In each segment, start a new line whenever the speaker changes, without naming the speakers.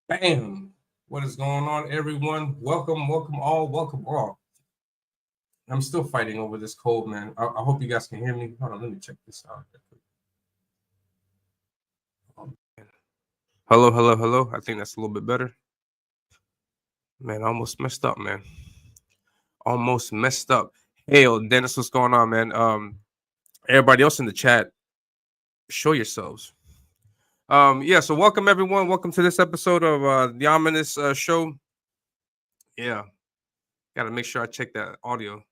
Bam! What is going on, everyone? Welcome all. I'm still fighting over this cold, man. I hope you guys can hear me. Hold on, let me check this out. Oh, hello. I think that's a little bit better. Man, I almost messed up, man. Almost messed up. Hey, Dennis, what's going on, man? Everybody else in the chat, show yourselves. Yeah, so welcome everyone. Welcome to this episode of the Ominus show. Yeah, gotta make sure I check that audio.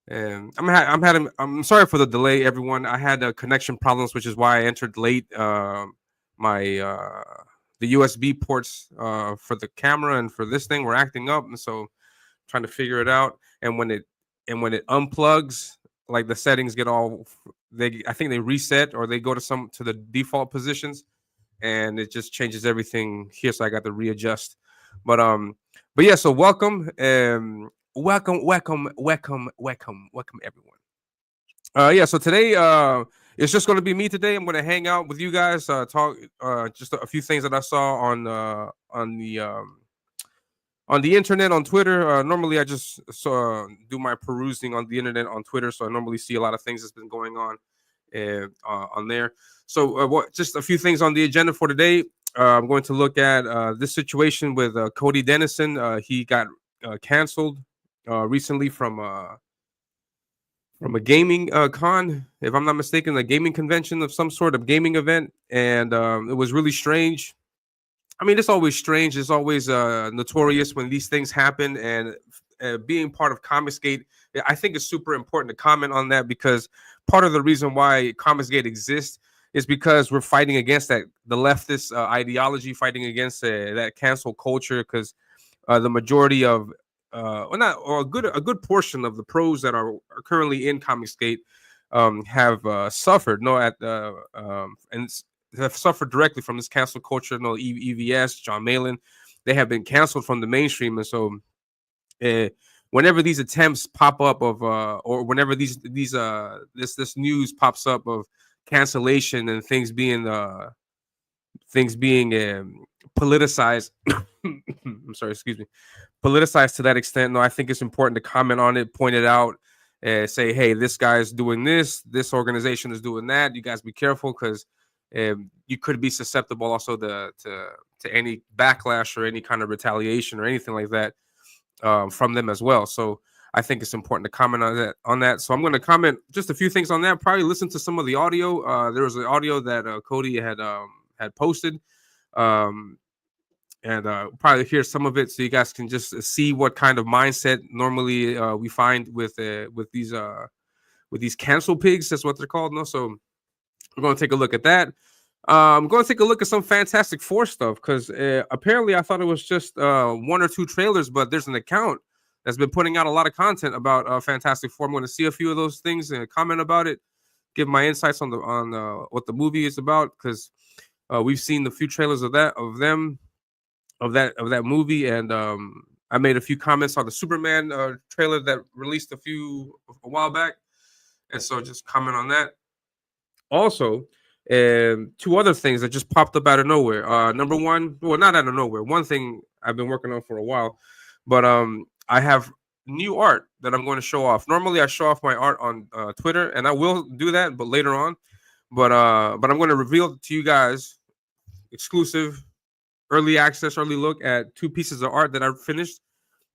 And I'm sorry for the delay, everyone. I had connection problems, which is why I entered late. My the USB ports for the camera and for this thing were acting up, and so trying to figure it out. And when it unplugs, like the settings get all I think they reset or they go to the default positions, and it just changes everything here. So I got to readjust. But yeah. So welcome. Welcome, everyone. Yeah, so today it's just going to be me today. I'm going to hang out with you guys, talk just a few things that I saw on the internet, on Twitter. Normally I just do my perusing on the internet on Twitter, so I normally see a lot of things that's been going on there. So just a few things on the agenda for today. I'm going to look at this situation with Cody Dennison. He got canceled recently from a gaming con, if I'm not mistaken, a gaming convention of some sort of gaming event, and it was really strange. I mean, it's always strange. It's always notorious when these things happen, and being part of ComicGate, I think it's super important to comment on that, because part of the reason why ComicGate exists is because we're fighting against the leftist ideology, fighting against that cancel culture, because the majority of a good portion of the pros that are currently in ComicGate have suffered and have suffered directly from this cancel culture. EVS, John Malin, they have been canceled from the mainstream, and so whenever these attempts pop up of or whenever this news pops up of cancellation and things being politicized, I'm sorry, excuse me, politicized to that extent. No, I think it's important to comment on it, point it out, say, hey, this guy's doing this organization is doing that. You guys be careful, because you could be susceptible also to any backlash or any kind of retaliation or anything like that from them as well. So I think it's important to comment on that. So I'm going to comment just a few things on that. Probably listen to some of the audio. There was an audio that Cody had posted. And probably hear some of it, so you guys can just see what kind of mindset normally we find with these cancel pigs. That's what they're called. No, so we're going to take a look at that. I'm going to take a look at some Fantastic Four stuff, because apparently I thought it was just one or two trailers, but there's an account that's been putting out a lot of content about Fantastic Four. I'm going to see a few of those things and comment about it, give my insights on what the movie is about, because we've seen the few trailers of that movie, and I made a few comments on the Superman trailer that released a while back, and so just comment on that. Also, two other things that just popped up out of nowhere. Number one, well, not out of nowhere. One thing I've been working on for a while, but I have new art that I'm going to show off. Normally, I show off my art on Twitter, and I will do that, but later on. But I'm going to reveal to you guys exclusive, early access, early look at two pieces of art that I've finished.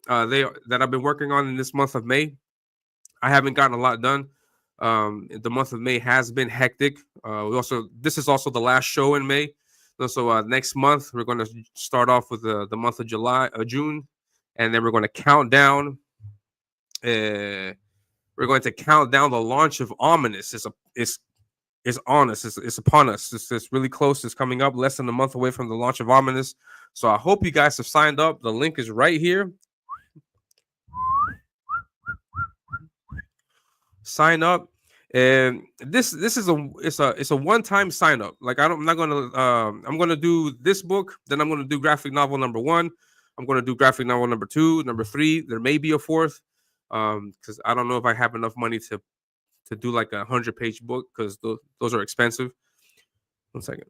That I've been working on in this month of May. I haven't gotten a lot done. The month of May has been hectic. This is also the last show in May. So next month we're going to start off with the month of June, and then we're going to count down. We're going to count down the launch of Ominus. It's on us. It's upon us. It's really close. It's coming up, less than a month away from the launch of Ominus. So I hope you guys have signed up. The link is right here. Sign up, and this is a one-time sign up. Like I'm gonna do this book, then I'm gonna do graphic novel number 1. I'm gonna do graphic novel number 2, number 3. There may be a 4th, because I don't know if I have enough money to do like a 100-page book, because those are expensive. 1 second.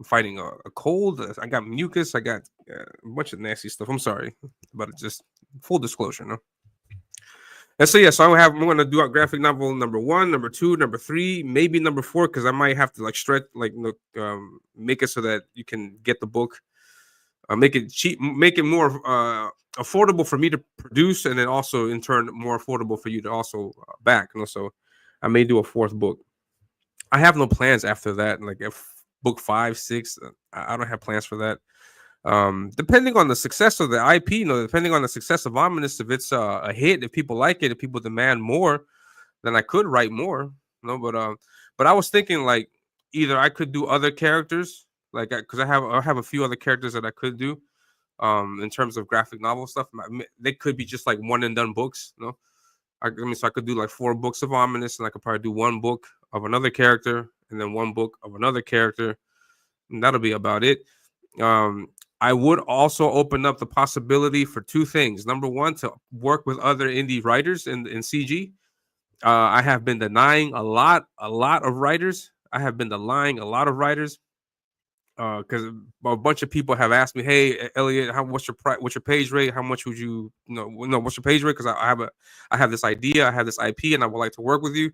fighting a cold. I got mucus. I got a bunch of nasty stuff. I'm sorry, but just full disclosure, no. And so yeah, so I'm gonna do a graphic novel number 1, number 2, number 3, maybe number 4, because I might have to like stretch, like make it so that you can get the book, make it cheap, make it more affordable for me to produce, and then also in turn more affordable for you to also back. So I may do a 4th book. I have no plans after that. Like if book 5, 6, I don't have plans for that. Depending on the success of the IP, depending on the success of Ominus, if it's a hit, if people like it, if people demand more, then I could write more. But I was thinking like either I could do other characters, like because I have a few other characters that I could do. In terms of graphic novel stuff, they could be just like one and done books. So I could do like 4 books of Ominus, and I could probably do 1 book of another character, and then 1 book of another character, and that'll be about it. I would also open up the possibility for 2 things. Number 1, to work with other indie writers in CG. I have been denying a lot of writers. I have been denying a lot of writers because a bunch of people have asked me, "Hey, Elliot, what's your page rate? How much would you what's your page rate? Because I have this idea, I have this IP, and I would like to work with you."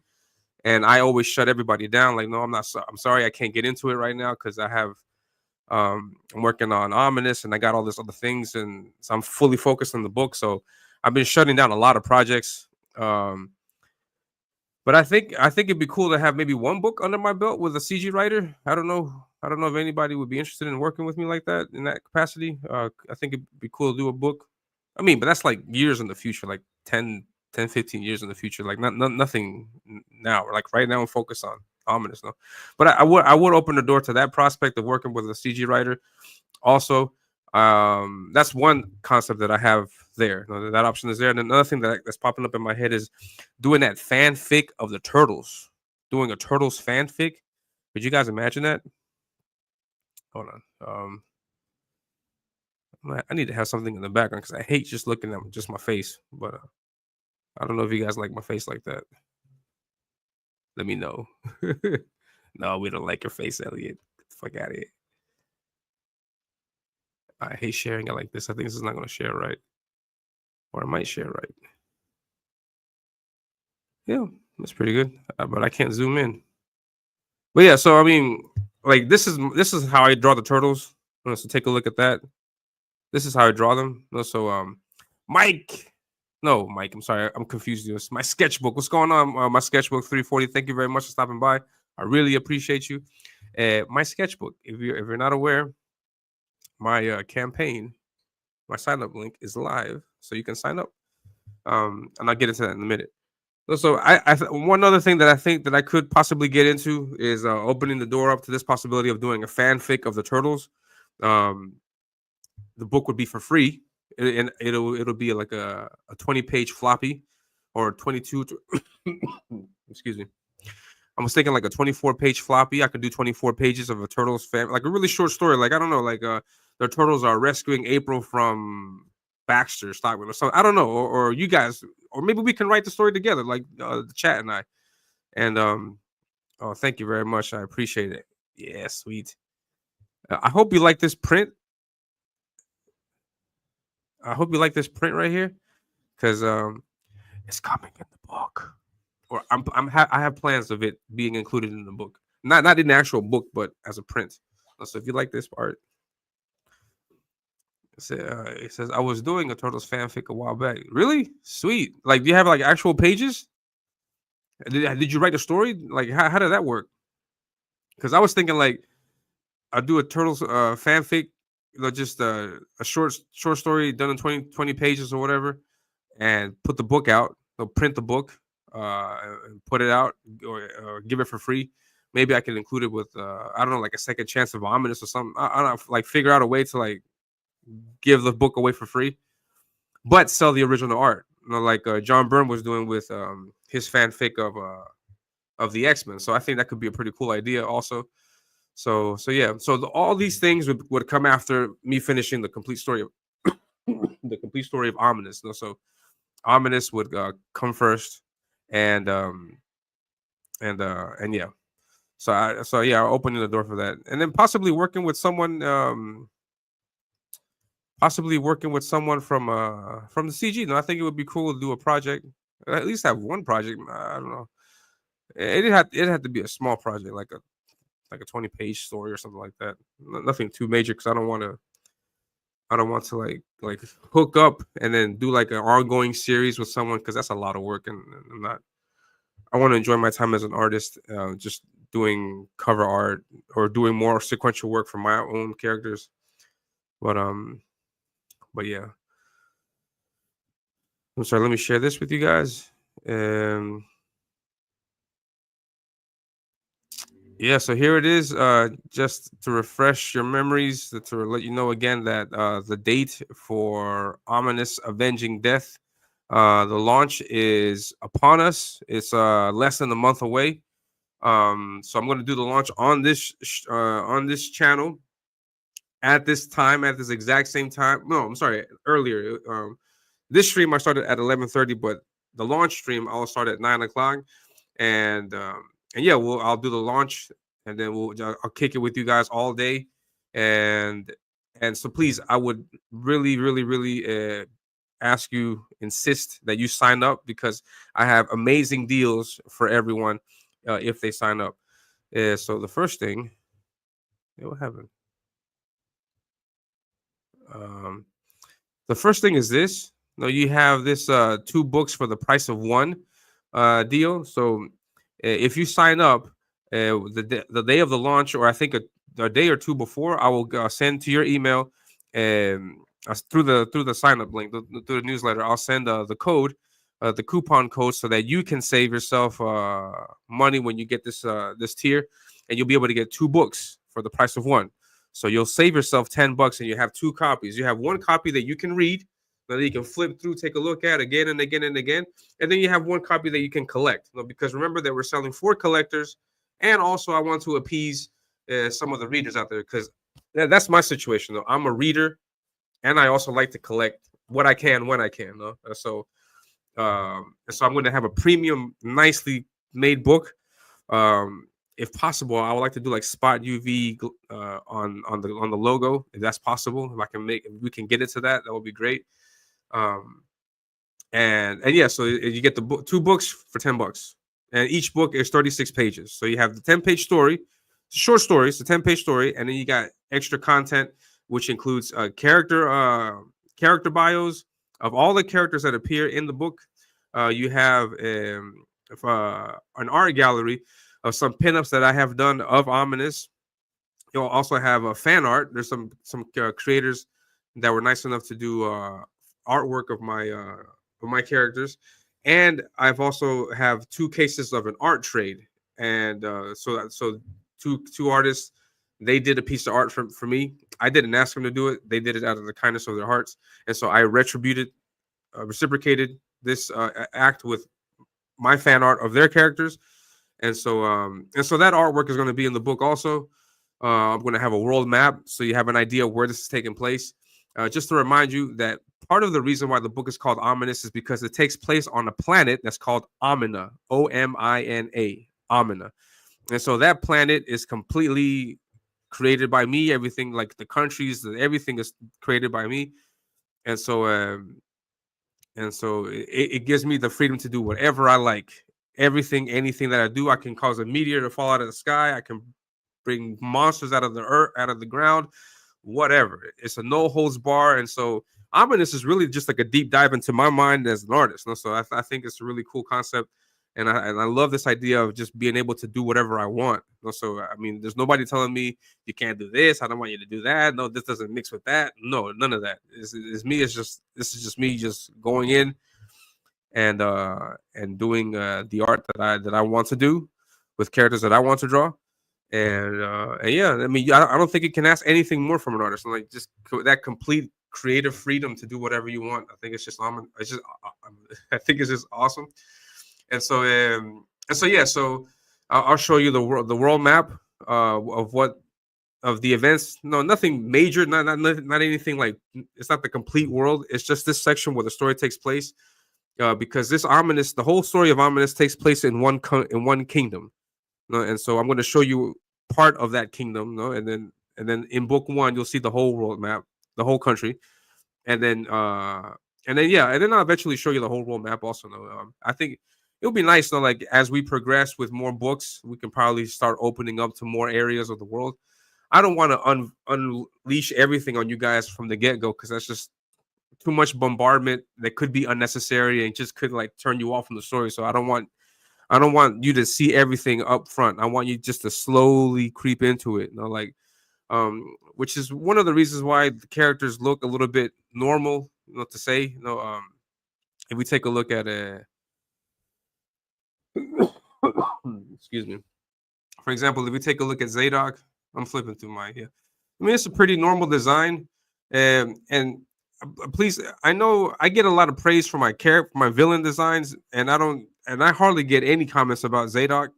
And I always shut everybody down. Like, no, I'm not. I'm sorry, I can't get into it right now because I'm working on Ominus, and I got all this other things, and so I'm fully focused on the book. So I've been shutting down a lot of projects. But I think it'd be cool to have maybe 1 book under my belt with a CG writer. I don't know if anybody would be interested in working with me like that in that capacity. I think it'd be cool to do a book. I mean, but that's like years in the future, like 10, 15 years in the future. Like nothing now. Like right now, I'm focused on Ominous, no. But I would open the door to that prospect of working with a CG writer. Also, that's one concept that I have there. That option is there. And another thing that's popping up in my head is doing that fanfic of the Turtles. Doing a Turtles fanfic. Could you guys imagine that? Hold on. I need to have something in the background because I hate just looking at just my face. But I don't know if you guys like my face like that. Let me know. No, we don't like your face, Elliot. Fuck out of here. I hate sharing it like this. I think this is not going to share right. Or I might share right. Yeah, that's pretty good. But I can't zoom in. But yeah, so I mean, like this is how I draw the turtles. So take a look at that. This is how I draw them. So Mike. No, Mike, I'm sorry. I'm confused. It's my sketchbook. What's going on? My sketchbook 340. Thank you very much for stopping by. I really appreciate you. My sketchbook, if you're not aware, my campaign, my sign up link is live, so you can sign up. And I'll get into that in a minute. So one other thing that I think that I could possibly get into is opening the door up to this possibility of doing a fanfic of the Turtles. The book would be for free, and it'll be like a 20-page floppy or 22. Excuse me. I was thinking like a 24-page floppy. I could do 24 pages of a Turtles fan, like a really short story. Like I don't know, like the Turtles are rescuing April from Baxter Stockman or something. I don't know, or you guys, or maybe we can write the story together, like the chat and I. And oh, thank you very much. I appreciate it. Yeah, sweet. I hope you like this print. I hope you like this print right here, because it's coming in the book, or I have plans of it being included in the book, not in the actual book, but as a print. So if you like this part, it says I was doing a Turtles fanfic a while back. Really sweet. Like, do you have like actual pages? Did you write a story? Like, how did that work? Because I was thinking like I'd do a Turtles fanfic, just a short story done in 20 pages or whatever, and put the book out. They'll print the book, and put it out, or give it for free. Maybe I can include it with I don't know, like a second chance of Ominous or something. I don't know, like figure out a way to like give the book away for free, but sell the original art. Like John Byrne was doing with his fanfic of the X-Men. So I think that could be a pretty cool idea also. So yeah. So all these things would come after me finishing the complete story of the complete story of Ominous. So Ominous would come first, and yeah. So yeah, I'll open the door for that, and then possibly working with someone, from the CG. No, I think it would be cool to do a project, at least have one project. I don't know. It had to be a small project, like a 20-page story or something like that. Nothing too major, because I don't want to like hook up and then do like an ongoing series with someone, because that's a lot of work, and I'm not. I want to enjoy my time as an artist, just doing cover art or doing more sequential work for my own characters. But yeah. I'm sorry. Let me share this with you guys. Yeah, so here it is. Just to refresh your memories, to let you know again that the date for Ominus Avenging Death, the launch is upon us. It's less than a month away. So I'm going to do the launch on this channel at this time, at this exact same time. No, I'm sorry, earlier. This stream I started at 11:30, but the launch stream I'll start at 9 o'clock, and yeah, I'll do the launch, and then I'll kick it with you guys all day, and so please, I would really, really, really ask you, insist that you sign up, because I have amazing deals for everyone if they sign up. So the first thing, what happened? The first thing is this. No, you have this 2 books for the price of 1 deal. So if you sign up the day of the launch, or I think a day or 2 before, I will send to your email through the sign up link, through the newsletter. I'll send the code, the coupon code, so that you can save yourself money when you get this tier, and you'll be able to get 2 books for the price of 1. So you'll save yourself $10, and you have 2 copies. You have 1 copy that you can read, that you can flip through, take a look at again and again and again, and then you have 1 copy that you can collect. Because remember that we're selling for collectors, and also I want to appease some of the readers out there, because that's my situation. Though I'm a reader, and I also like to collect what I can when I can. So I'm going to have a premium, nicely made book. If possible, I would like to do like spot UV on the logo, if that's possible. If we can get it to that would be great. And yeah, so you get the 2 books for $10, and each book is 36 pages. So you have the 10-page story, short stories, the 10-page story, and then you got extra content, which includes character bios of all the characters that appear in the book. You have an art gallery of some pinups that I have done of Ominus. You'll also have a fan art. There's some creators that were nice enough to do artwork of my characters, and I've also have 2 cases of an art trade. And so two artists, they did a piece of art for me. I didn't ask them to do it; they did it out of the kindness of their hearts, and so I reciprocated this act with my fan art of their characters. And so that artwork is going to be in the book also. I'm going to have a world map, so you have an idea where this is taking place. Just to remind you that part of the reason why the book is called Ominus is because it takes place on a planet that's called Omina, Omina, Omina. And so that planet is completely created by me. Everything, like the countries, everything is created by me. And so it gives me the freedom to do whatever I like. Anything that I do, I can cause a meteor to fall out of the sky. I can bring monsters out of the earth, out of the ground, whatever. It's a no holds bar. And so Ominous is really just like a deep dive into my mind as an artist. So I think it's a really cool concept. And I love this idea of just being able to do whatever I want. So, I mean, there's nobody telling me you can't do this. I don't want you to do that. No, this doesn't mix with that. No, none of that. This is just me just going in and doing the art that I want to do with characters that I want to draw. And yeah, I mean, I don't think you can ask anything more from an artist. Like, just that complete creative freedom to do whatever you want. I think I think it's just awesome. And so yeah, so I'll show you the world map of the events. No, nothing major, not anything like, it's not the complete world. It's just this section where the story takes place. Because the whole story of Ominus takes place in one kingdom. No, and so I'm going to show you part of that kingdom, no, and then in book one you'll see the whole world map, the whole country, and then yeah, and then I'll eventually show you the whole world map also. No, I think it'll be nice, though, like as we progress with more books, we can probably start opening up to more areas of the world. I don't want to unleash everything on you guys from the get go because that's just too much bombardment that could be unnecessary and just could like turn you off from the story. So I don't want you to see everything up front. I want you just to slowly creep into it. You know, like which is one of the reasons why the characters look a little bit normal, you know, to say. You know, if we take a look at excuse me. For example, if we take a look at Zadok, I'm flipping through my here. I mean, it's a pretty normal design, and please, I know I get a lot of praise for my character, my villain designs, and I hardly get any comments about Zadok,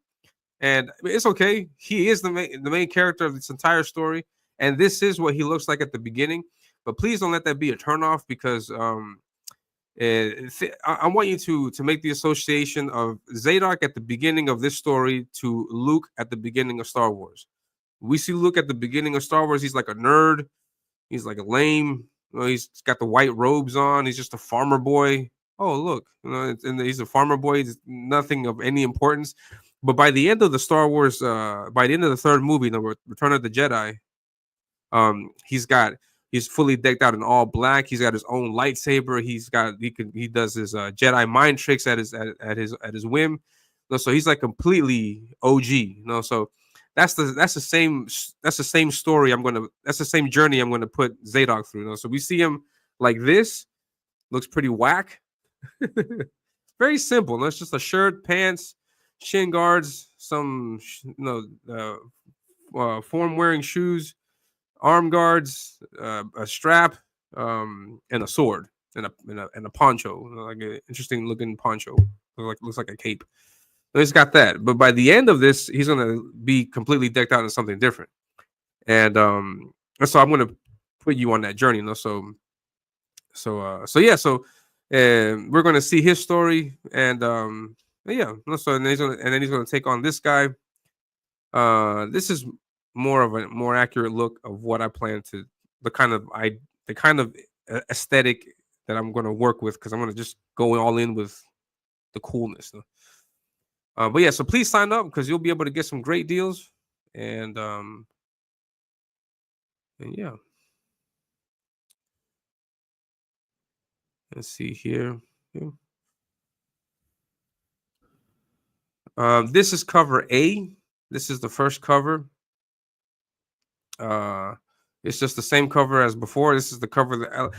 and I mean, it's okay. He is the main character of this entire story, and this is what he looks like at the beginning. But please don't let that be a turnoff because I want you to make the association of Zadok at the beginning of this story to Luke at the beginning of Star Wars. We see Luke at the beginning of Star Wars. He's like a nerd. He's like a lame. You know, he's got the white robes on. He's just a farmer boy. Oh, look, you know, and he's a farmer boy. He's nothing of any importance. But by the end of the Star Wars, by the end of the third movie, the Return of the Jedi, he's fully decked out in all black. He's got his own lightsaber. He does his Jedi mind tricks at his whim. You know, so he's like completely OG. You know, so that's the same story that's the same journey I'm gonna put Zadok through. You know? So we see him like this, looks pretty whack. Very simple. No? It's just a shirt, pants, shin guards, some form wearing shoes, arm guards, a strap, and a sword, and a poncho, like an interesting looking poncho, looks like a cape. So he's got that, but by the end of this, he's gonna be completely decked out in something different, and so I'm gonna put you on that journey. You know, so yeah, so we're gonna see his story, and yeah, so and then he's gonna take on this guy. This is more of a more accurate look of what I plan to the kind of aesthetic that I'm going to work with because I'm going to just go all in with the coolness. But yeah, so please sign up because you'll be able to get some great deals and yeah. Let's see here. This is cover A. This is the first cover. It's just the same cover as before. This is the cover that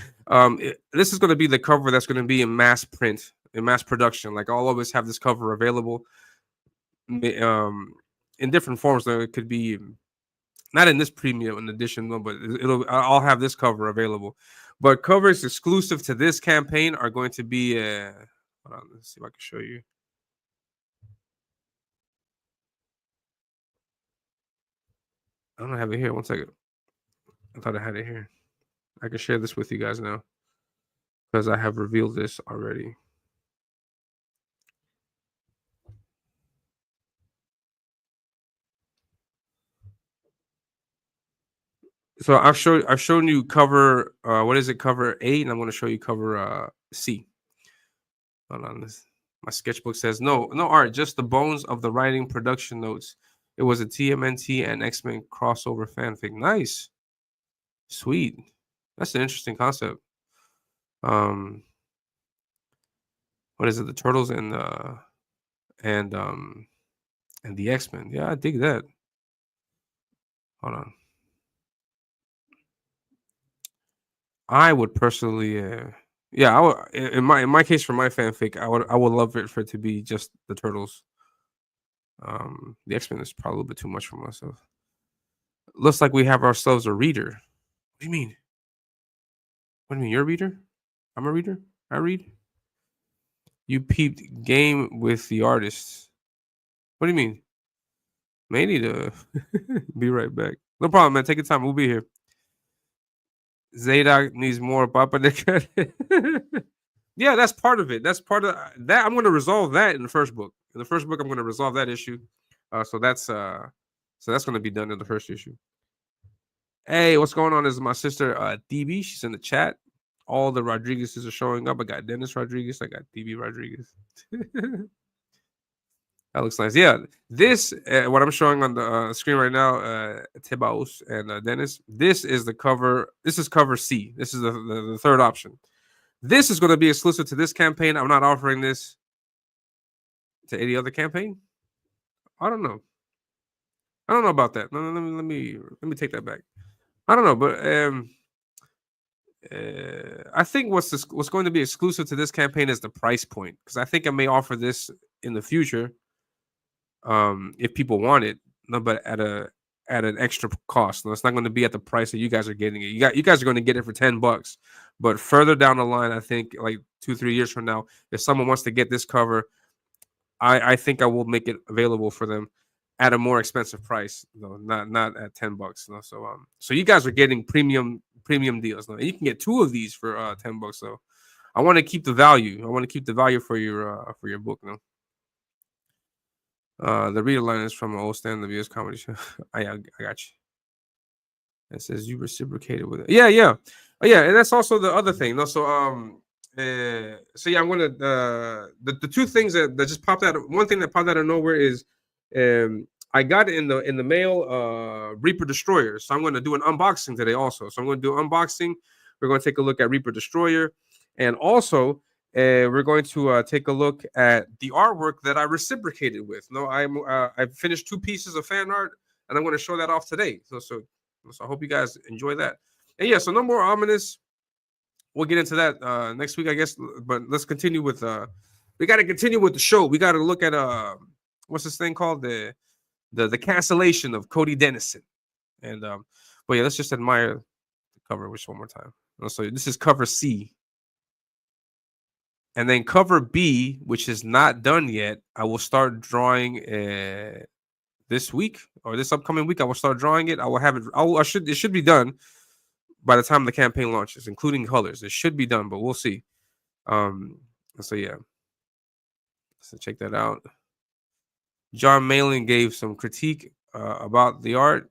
this is going to be the cover that's going to be in mass print, in mass production. Like I'll always have this cover available in different forms. So it could be not in this premium edition, though, but I'll have this cover available. But covers exclusive to this campaign are going to be hold on, let's see if I can show you. I don't have it here. One second. I thought I had it here. I can share this with you guys now because I have revealed this already. So I've shown you cover what is it, cover A, and I'm going to show you cover C. Hold on, my sketchbook says no art, just the bones of the writing production notes. It was a TMNT and X-Men crossover fanfic. Nice, sweet. That's an interesting concept. What is it? The Turtles and the X-Men. Yeah, I dig that. Hold on. I would personally, yeah, I would, in my case for my fanfic, I would love it for it to be just the Turtles. The X-Men is probably a little bit too much for myself. Looks like we have ourselves a reader. What do you mean? What do you mean? You're a reader? I'm a reader? I read? You peeped game with the artists. What do you mean? May need to be right back. No problem, man. Take your time. We'll be here. Zadok needs more Papa Nick. Yeah, that's part of it. That's part of that. I'm going to resolve that in the first book. In the first book, I'm going to resolve that issue. So that's going to be done in the first issue. Hey, what's going on? Is my sister DB? She's in the chat. All the Rodriguez's are showing up. I got Dennis Rodriguez. I got DB Rodriguez. That looks nice. Yeah, this what I'm showing on the screen right now, Tibaos and Dennis. This is the cover. This is cover C. This is the third option. This is going to be exclusive to this campaign. I'm not offering this to any other campaign. I don't know. I don't know about that. No, let me take that back. I don't know, but I think what's going to be exclusive to this campaign is the price point, because I think I may offer this in the future, if people want it, no, but at an extra cost. No, it's not going to be at the price that you guys are getting it. You guys are going to get it for $10, but further down the line, I think like 2-3 years from now, if someone wants to get this cover, I think I will make it available for them at a more expensive price, no, not at $10. No, so you guys are getting premium deals. No, and you can get 2 of these for $10. So I want to keep the value. I want to keep the value for your book. No. The reader line is from an old stand-up US comedy show. I got you. It says you reciprocated with it. Yeah. Oh, yeah, and that's also the other thing. No, so yeah, I'm gonna the 2 things that just popped out. One thing that popped out of nowhere is I got it in the mail, Reaper Destroyer. So I'm going to do an unboxing today also. So I'm going to do an unboxing. We're going to take a look at Reaper Destroyer, and also we're going to take a look at the artwork that I reciprocated with. No, I finished 2 pieces of fan art, and I'm going to show that off today. So I hope you guys enjoy that. And yeah, so no more Ominus. We'll get into that next week, I guess. But let's continue with we got to continue with the show. We got to look at what's this thing called, the cancellation of Cody Dennison. And but yeah, let's just admire the cover one more time. So this is cover C. And then cover B, which is not done yet, I will start drawing this week or this upcoming week. I will start drawing it. I will have it. It should be done by the time the campaign launches, including colors. It should be done, but we'll see. So yeah. So check that out. John Malin gave some critique about the art.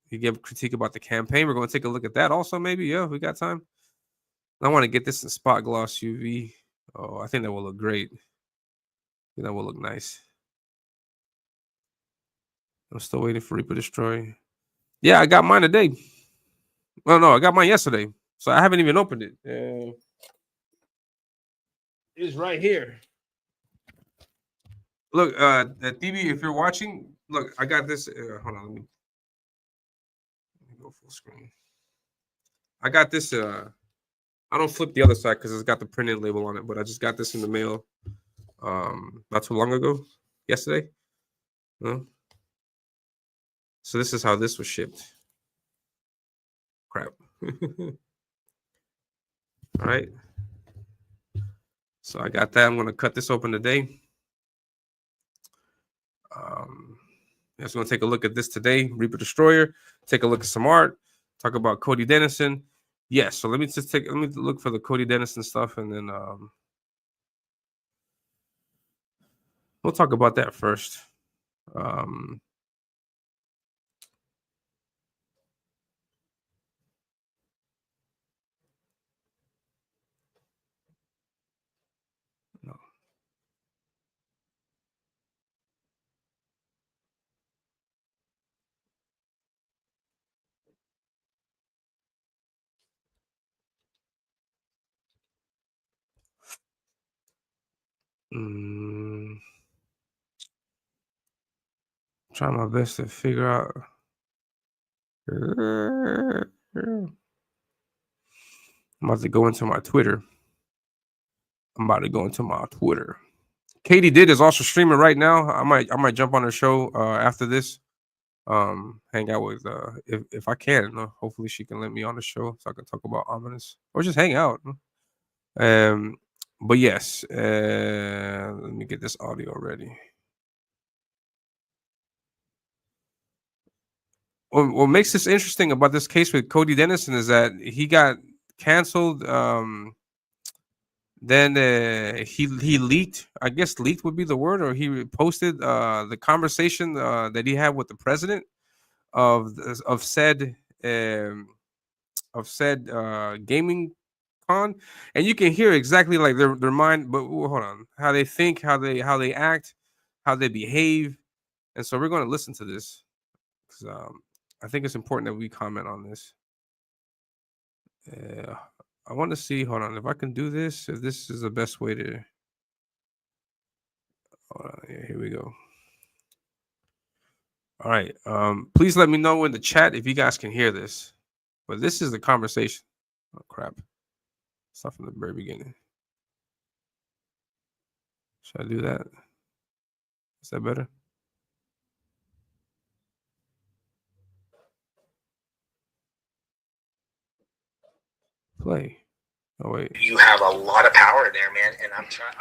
He gave critique about the campaign. We're going to take a look at that also, maybe. Yeah, we got time. I want to get this in spot gloss UV. Oh, I think that will look great. I think that will look nice. I'm still waiting for Reaper Destroy. Yeah, I got mine today. Well, no, I got mine yesterday. So I haven't even opened it. It's right here. Look, DB, if you're watching, look, I got this. Hold on, let me go full screen. I got this. I don't flip the other side because it's got the printed label on it, but I just got this in the mail not too long ago, yesterday. So this is how this was shipped. Crap. All right. So I got that. I'm going to cut this open today. I'm just going to take a look at this today. Reaper Destroyer. Take a look at some art. Talk about Cody Dennison. Yes. So let me look for the Cody Dennison stuff, and then we'll talk about that first. Trying my best to figure out. I'm about to go into my Twitter. Katie Did is also streaming right now. I might jump on her show after this. Hang out with if I can. Hopefully she can let me on the show so I can talk about Ominus or just hang out. But yes, let me get this audio ready. What makes this interesting about this case with Cody Dennison is that he got canceled Then he leaked. I guess leaked would be the word, or he posted the conversation that he had with the president of said gaming con, and you can hear exactly like their mind. But hold on, how they think, how they act, how they behave, and so we're going to listen to this because I think it's important that we comment on this. I want to see. Hold on, if I can do this. If this is the best way to. Hold on, yeah, here we go. All right. Please let me know in the chat if you guys can hear this. But this is the conversation. Oh crap! Start from the very beginning. Should I do that? Is that better? Play. Oh wait.
You have a lot of power there, man, and I'm trying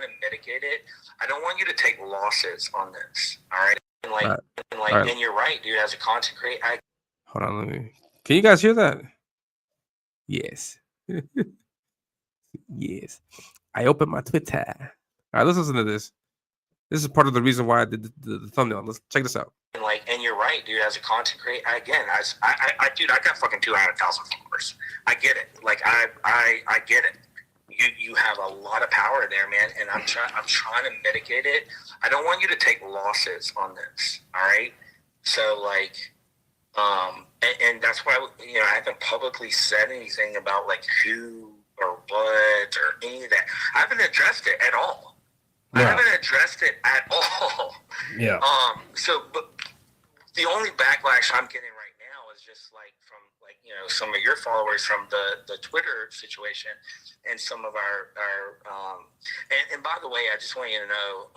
to mitigate it. I don't want you to take losses on this. All right. And and you're right, dude. As a content creator,
hold on, let me. Can you guys hear that? Yes. Yes. I opened my Twitter. All right, let's listen to this. This is part of the reason why I did the thumbnail. Let's check this out.
And you're right, dude. As a content creator, again, dude, I got fucking 200,000 followers. I get it. Like I get it. You have a lot of power there, man, and I'm trying to mitigate it. I don't want you to take losses on this. All right. So and that's why I haven't publicly said anything about like who or what or any of that. I haven't addressed it at all. Yeah. I haven't addressed it at all.
Yeah.
But the only backlash I'm getting right now is just like from some of your followers from the Twitter situation and some of our and by the way, I just want you to know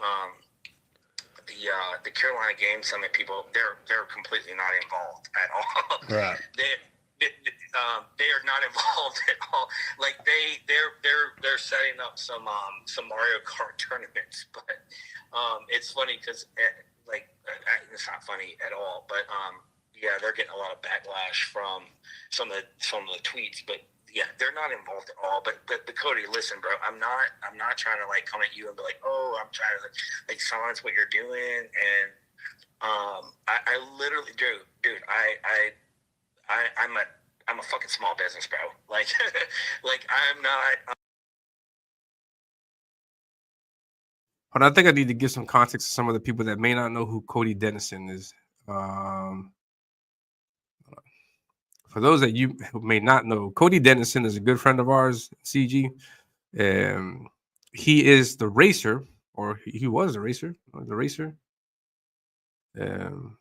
the Carolina Game Summit people, they're completely not involved at all.
Right.
They are not involved at all. Like they're setting up some Mario Kart tournaments, but it's funny because it's not funny at all. But yeah, they're getting a lot of backlash from some of the tweets. But yeah, they're not involved at all. But Cody, listen, bro, I'm not trying to like come at you and be like, oh, I'm trying to like silence what you're doing. And I literally, dude, I'm a fucking small business, bro. Like, I'm not.
But I think I need to give some context to some of the people that may not know who Cody Dennison is. For those that you may not know, Cody Dennison is a good friend of ours, CG. He is the racer, or he was the racer. Trying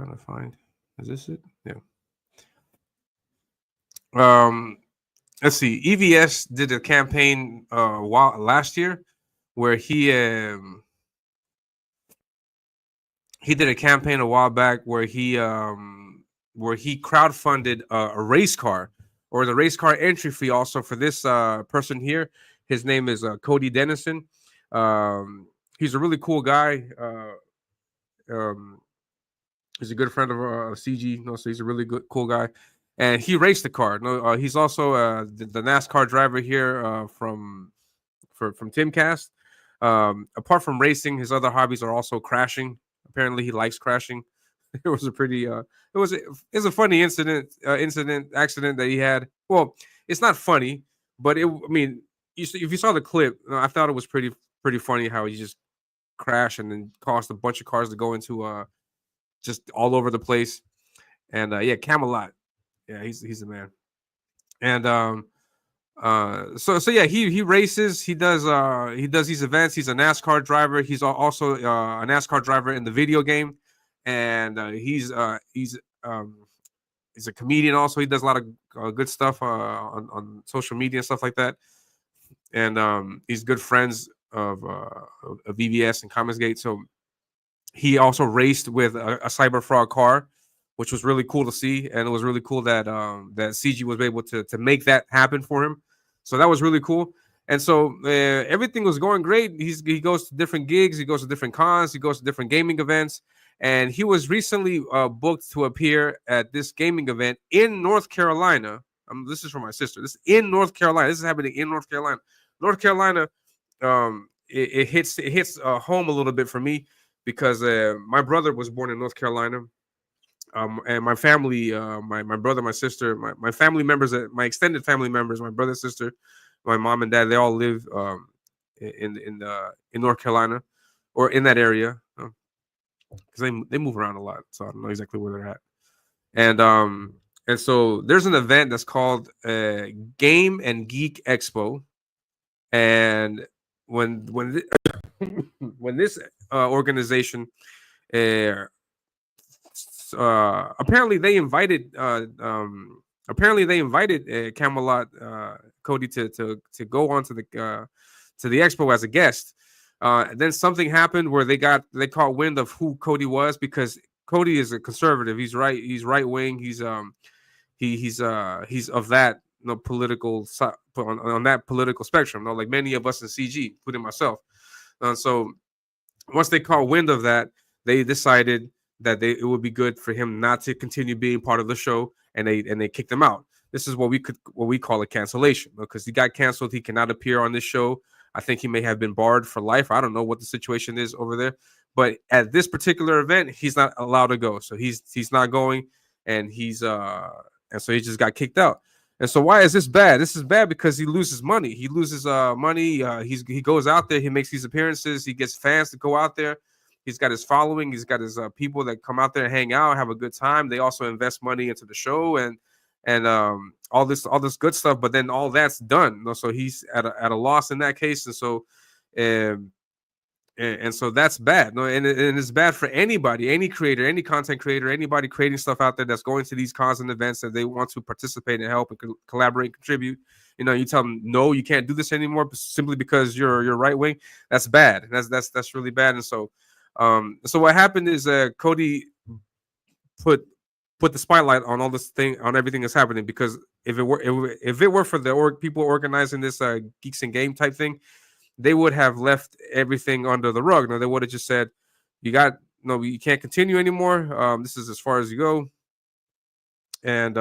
to find. Is this it? Yeah. Let's see. EVS did a campaign last year where he did a campaign a while back where he crowdfunded a race car, or the race car entry fee also for this person here. His name is Cody Dennison. He's a really cool guy. He's a good friend of CG. So he's a really cool guy. And he raced the car. He's also the NASCAR driver here from CAMELCAST. Apart from racing, his other hobbies are also crashing. Apparently, he likes crashing. It was a pretty it was a funny accident that he had. Well, it's not funny, but if you saw the clip, I thought it was pretty funny how he just crashed and then caused a bunch of cars to go into just all over the place. And yeah, Camelot. Yeah, he's the man. And so yeah, he races. He does these events. He's a NASCAR driver. He's also a NASCAR driver in the video game, and he's a comedian. Also, he does a lot of good stuff on social media and stuff like that. And he's good friends of VBS and ComicGate. So he also raced with a Cyber Frog car, which was really cool to see, and it was really cool that that CG was able to make that happen for him. So that was really cool. And so everything was going great. He goes to different gigs, he goes to different cons, he goes to different gaming events, and he was recently booked to appear at this gaming event in North Carolina. This is for my sister. This is in North Carolina. This is happening in North Carolina. North Carolina, it hits home a little bit for me because my brother was born in North Carolina. And my family, my brother, my sister, my family members, my extended family members, my brother, sister, my mom and dad, they all live in North Carolina or in that area because they move around a lot, so I don't know exactly where they're at. And so there's an event that's called Game and Geek Expo, and when when this organization apparently they invited Camelot Cody to go on to the expo as a guest. Then something happened where they caught wind of who Cody was, because Cody is a conservative. He's right wing. He's of that political on that political spectrum. Like many of us in CG, including myself. So once they caught wind of that, they decided that it would be good for him not to continue being part of the show, and they kicked him out. This is what we call a cancellation, because he got canceled. He cannot appear on this show. I think he may have been barred for life. I don't know what the situation is over there, but at this particular event, he's not allowed to go. So he's not going, and so he just got kicked out. And so why is this bad? This is bad because he loses money. He loses money. He goes out there. He makes these appearances. He gets fans to go out there. He's got his following. He's got his people that come out there and hang out, have a good time. They also invest money into the show and all this good stuff. But then all that's done. So he's at a loss in that case. And so and so that's bad. And it's bad for anybody, any creator, any content creator, anybody creating stuff out there that's going to these cons and events that they want to participate and help and collaborate and contribute. You tell them, no, you can't do this anymore simply because you're right wing. That's bad. That's really bad. And so so what happened is Cody put the spotlight on all this thing, on everything that's happening, because if it were for the people organizing this Geeks and Game type thing, they would have left everything under the rug. No, they would have just said, you can't continue anymore. This is as far as you go. And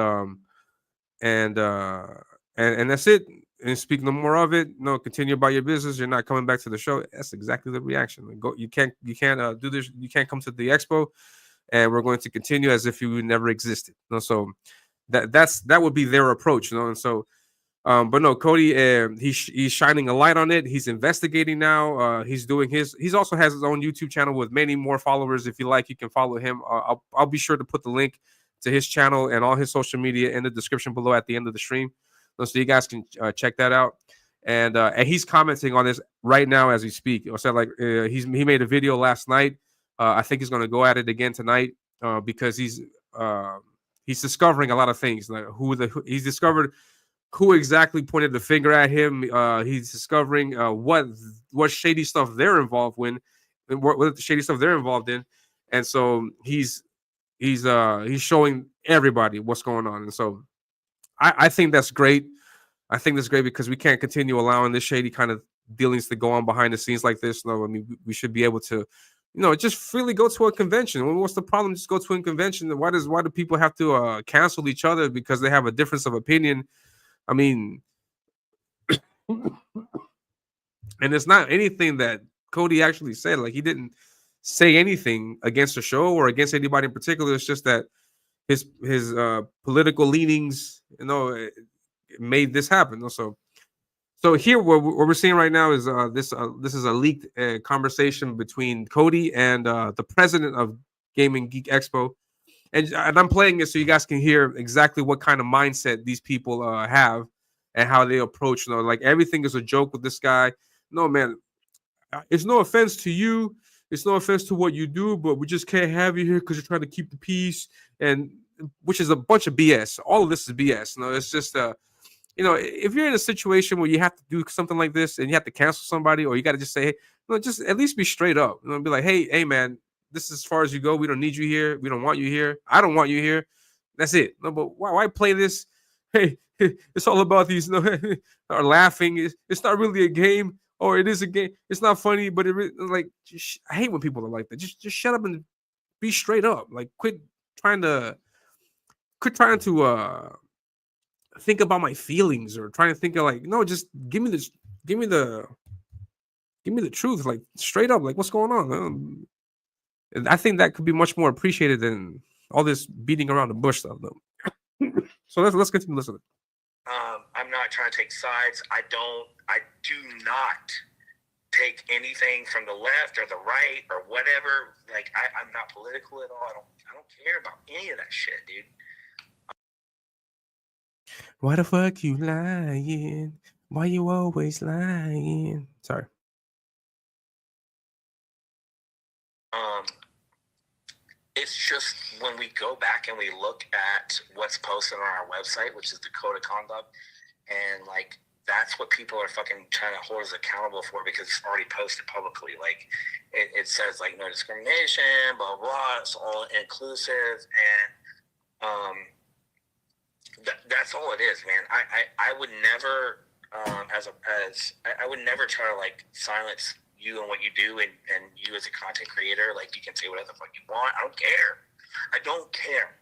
that's it. And speak no more of it. No, continue about your business. You're not coming back to the show. That's exactly the reaction. You can't do this. You can't come to the expo, and we're going to continue as if you never existed. So that would be their approach. And so, but no, Cody, he's shining a light on it. He's investigating now. He's doing he also has his own YouTube channel with many more followers. If you like, you can follow him. I'll be sure to put the link to his channel and all his social media in the description below at the end of the stream, so you guys can check that out. And he's commenting on this right now as we speak. I said, he made a video last night. I think he's going to go at it again tonight because he's discovering a lot of things. Like he's discovered who exactly pointed the finger at him. He's discovering what shady stuff they're involved in, what shady stuff they're involved in, and so he's showing everybody what's going on. And so I think that's great. I think that's great because we can't continue allowing this shady kind of dealings to go on behind the scenes like this. No, I mean, we should be able to, just freely go to a convention. What's the problem? Just go to a convention. Why do people have to cancel each other because they have a difference of opinion? I mean, and it's not anything that Cody actually said. Like, he didn't say anything against the show or against anybody in particular. It's just that his political leanings, made this happen. So here, what we're seeing right now is this is a leaked conversation between Cody and the president of Gaming Geek Expo, and I'm playing it so you guys can hear exactly what kind of mindset these people have and how they approach. Like, everything is a joke with this guy. No, man, it's no offense to you. It's no offense to what you do, but we just can't have you here because you're trying to keep the peace, and which is a bunch of BS. All of this is BS. It's just if you're in a situation where you have to do something like this and you have to cancel somebody, or you got to just say, hey, just at least be straight up. Be like, hey, man, this is as far as you go. We don't need you here. We don't want you here. I don't want you here. That's it. No, but why play this? Hey, it's all about these are laughing. It's not really a game, or it is a game. It's not funny, but I hate when people are like that. Just shut up and be straight up. Like, quit trying to think about my feelings or trying to think of like, no, just give me this, give me the truth, like straight up, like what's going on. And I think that could be much more appreciated than all this beating around the bush stuff, though. So let's continue listening.
I'm not trying to take sides. I do not take anything from the left or the right or whatever. Like I'm not political at all. I don't care about any of that shit, dude.
Why the fuck you lying? Why you always lying? Sorry.
It's just when we go back and we look at what's posted on our website, which is the code of conduct, and like that's what people are fucking trying to hold us accountable for because it's already posted publicly. Like it says like no discrimination, blah blah. It's all inclusive, and that's all it is, man. I would never I would never try to like silence you and what you do, and you as a content creator, like you can say whatever the fuck you want. I don't care.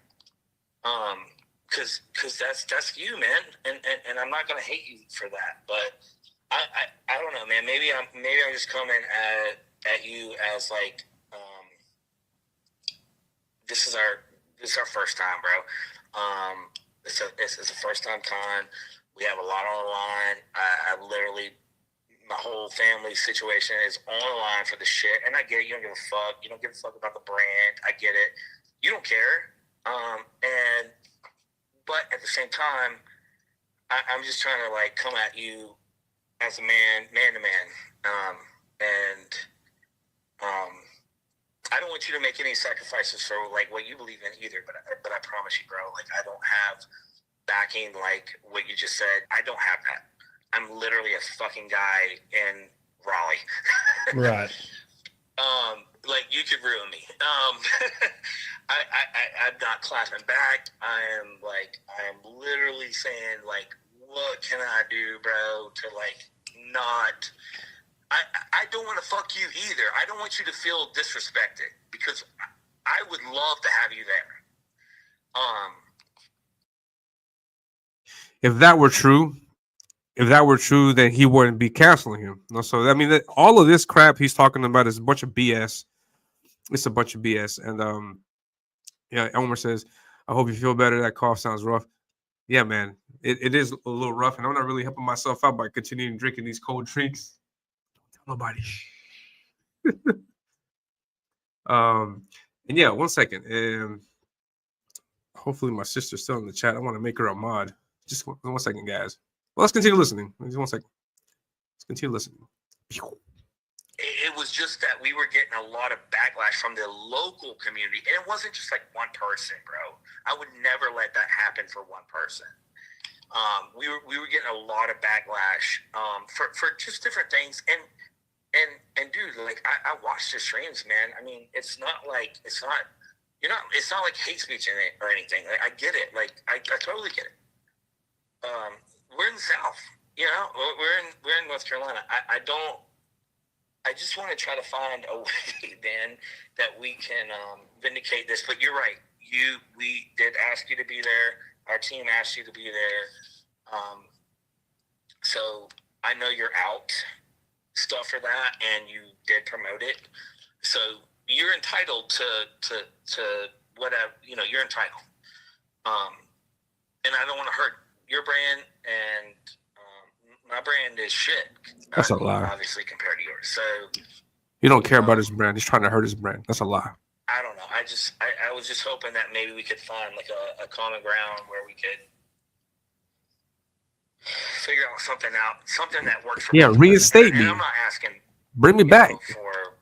Because that's you, man, and I'm not gonna hate you for that. But I don't know, man. Maybe I'm just coming at you as like this is our first time, bro. It's a first time con. We have a lot on the line. I literally. My whole family situation is on the line for the shit, and I get it. You don't give a fuck. You don't give a fuck about the brand. I get it. You don't care. But at the same time, I'm just trying to like come at you as a man to man. I don't want you to make any sacrifices for like what you believe in either. But I promise you, bro. Like I don't have backing like what you just said. I don't have that. I'm literally a fucking guy in Raleigh.
Right.
Like you could ruin me. I'm not clapping back. I'm literally saying like, what can I do, bro, to like not. I don't want to fuck you either. I don't want you to feel disrespected because I would love to have you there.
If that were true, then he wouldn't be canceling him. So I mean, that all of this crap he's talking about is a bunch of BS. It's a bunch of BS. And yeah, Omer says, "I hope you feel better. That cough sounds rough." Yeah, man, it is a little rough, and I'm not really helping myself out by continuing drinking these cold drinks. Don't tell nobody. And yeah, 1 second. Hopefully my sister's still in the chat. I want to make her a mod. Just 1 second, guys. Well, let's continue listening. Just 1 second. Let's continue listening.
It was just that we were getting a lot of backlash from the local community. And it wasn't just like one person, bro. I would never let that happen for one person. We were getting a lot of backlash for just different things. And dude, like I watched the streams, man. I mean, it's not like it's not like hate speech in it or anything. Like I get it. Like I totally get it. We're in the South, you know. We're in North Carolina. I just want to try to find a way, man, that we can vindicate this. But you're right. We did ask you to be there. Our team asked you to be there. So I know you're out stuff for that, and you did promote it. So you're entitled to whatever, you know. You're entitled. And I don't want to hurt your brand, and my brand is shit.
That's a lie.
Obviously, compared to yours. So
you don't care about his brand. He's trying to hurt his brand. That's a lie.
I don't know. I was just hoping that maybe we could find like a common ground where we could figure out something that works for both
reinstate me.
And I'm not asking.
Bring me back.
For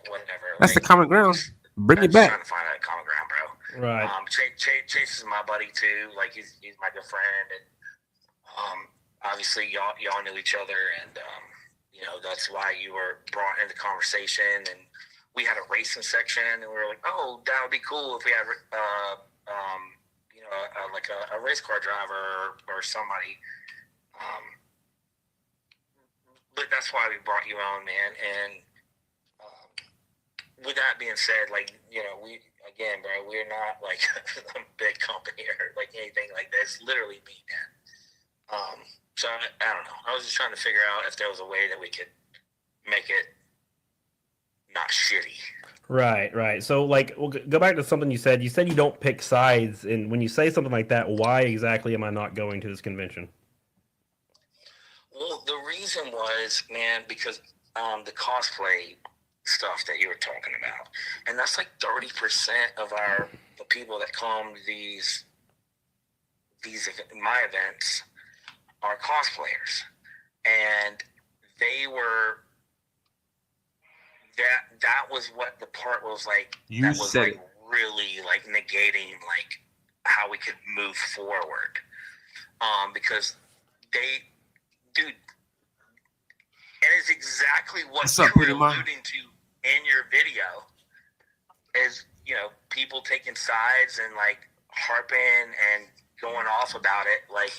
whatever.
That's the common ground. Bring me back.
Trying to find a common ground, bro.
Right.
Chase is my buddy too. Like he's my good friend, and obviously y'all knew each other, and you know that's why you were brought into conversation. And we had a racing section, and we were like, oh, that would be cool if we had you know like a race car driver or somebody. But that's why we brought you on, man. And with that being said, like, you know, again, bro, we're not like a big company or like anything like that. It's literally me, man. So I don't know. I was just trying to figure out if there was a way that we could make it not shitty.
Right. So, like, we'll go back to something you said. You said you don't pick sides, and when you say something like that, why exactly am I not going to this convention?
Well, the reason was, man, because the cosplay stuff that you were talking about, and that's like 30% of the people that come to these my events are cosplayers, and they were that was what the part was like.
You
that was
said
like
it.
Really like negating like how we could move forward, because dude, and it's exactly what
What's
you
up,
were
Pretty Mom?
alluding to in your video, is, you know, people taking sides and like harping and going off about it. Like,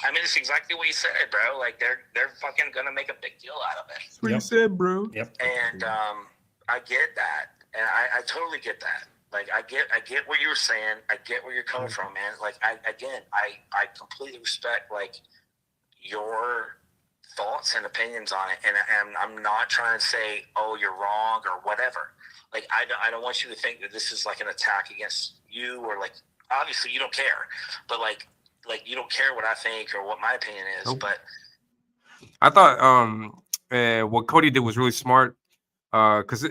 I mean, it's exactly what you said, bro. Like, they're fucking gonna make a big deal out of it.
That's what you said, bro.
Yep.
And I get that, and I totally get that. Like, I get what you were saying. I get where you're coming from, man. Like, I completely respect like your thoughts and opinions on it, and I'm not trying to say, oh, you're wrong or whatever. Like, I don't want you to think that this is like an attack against you, or like, obviously you don't care, but like you don't care what I think or what my opinion is.
Nope.
But
I thought what Cody did was really smart, because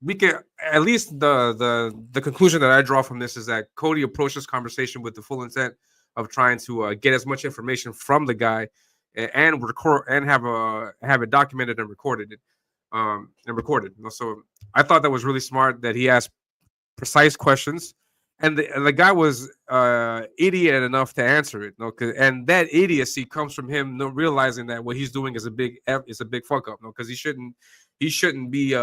we can, at least the conclusion that I draw from this is that Cody approached this conversation with the full intent of trying to get as much information from the guy and record and have it documented and recorded it, So I thought that was really smart that he asked precise questions, and the guy was idiot enough to answer it. And that idiocy comes from him realizing that what he's doing is a big fuck up. Because he shouldn't be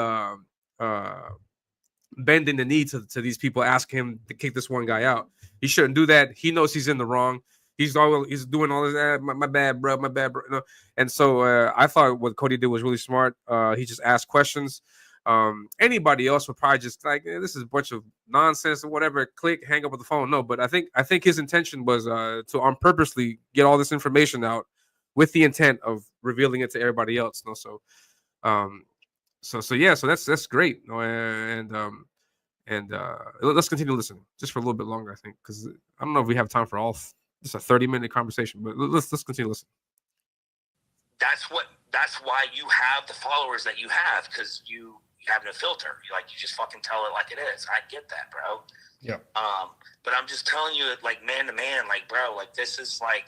bending the knee to these people asking him to kick this one guy out. He shouldn't do that. He knows he's in the wrong. He's doing all this. My bad, bro. My bad, bro. You know? And so I thought what Cody did was really smart. He just asked questions. Anybody else would probably just like, this is a bunch of nonsense or whatever. Click, hang up with the phone. No, but I think his intention was to on purposely get all this information out with the intent of revealing it to everybody else. No, so yeah, so that's great. And let's continue listening just for a little bit longer, I think, because I don't know if we have time for all. It's a 30-minute conversation, but let's continue listening.
that's why you have the followers that you have, because you have no filter. You just fucking tell it like it is. I get that, bro.
Yeah.
But I'm just telling you, like, man to man, like, bro, like, this is like,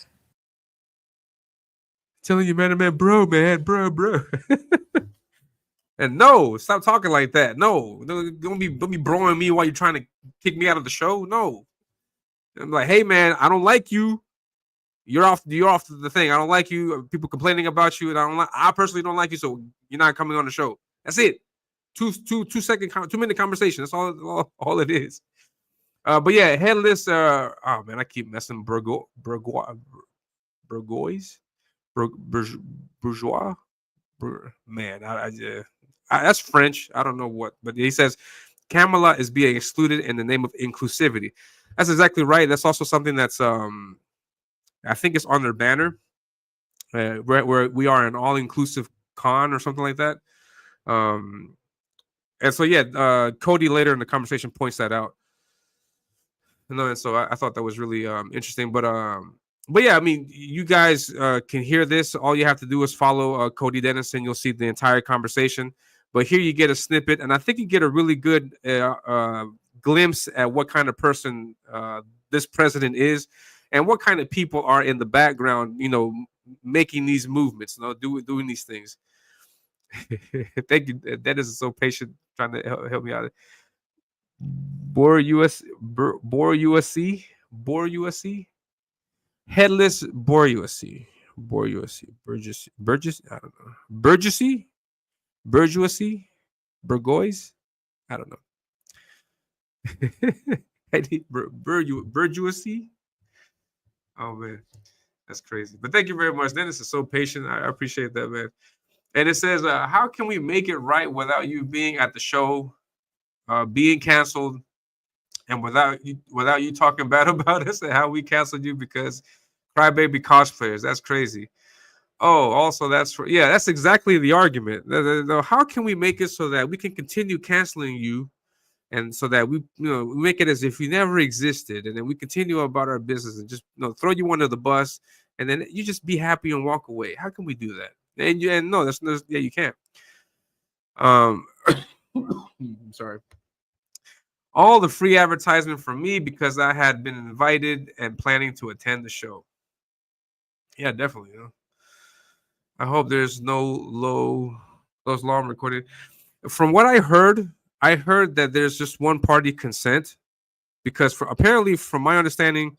Telling you, man, bro. And no, stop talking like that. No, don't be broing me while you're trying to kick me out of the show. No, I'm like, hey man, I don't like you. You're off the thing. I don't like you. People complaining about you, and I personally don't like you, so you're not coming on the show. That's it. 2-minute conversation. That's all it is. But yeah, headless. Oh man, I keep messing bourgeois. Man, that's French. I don't know what, but he says Kamala is being excluded in the name of inclusivity. That's exactly right. That's also something that's I think it's on their banner, where we are an all-inclusive con or something like that. And so yeah, Cody later in the conversation points that out. And so I thought that was really interesting. But yeah, I mean, you guys can hear this. All you have to do is follow Cody Dennison. You'll see the entire conversation. But here you get a snippet, and I think you get a really good glimpse at what kind of person this president is, and what kind of people are in the background, making these movements, doing these things. Thank you. That is so patient, trying to help me out. Bore USC, headless Bore USC, Burgess. I don't know. Bourgeoisie, Burgoyes. I don't know. Bourgeoisie. Oh man, that's crazy. But thank you very much. Dennis is so patient. I appreciate that, man. And it says, how can we make it right without you being at the show, being canceled, and without you talking bad about us and how we canceled you because crybaby cosplayers. That's crazy. Oh, also that's exactly the argument. How can we make it so that we can continue canceling you, and so that we we make it as if you never existed, and then we continue about our business and just throw you under the bus, and then you just be happy and walk away? How can we do that? And no, yeah, you can't. I'm sorry. All the free advertisement from me because I had been invited and planning to attend the show. Yeah, definitely. I hope there's no those alarm recorded. From what I heard that there's just one party consent because apparently, from my understanding,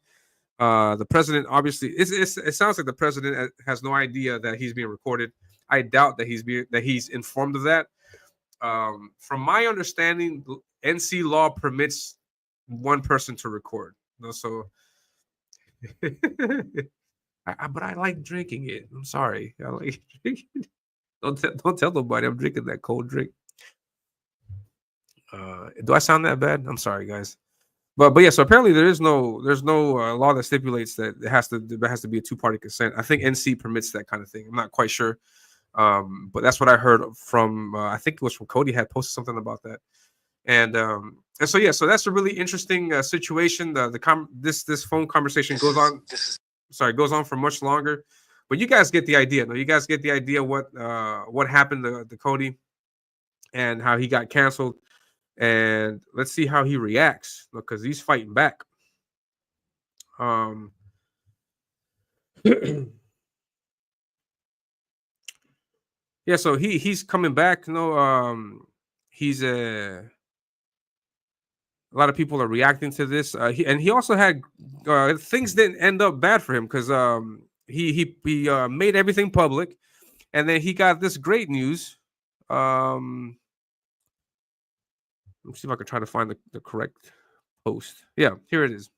the president obviously it sounds like the president has no idea that he's being recorded. I doubt that he's informed of that. From my understanding, NC law permits one person to record. So, but I like drinking it. I'm sorry. I like drinking. Don't tell nobody I'm drinking that cold drink. Do I sound that bad? I'm sorry, guys. But yeah. So apparently there's no law that stipulates that there has to be a two-party consent. I think NC permits that kind of thing. I'm not quite sure. But that's what I heard from I think it was from Cody had posted something about that, and so yeah, so that's a really interesting situation. This phone conversation goes on for much longer, but you guys get the idea. No, you guys get the idea what happened to Cody and how he got canceled, and let's see how he reacts because he's fighting back. Yeah, so he's coming back. He's a lot of people are reacting to this. He also had things didn't end up bad for him because he made everything public, and then he got this great news. Let me see if I can try to find the correct post. Yeah, here it is.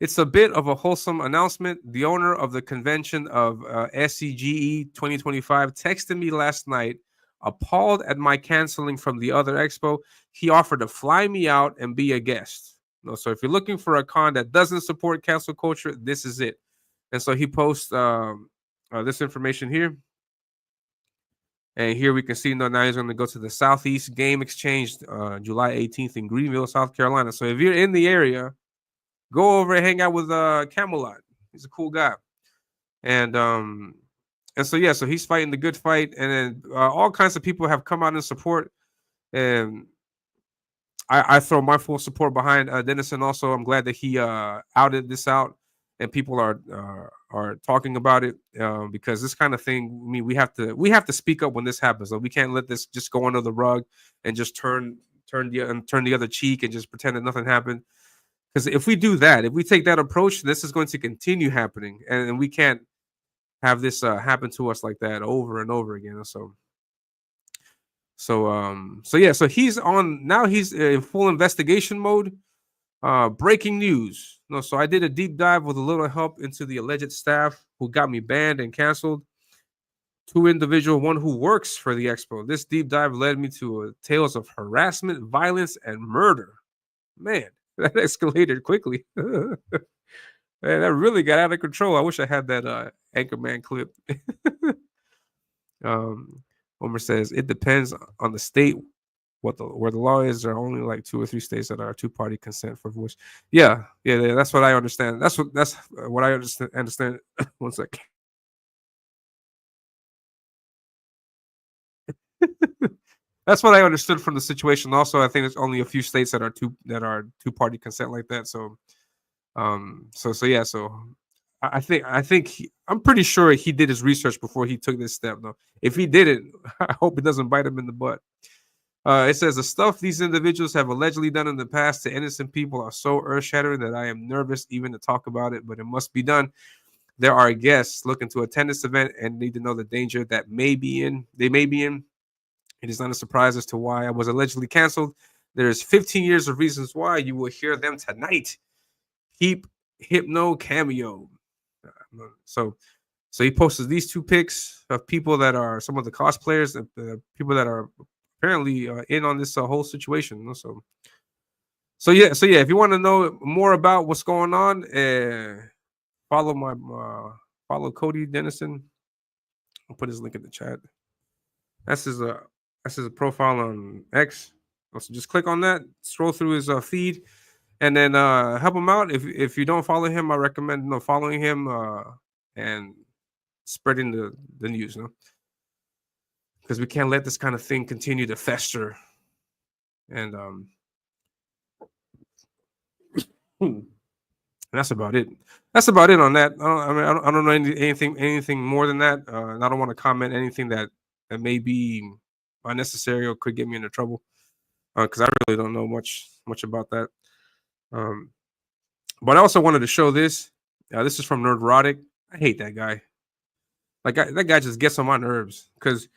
It's a bit of a wholesome announcement. The owner of the convention of SCGE 2025 texted me last night, appalled at my canceling from the other expo. He offered to fly me out and be a guest. So if you're looking for a con that doesn't support cancel culture, this is it. And so he posts this information here. And here we can see now he's going to go to the Southeast Game Exchange July 18th in Greenville, South Carolina. So if you're in the area, go over and hang out with Camelot. He's a cool guy. And so yeah, so he's fighting the good fight, and then all kinds of people have come out in support, and I throw my full support behind Dennison. Also, I'm glad that he outed this out, and people are talking about it because this kind of thing. I mean, we have to speak up when this happens. So we can't let this just go under the rug and just turn the other cheek and just pretend that nothing happened. Because if we do that, if we take that approach, this is going to continue happening, and we can't have this happen to us like that over and over again. So yeah, so he's on now. He's in full investigation mode. Breaking news. So I did a deep dive with a little help into the alleged staff who got me banned and canceled. Two individuals, one who works for the expo. This deep dive led me to tales of harassment, violence, and murder. Man, that escalated quickly. Man, that really got out of control. I wish I had that Anchorman clip. Omer says it depends on the state where the law is. There are only like 2 or 3 states that are two-party consent for voice. Yeah. That's what I understand. That's what I understand. One second. That's what I understood from the situation. Also, I think there's only a few states that are two-party consent like that. So yeah. So I think I'm pretty sure he did his research before he took this step. Though, if he didn't, I hope it doesn't bite him in the butt. It says the stuff these individuals have allegedly done in the past to innocent people are so earth-shattering that I am nervous even to talk about it. But it must be done. There are guests looking to attend this event and need to know the danger that they may be in. It is not a surprise as to why I was allegedly canceled. There's 15 years of reasons why. You will hear them tonight. Keep Hypno cameo. So he posted these 2 pics of people that are some of the cosplayers, people that are apparently in on this whole situation. So So yeah, if you want to know more about what's going on, follow my follow Cody Dennison. I'll put his link in the chat. That's his profile on X. So just click on that, scroll through his feed, and then help him out. If you don't follow him, I recommend following him and spreading the news, because we can't let this kind of thing continue to fester. And that's about it. That's about it on that. I don't know anything more than that. And I don't want to comment anything that may be unnecessary or could get me into trouble, because I really don't know much about that. But I also wanted to show this. This is from Nerdrotic. I hate that guy. Like that guy just gets on my nerves, because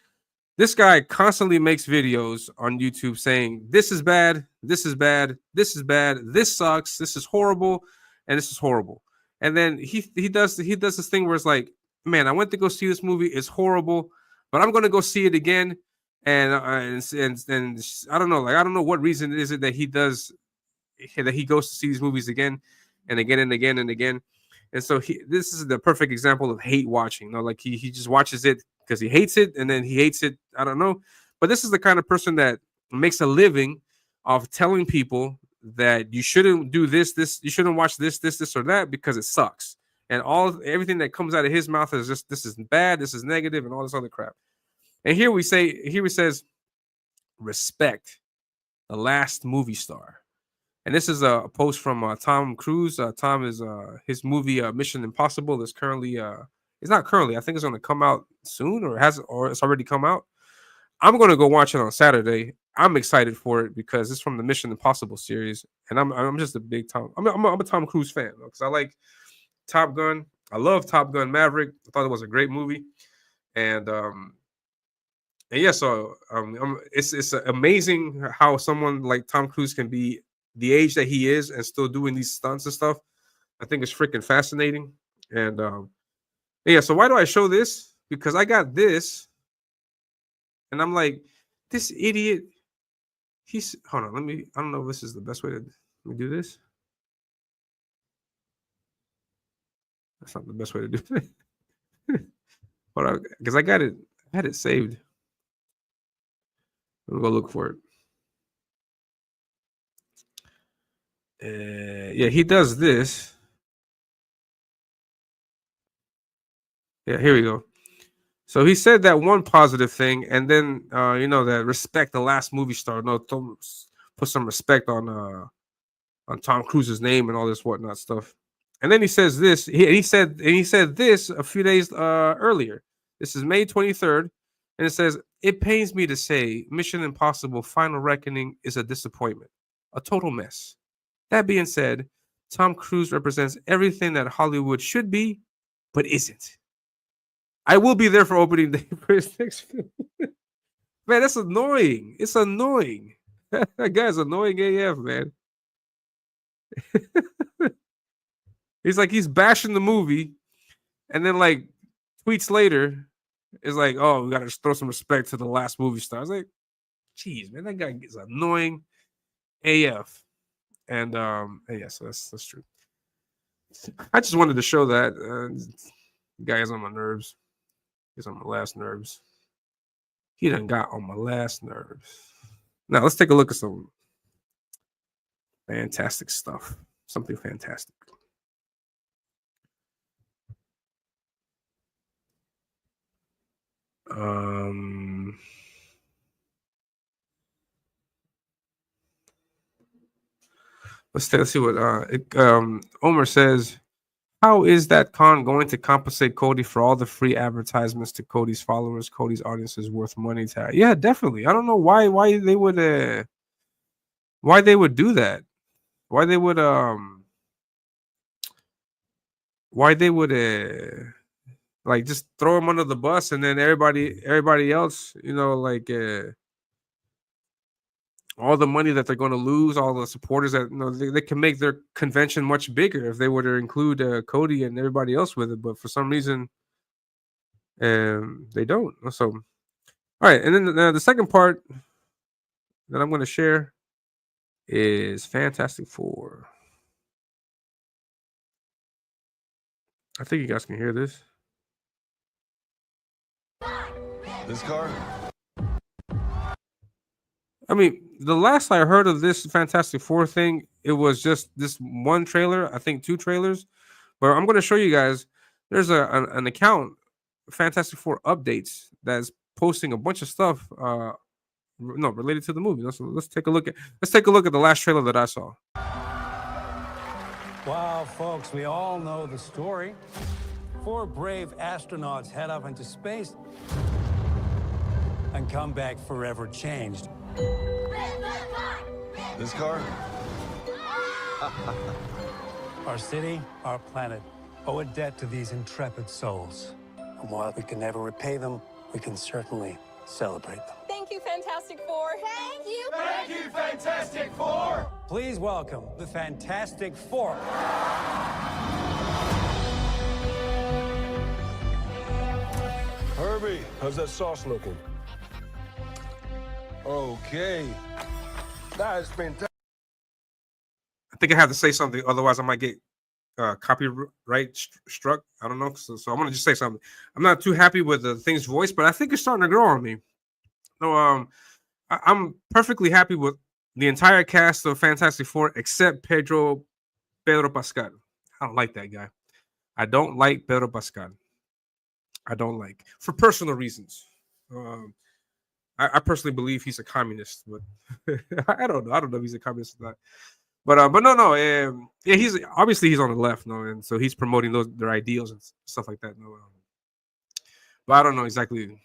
this guy constantly makes videos on YouTube saying this is bad, this is bad, this is bad, this sucks, this is horrible, and this is horrible. And then he does this thing where it's like, man, I went to go see this movie, it's horrible, but I'm gonna go see it again. And I don't know, like I don't know what reason is it that he goes to see these movies again and again and again and again. And so this is the perfect example of hate watching. Like he just watches it because he hates it, and then he hates it. I don't know, but this is the kind of person that makes a living of telling people that you shouldn't do this, you shouldn't watch this, or that because it sucks. And everything that comes out of his mouth is just, this is bad, this is negative, and all this other crap. And here he says, respect the last movie star. And this is a post from Tom Cruise. Tom is his movie Mission Impossible is currently it's not currently. I think it's going to come out soon, or it's already come out. I'm going to go watch it on Saturday. I'm excited for it because it's from the Mission Impossible series, and I'm just a big Tom. I'm a Tom Cruise fan because I like Top Gun. I love Top Gun Maverick. I thought it was a great movie, and yeah, so it's amazing how someone like Tom Cruise can be the age that he is and still doing these stunts and stuff. I think it's freaking fascinating. And yeah, so why do I show this? Because I got this, and I'm like, this idiot. Hold on. I don't know if this is the best way to let me do this. That's not the best way to do it. Hold on, because I had it saved. I'm gonna go look for it. Yeah, he does this. Yeah, here we go. So he said that one positive thing, and then that respect the last movie star. No, put some respect on Tom Cruise's name and all this whatnot stuff. And then he says this. He said this a few days earlier. This is May 23rd, and it says, "It pains me to say, Mission Impossible: Final Reckoning is a disappointment, a total mess. That being said, Tom Cruise represents everything that Hollywood should be, but isn't. I will be there for opening day for his next film." Man, that's annoying. It's annoying. That guy's annoying AF, man. He's bashing the movie, and then like tweets later, it's like, oh, we gotta throw some respect to the last movie star. I was like, geez, man, that guy is annoying AF. And yeah, so that's true. I just wanted to show that the guy is on my nerves. He's on my last nerves. He done got on my last nerves. Now let's take a look at some fantastic stuff. Something fantastic. Let's see what Omer says. How is that con going to compensate Cody for all the free advertisements to Cody's followers? Cody's audience is worth money to. Yeah, definitely. I don't know why they would do that. Why they would like just throw him under the bus, and then everybody else, all the money that they're going to lose, all the supporters that they can make their convention much bigger if they were to include Cody and everybody else with it. But for some reason, they don't. So, all right, and then the second part that I'm going to share is Fantastic Four. I think you guys can hear this.
This car?
I mean, the last I heard of this Fantastic Four thing, it was just this one trailer. I think 2 trailers. But I'm going to show you guys. There's an account, Fantastic Four Updates, that's posting a bunch of stuff. Related to the movie. So let's take a look at the last trailer that I saw.
Wow, folks, we all know the story. 4 brave astronauts head up into space and come back forever changed.
This car?
Our city, our planet, owe a debt to these intrepid souls. And while we can never repay them, we can certainly celebrate them.
Thank you, Fantastic Four. Thank you.
Thank you, Fantastic Four!
Please welcome the Fantastic Four.
Herbie, how's that sauce looking? Okay. That's fantastic.
I think I have to say something, otherwise I might get copyright struck. I don't know. So I'm gonna just say something. I'm not too happy with the thing's voice, but I think it's starting to grow on me. So I'm perfectly happy with the entire cast of Fantastic Four except Pedro Pascal. I don't like that guy. I don't like Pedro Pascal. I don't like, for personal reasons. I personally believe he's a communist, but I don't know. I don't know if he's a communist or not. But no. Yeah, he's on the left, no, and so he's promoting their ideals and stuff like that. No, but I don't know exactly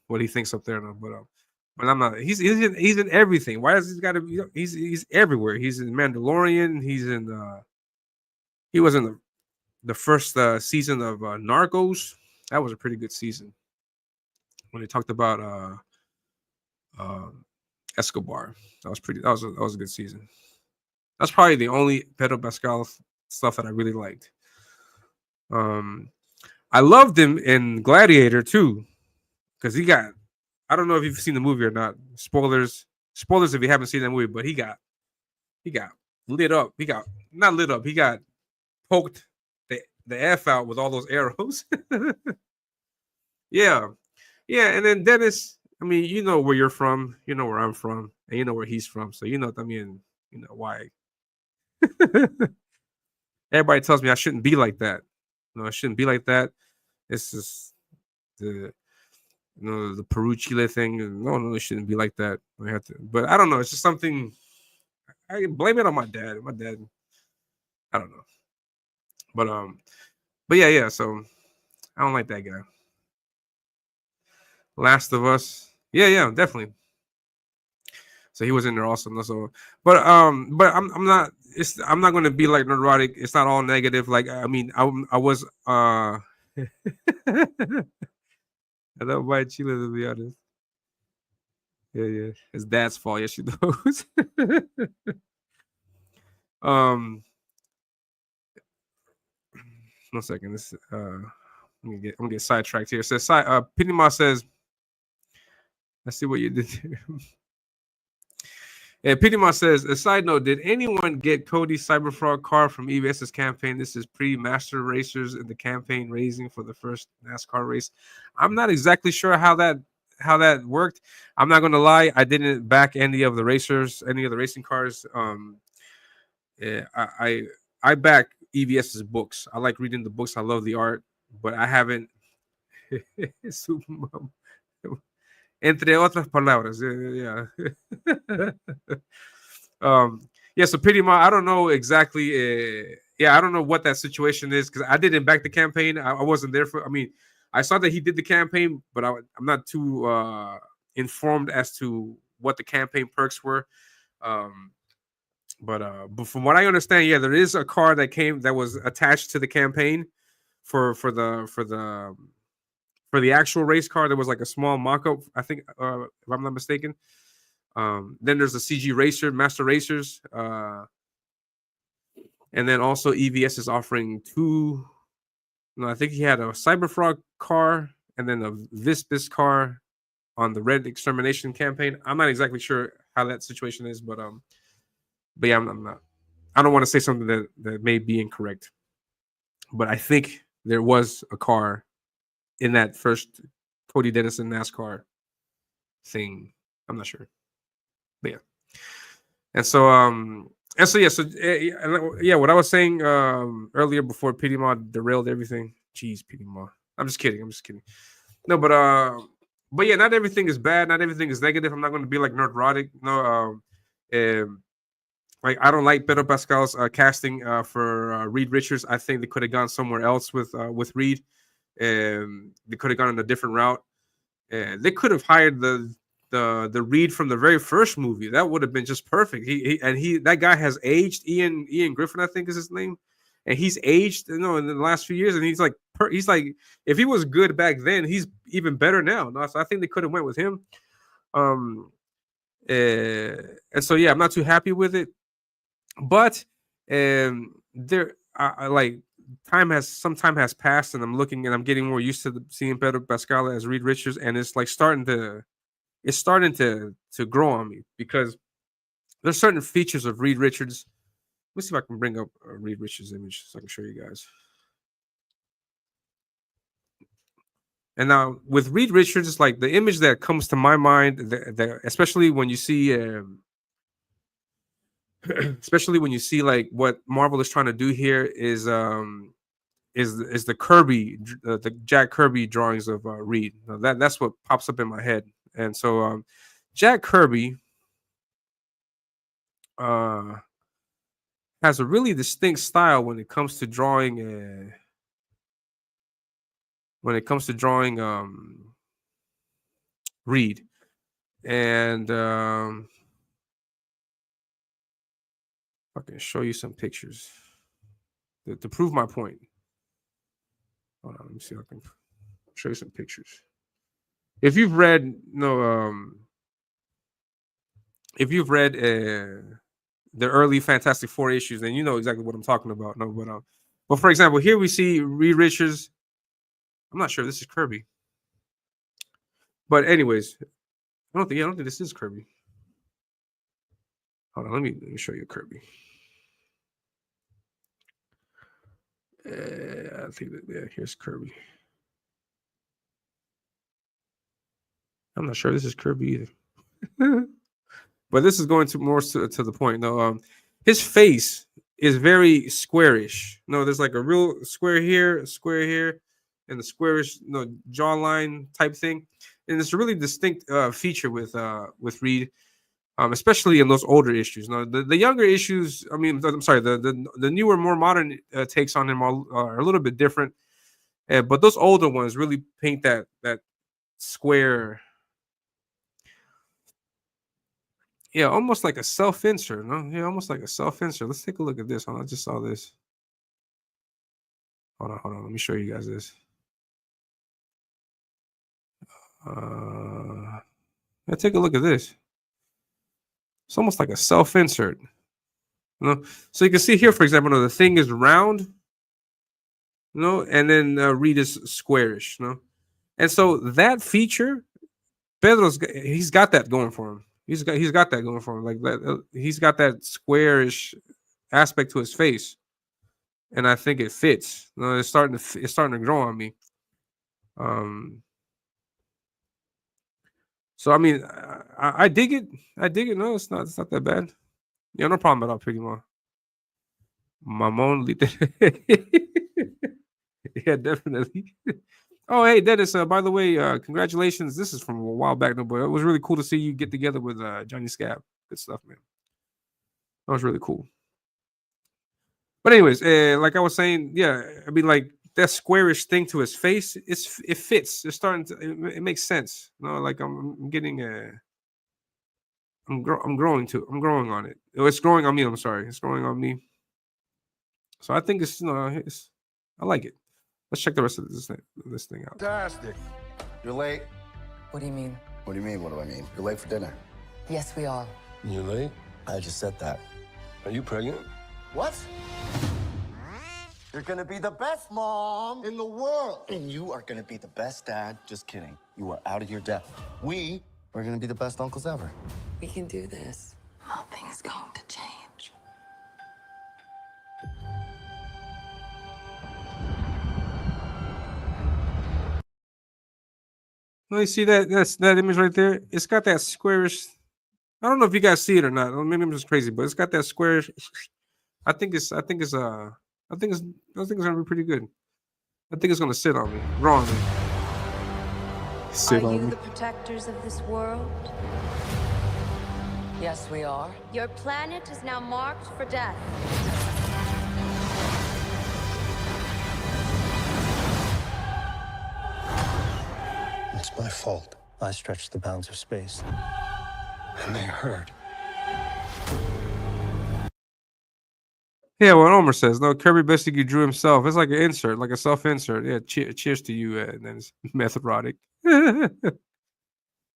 what he thinks up there, no. But I'm not. He's in everything. Why does he got to be? He's everywhere. He's in Mandalorian. He was in the first season of Narcos. That was a pretty good season. When they talked about Escobar, that was a good season. That's probably the only Pedro Pascal stuff that I really liked. I loved him in Gladiator too, because he got. I don't know if you've seen the movie or not. Spoilers if you haven't seen that movie, but he got lit up. He got not lit up. He got poked the F out with all those arrows. Yeah. And then Dennis, I mean, you know where you're from, you know where I'm from, and you know where he's from. So you know, I mean, you know why. Everybody tells me I shouldn't be like that. No, I shouldn't be like that. It's just the Peru Chile thing. No, it shouldn't be like that. I have to, but I don't know. It's just something. I can blame it on my dad. My dad, I don't know. But yeah. So I don't like that guy. Last of Us. Yeah, definitely. So he was in there also. So, but I'm not. I'm not going to be like neurotic. It's not all negative. Like, I mean, I was. I don't buy Chile, to be honest. Yeah. His dad's fault. Yes, she knows. 1 second. This I'm gonna get sidetracked here. It says Pinima says, let's see what you did here. Yeah, Pinima says, a side note, did anyone get Cody's Cyberfrog car from EVS's campaign? This is pre-master racers in the campaign raising for the first NASCAR race. I'm not exactly sure how that worked. I'm not gonna lie, I didn't back any of the racing cars. Yeah, I back EVS's books. I like reading the books. I love the art, but I haven't. Entre otras palabras, yeah. Yeah. So pretty much, I don't know exactly. I don't know what that situation is because I didn't back the campaign. I wasn't there for. I mean, I saw that he did the campaign, but I'm not too informed as to what the campaign perks were. But from what I understand, yeah, there is a car that was attached to the campaign for the actual race car. There was like a small mock-up, I think, if I'm not mistaken. Then there's a CG racer, Master Racers, and then also EVS is offering two. No, I think he had a Cyberfrog car and then a Vispis car on the Red Extermination campaign. I'm not exactly sure how that situation is, but But yeah, I'm not. I don't want to say something that may be incorrect, but I think there was a car in that first Cody Dennison NASCAR thing. I'm not sure, but yeah. And so yeah. What I was saying earlier before PD Mod derailed everything. Jeez, PD Mod. I'm just kidding. No, but yeah, not everything is bad. Not everything is negative. I'm not going to be like neurotic. No, like I don't like Pedro Pascal's casting for Reed Richards. I think they could have gone somewhere else with Reed. They could have gone in a different route. They could have hired the Reed from the very first movie. That would have been just perfect. That guy has aged. Ian Griffin, I think is his name, and he's aged, in the last few years, and he's like if he was good back then, he's even better now. No, so I think they could have went with him. And so yeah, I'm not too happy with it, but there, like some time has passed, and I'm looking and I'm getting more used to seeing Pedro Pascal as Reed Richards, and it's like starting to grow on me because there's certain features of Reed Richards. Let me see if I can bring up a Reed Richards image so I can show you guys. And now with Reed Richards, it's like the image that comes to my mind, especially when you see, like what Marvel is trying to do here is the Kirby, the Jack Kirby drawings of Reed. Now that's what pops up in my head, and so Jack Kirby has a really distinct style when it comes to drawing. Reed, and I can show you some pictures to prove my point. Hold on, let me see if I can show you some pictures. If you've read, the early Fantastic Four issues, then you know exactly what I'm talking about. No, but for example, here we see Reed Richards. I'm not sure if this is Kirby, but anyways, I don't think this is Kirby. Hold on, let me show you Kirby. I think here's Kirby. I'm not sure this is Kirby either. But this is going to more to the point. No, his face is very squarish. No, there's like a real square here, and the squarish, jawline type thing. And it's a really distinct feature with Reed, especially in those older issues. No, the younger issues, I'm sorry, the newer, more modern takes on him are a little bit different. But those older ones really paint that square. Yeah, almost like a self-insert, no? Yeah, almost like a self-insert. Let's take a look at this. Hold on, I just saw this. Hold on. Let me show you guys this. Yeah, take a look at this. It's almost like a self-insert. So you can see here, for example, the thing is round, and then Reed is squarish, and so that feature, he's got that going for him. He's got that going for him. Like that, he's got that squarish aspect to his face, and I think it fits. It's starting to grow on me. So I dig it. No, it's not that bad. Yeah, no problem at all, pretty much. Mamon, yeah, definitely. Oh, hey, Dennis. By the way, congratulations. This is from a while back, but it was really cool to see you get together with Johnny Scab. Good stuff, man. That was really cool. But anyways, like I was saying, yeah, like that squarish thing to his face, it fits. It's starting to. It makes sense. Like I'm getting I'm growing on it. It's growing on me. I'm sorry, it's growing on me. So I think it's I like it. Let's check the rest of this thing out.
Fantastic.
You're late.
What do you mean?
What do you mean? What do I mean? You're late for dinner.
Yes, we are.
You late?
I just said that.
Are you pregnant?
What? You're gonna be the best mom in the world. And you are gonna be the best dad. Just kidding. You are out of your depth. We are gonna be the best uncles ever.
We can do this. Nothing's going to change.
Let me see that. That's that image right there. It's got that squarish. I don't know if you guys see it or not. Maybe I'm just crazy, but it's got that squarish. I think it's I think it's gonna be pretty good. I think it's gonna sit on me, grow on me. Sit
Are
on
you
me.
the protectors of this world?
Yes, we are.
Your planet is now marked for death.
It's my fault. I stretched the bounds of space. And they hurt.
Yeah, what Omer says. No, Kirby basically drew himself. It's like an insert, like a self-insert. Yeah, cheers to you, and then it's methodic. Yeah,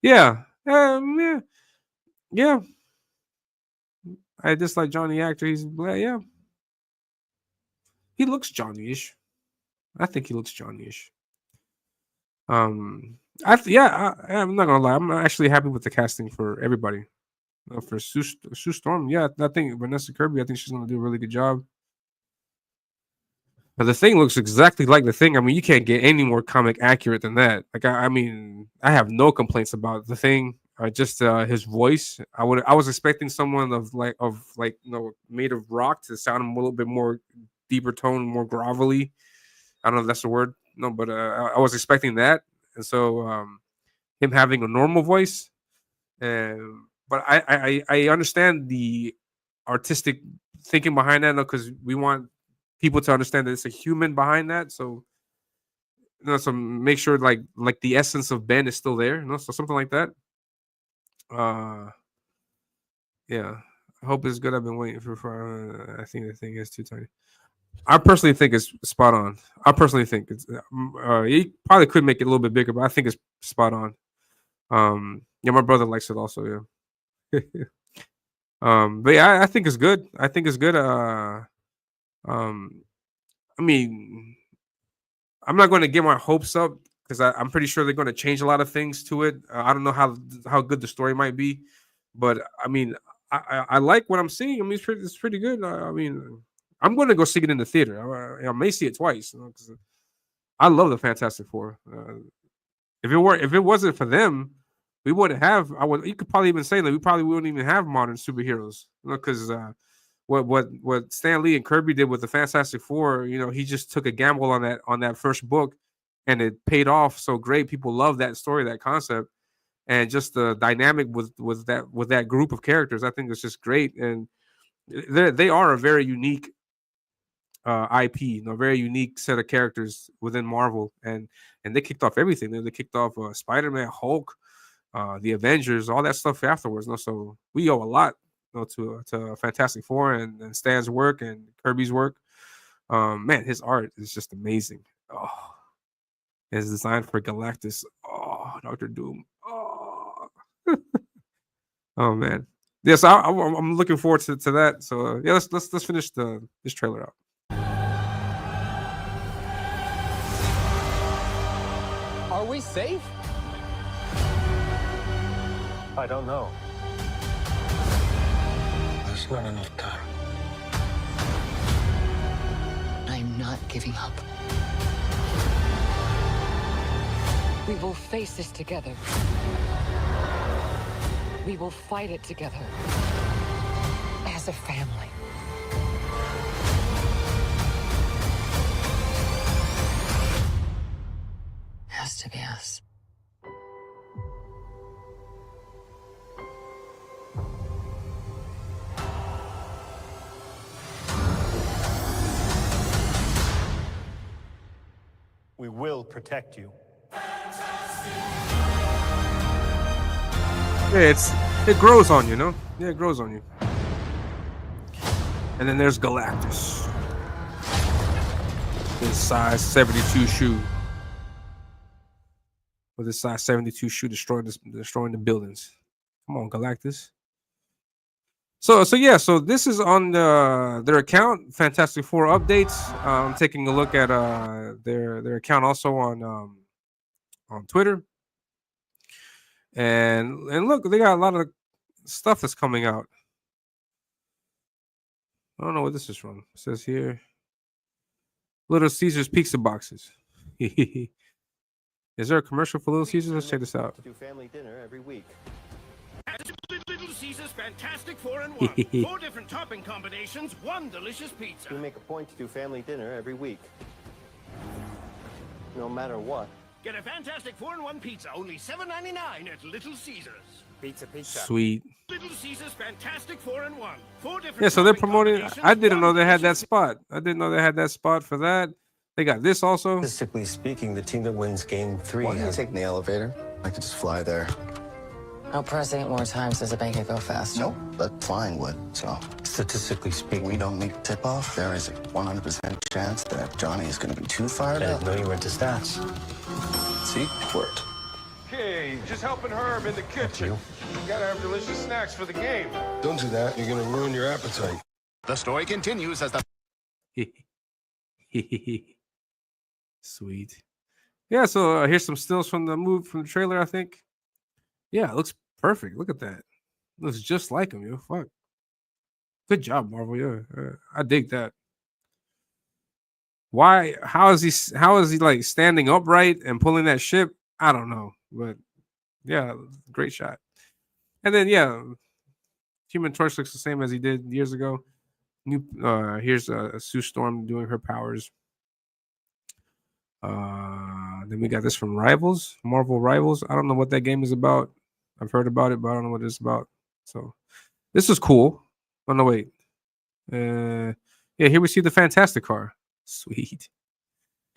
yeah, yeah. I dislike Johnny the actor. He's yeah. He looks Johnny-ish. I think he looks Johnny-ish. I'm not gonna lie. I'm actually happy with the casting for everybody. For Sue Storm, yeah, I think Vanessa Kirby. I think she's gonna do a really good job. But the Thing looks exactly like the Thing. I mean, you can't get any more comic accurate than that. Like, I mean, I have no complaints about the Thing. Just his voice. I was expecting someone of made of rock to sound a little bit more deeper tone, more grovelly. I don't know if that's the word. No, but I was expecting that, and so him having a normal voice. But I understand the artistic thinking behind that, because we want people to understand that it's a human behind that. So, so make sure like the essence of Ben is still there. So something like that. Yeah. I hope it's good. I've been waiting for. I think the Thing is too tiny. I personally think it's spot on. I personally think it's. He probably could make it a little bit bigger, but I think it's spot on. Yeah, my brother likes it also. Yeah. But yeah, I think it's good. I think it's good. I mean, I'm not going to get my hopes up because I'm pretty sure they're going to change a lot of things to it. I don't know how good the story might be, but I mean, I like what I'm seeing. I mean, it's pretty good. I mean, I'm going to go see it in the theater. I may see it twice because I love the Fantastic Four. If it wasn't for them, we wouldn't have. You could probably even say that we probably wouldn't even have modern superheroes, because what Stan Lee and Kirby did with the Fantastic Four, he just took a gamble on that first book, and it paid off so great. People love that story, that concept, and just the dynamic with that group of characters. I think it's just great, and they are a very unique IP, a very unique set of characters within Marvel, and they kicked off everything. They kicked off Spider-Man, Hulk, the Avengers, all that stuff afterwards. So we owe a lot to Fantastic Four and Stan's work and Kirby's work. Man, his art is just amazing. Oh, his design for Galactus. Oh, Doctor Doom. Oh, oh man. Yes, I'm looking forward to that. So yeah, let's finish this trailer out.
Are we safe?
I don't know. There's not enough time.
I'm not giving up. We will face this together. We will fight it together. As a family. Has to be us.
We will protect you.
Yeah, it grows on you, no? Yeah, it grows on you. And then there's Galactus. His size 72 shoe. With his size 72 shoe destroying the buildings. Come on, Galactus. So this is on their account, Fantastic Four updates. I'm taking a look at their account also on Twitter. And look, they got a lot of stuff that's coming out. I don't know what this is from. It says here, Little Caesars pizza boxes. Is there a commercial for Little Caesars? Let's check this out.
Do family dinner every week.
Little Caesars Fantastic 4 in 1. 4 different topping combinations, 1 delicious pizza.
We make a point to do family dinner every week. No matter what.
Get a Fantastic 4 in 1 pizza, only $7.99 at Little Caesars.
Pizza.
Sweet.
Little Caesars Fantastic 4 in 1. 4 different
Yeah, so they're
topping
promoting.
combinations,
I didn't know
1
they had that
delicious
spot. I didn't know they had that spot for that. They got this also.
Statistically speaking, the team that wins game 3
Why don't you
has...
take the elevator? I could just fly there.
I'll press 8 more times as a bank go faster.
Nope, but flying would, so.
Statistically speaking,
We don't make tip-off. There is a 100% chance that Johnny is going to be too fired
I
up.
didn't know you were into stats.
See? It worked.
Okay, just helping Herb in the kitchen.
You?
Gotta have delicious snacks for the game. Don't do that. You're gonna ruin your appetite.
The story continues as the...
Sweet. Yeah, so here's some stills from the trailer, I think. Yeah, it looks perfect. Look at that. Looks just like him, yo. Fuck. Good job, Marvel. Yeah, I dig that. Why? How is he like standing upright and pulling that ship? I don't know, but yeah, great shot. And then yeah, Human Torch looks the same as he did years ago. New here's Sue Storm doing her powers. Then we got this from Rivals, Marvel Rivals. I don't know what that game is about. I've heard about it, but I don't know what it's about. So this is cool. Oh no, wait. Yeah, here we see the Fantastic Car. Sweet.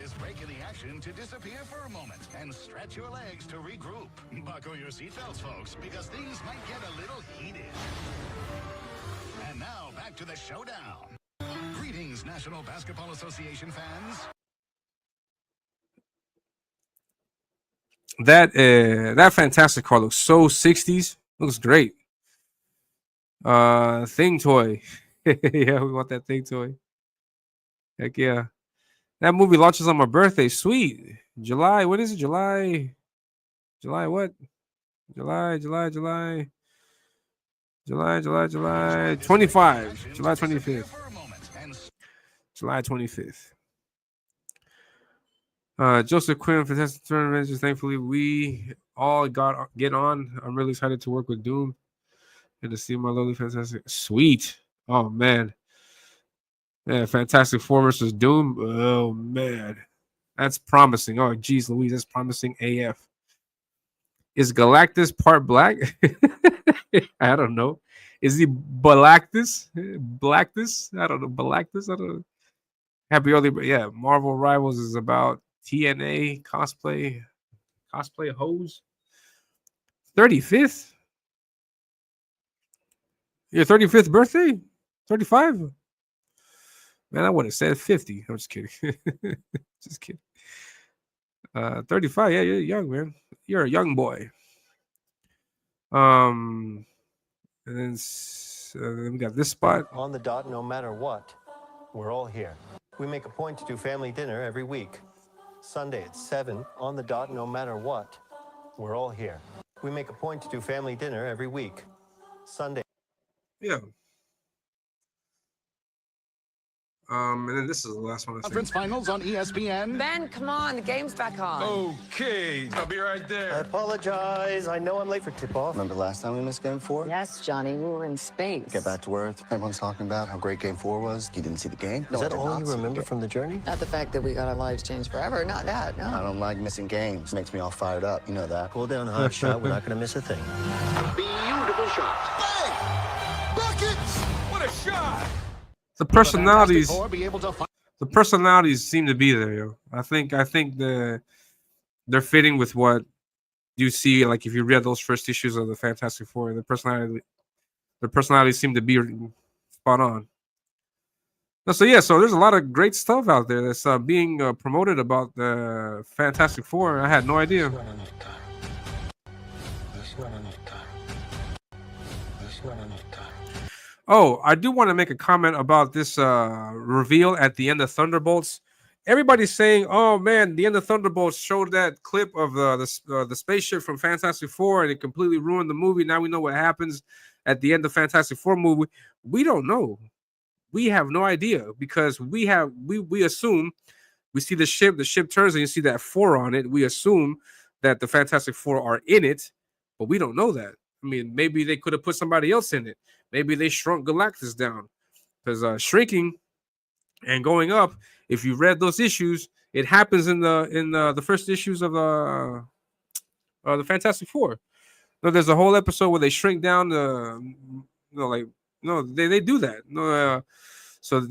Is breaking the action to disappear for a moment and stretch your legs to regroup. Buckle your seatbelts, folks, because things might get a little heated. And now back to the showdown. Greetings, National Basketball Association fans.
That Fantastic Car looks so 60s. Looks great. Thing toy. Yeah, we want that thing toy. Heck yeah. That movie launches on my birthday. Sweet. July. What is it? July what? July 25. July 25th. July 25th. Joseph Quinn, Fantastic Tournament. Thankfully, we all get on. I'm really excited to work with Doom and to see my lovely Fantastic. Sweet. Oh man. Yeah, Fantastic Four versus Doom. Oh man. That's promising. Oh geez, Louise, that's promising AF. Is Galactus part black? I don't know. Is he Galactus? Blacktus? I don't know. Galactus? I don't know. Happy early, but yeah, Marvel Rivals is about TNA cosplay hoes. 35th? Your 35th birthday? 35? Man, I would have said 50. I'm just kidding. Just kidding. 35. Yeah, you're young, man. You're a young boy. And then we got this spot.
On the dot, no matter what. We're all here. We make a point to do family dinner every week. Sunday at 7, on the dot, no matter what. We're all here. We make a point to do family dinner every week. Sunday.
Yeah. And then this is the last one.
Conference finals on ESPN.
Ben, come on, the game's back on.
Okay, I'll be right
I
there.
apologize. I know I'm late for tip-off.
Remember last time we missed Game 4?
Yes, Johnny, we were in space.
Get back to Earth. Everyone's talking about how great Game 4 was. You didn't see the game?
Is
I
that
did
all
not
you
see the
remember
game.
from the journey?
Not the fact that we got our lives changed forever. Not that, no.
I don't like missing games. Makes me all fired up. You know that.
Pull down a hot shot. We're not going to miss a thing.
Beautiful shot.
Bang! Buckets! What a shot!
The personalities.
Fantastic Four be able to
The personalities seem to be there, yo. I think they're fitting with what you see. Like if you read those first issues of the Fantastic Four, the personalities seem to be spot on. So yeah, so there's a lot of great stuff out there that's being promoted about the Fantastic Four. I had no idea. Oh, I do want to make a comment about this reveal at the end of Thunderbolts. Everybody's saying, "Oh man, the end of Thunderbolts showed that clip of the spaceship from Fantastic Four, and it completely ruined the movie." Now we know what happens at the end of Fantastic Four movie. We don't know. We have no idea because we assume We see the ship turns, and you see that 4 on it. We assume that the Fantastic Four are in it, but we don't know that. I mean, maybe they could have put somebody else in it. Maybe they shrunk Galactus down, because shrinking and going up, if you read those issues, it happens in the first issues of the Fantastic Four. No, there's a whole episode where they shrink down they do that. So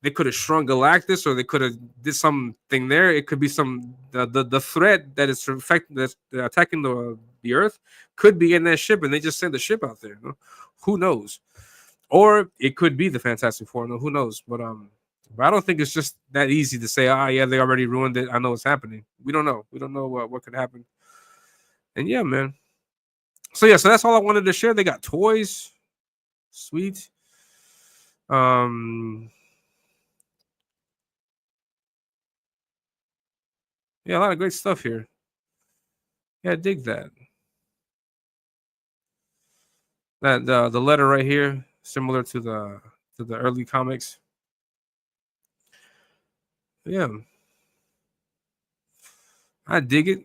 they could have shrunk Galactus, or they could have did something there. It could be the threat that is that's attacking the Earth could be in that ship, and they just send the ship out there. Who knows? Or it could be the Fantastic Four. No, who knows? But I don't think it's just that easy to say, yeah, they already ruined it. I know what's happening. We don't know. We don't know what could happen. And yeah, man. So that's all I wanted to share. They got toys. Sweet. Yeah, a lot of great stuff here. Yeah, I dig that. The letter right here, similar to the early comics. Yeah, I dig it.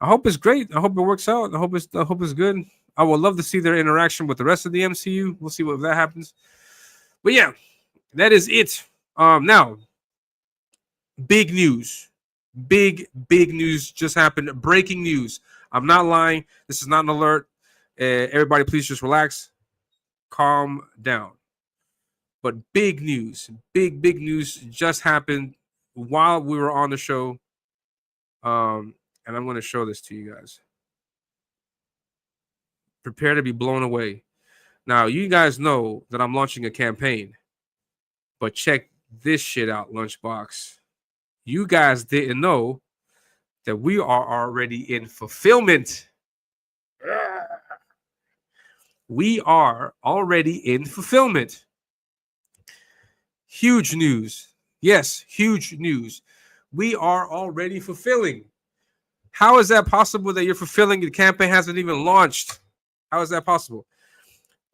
I hope it's great. I hope it works out. I hope it's good. I would love to see their interaction with the rest of the MCU. We'll see if that happens. But yeah, that is it. Now, big news. Big news just happened. Breaking news. I'm not lying. This is not an alert. Everybody, please just relax. Calm down. But big news. Big news just happened while we were on the show. And I'm going to show this to you guys. Prepare to be blown away. Now, you guys know that I'm launching a campaign. But check this shit out, Lunchbox. You guys didn't know that we are already in fulfillment. We are already in fulfillment. Huge news. Yes, huge news. We are already fulfilling. How is that possible that you're fulfilling? The campaign hasn't even launched. How is that possible?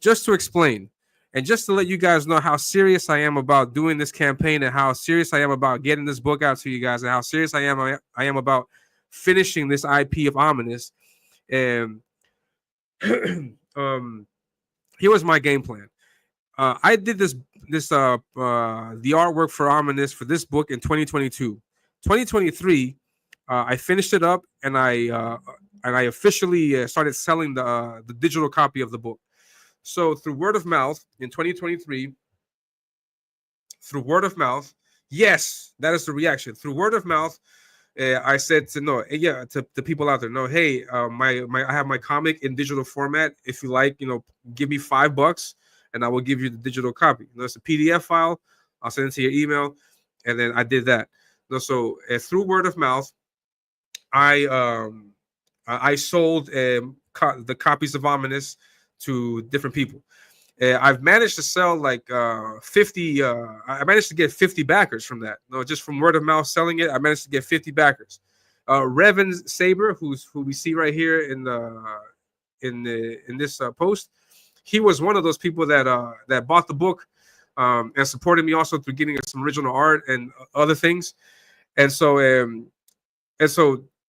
Just to explain, and just to let you guys know how serious I am about doing this campaign, and how serious I am about getting this book out to you guys, and how serious I am about finishing this IP of Ominus. And here was my game plan. I did the artwork for Ominus for this book in 2022. 2023, I finished it up, and I officially started selling the digital copy of the book. So through word of mouth in 2023, yes, that is the reaction. Through word of mouth, I said to people out there, hey, I have my comic in digital format. If you like, give me $5 and I will give you the digital copy. It's a PDF file. I'll send it to your email, and then I did that. So through word of mouth, I sold the copies of Ominus to different people. I've managed to sell like 50. I managed to get 50 backers from that. Just from word of mouth selling it, I managed to get 50 backers. Revan Saber, who we see right here in this post, he was one of those people that bought the book and supported me also through getting some original art and other things. And so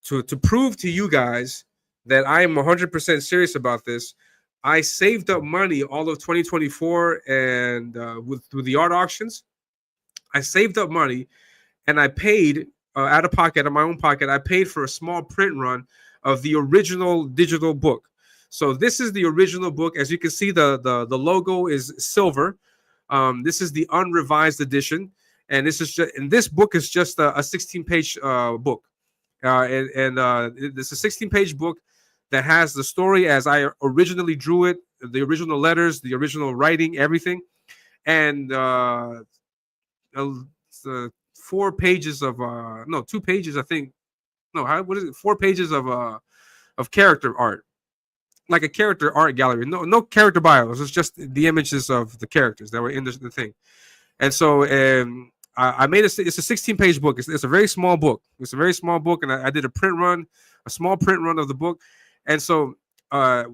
to prove to you guys that I am 100% serious about this, I saved up money all of 2024 and through the art auctions. I saved up money, and I paid out of pocket, of my own pocket. I paid for a small print run of the original digital book. So this is the original book. As you can see, the logo is silver. This is the unrevised edition, and this book is just a 16-page book. It's a 16-page book that has the story as I originally drew it, the original letters, the original writing, everything, and 4 pages of 2 pages, I think. No, what is it? 4 pages of character art, like a character art gallery. No character bios. It's just the images of the characters that were in the thing. And so I made it's a 16-page book. It's a very small book. It's a very small book, and I did a small print run of the book. And so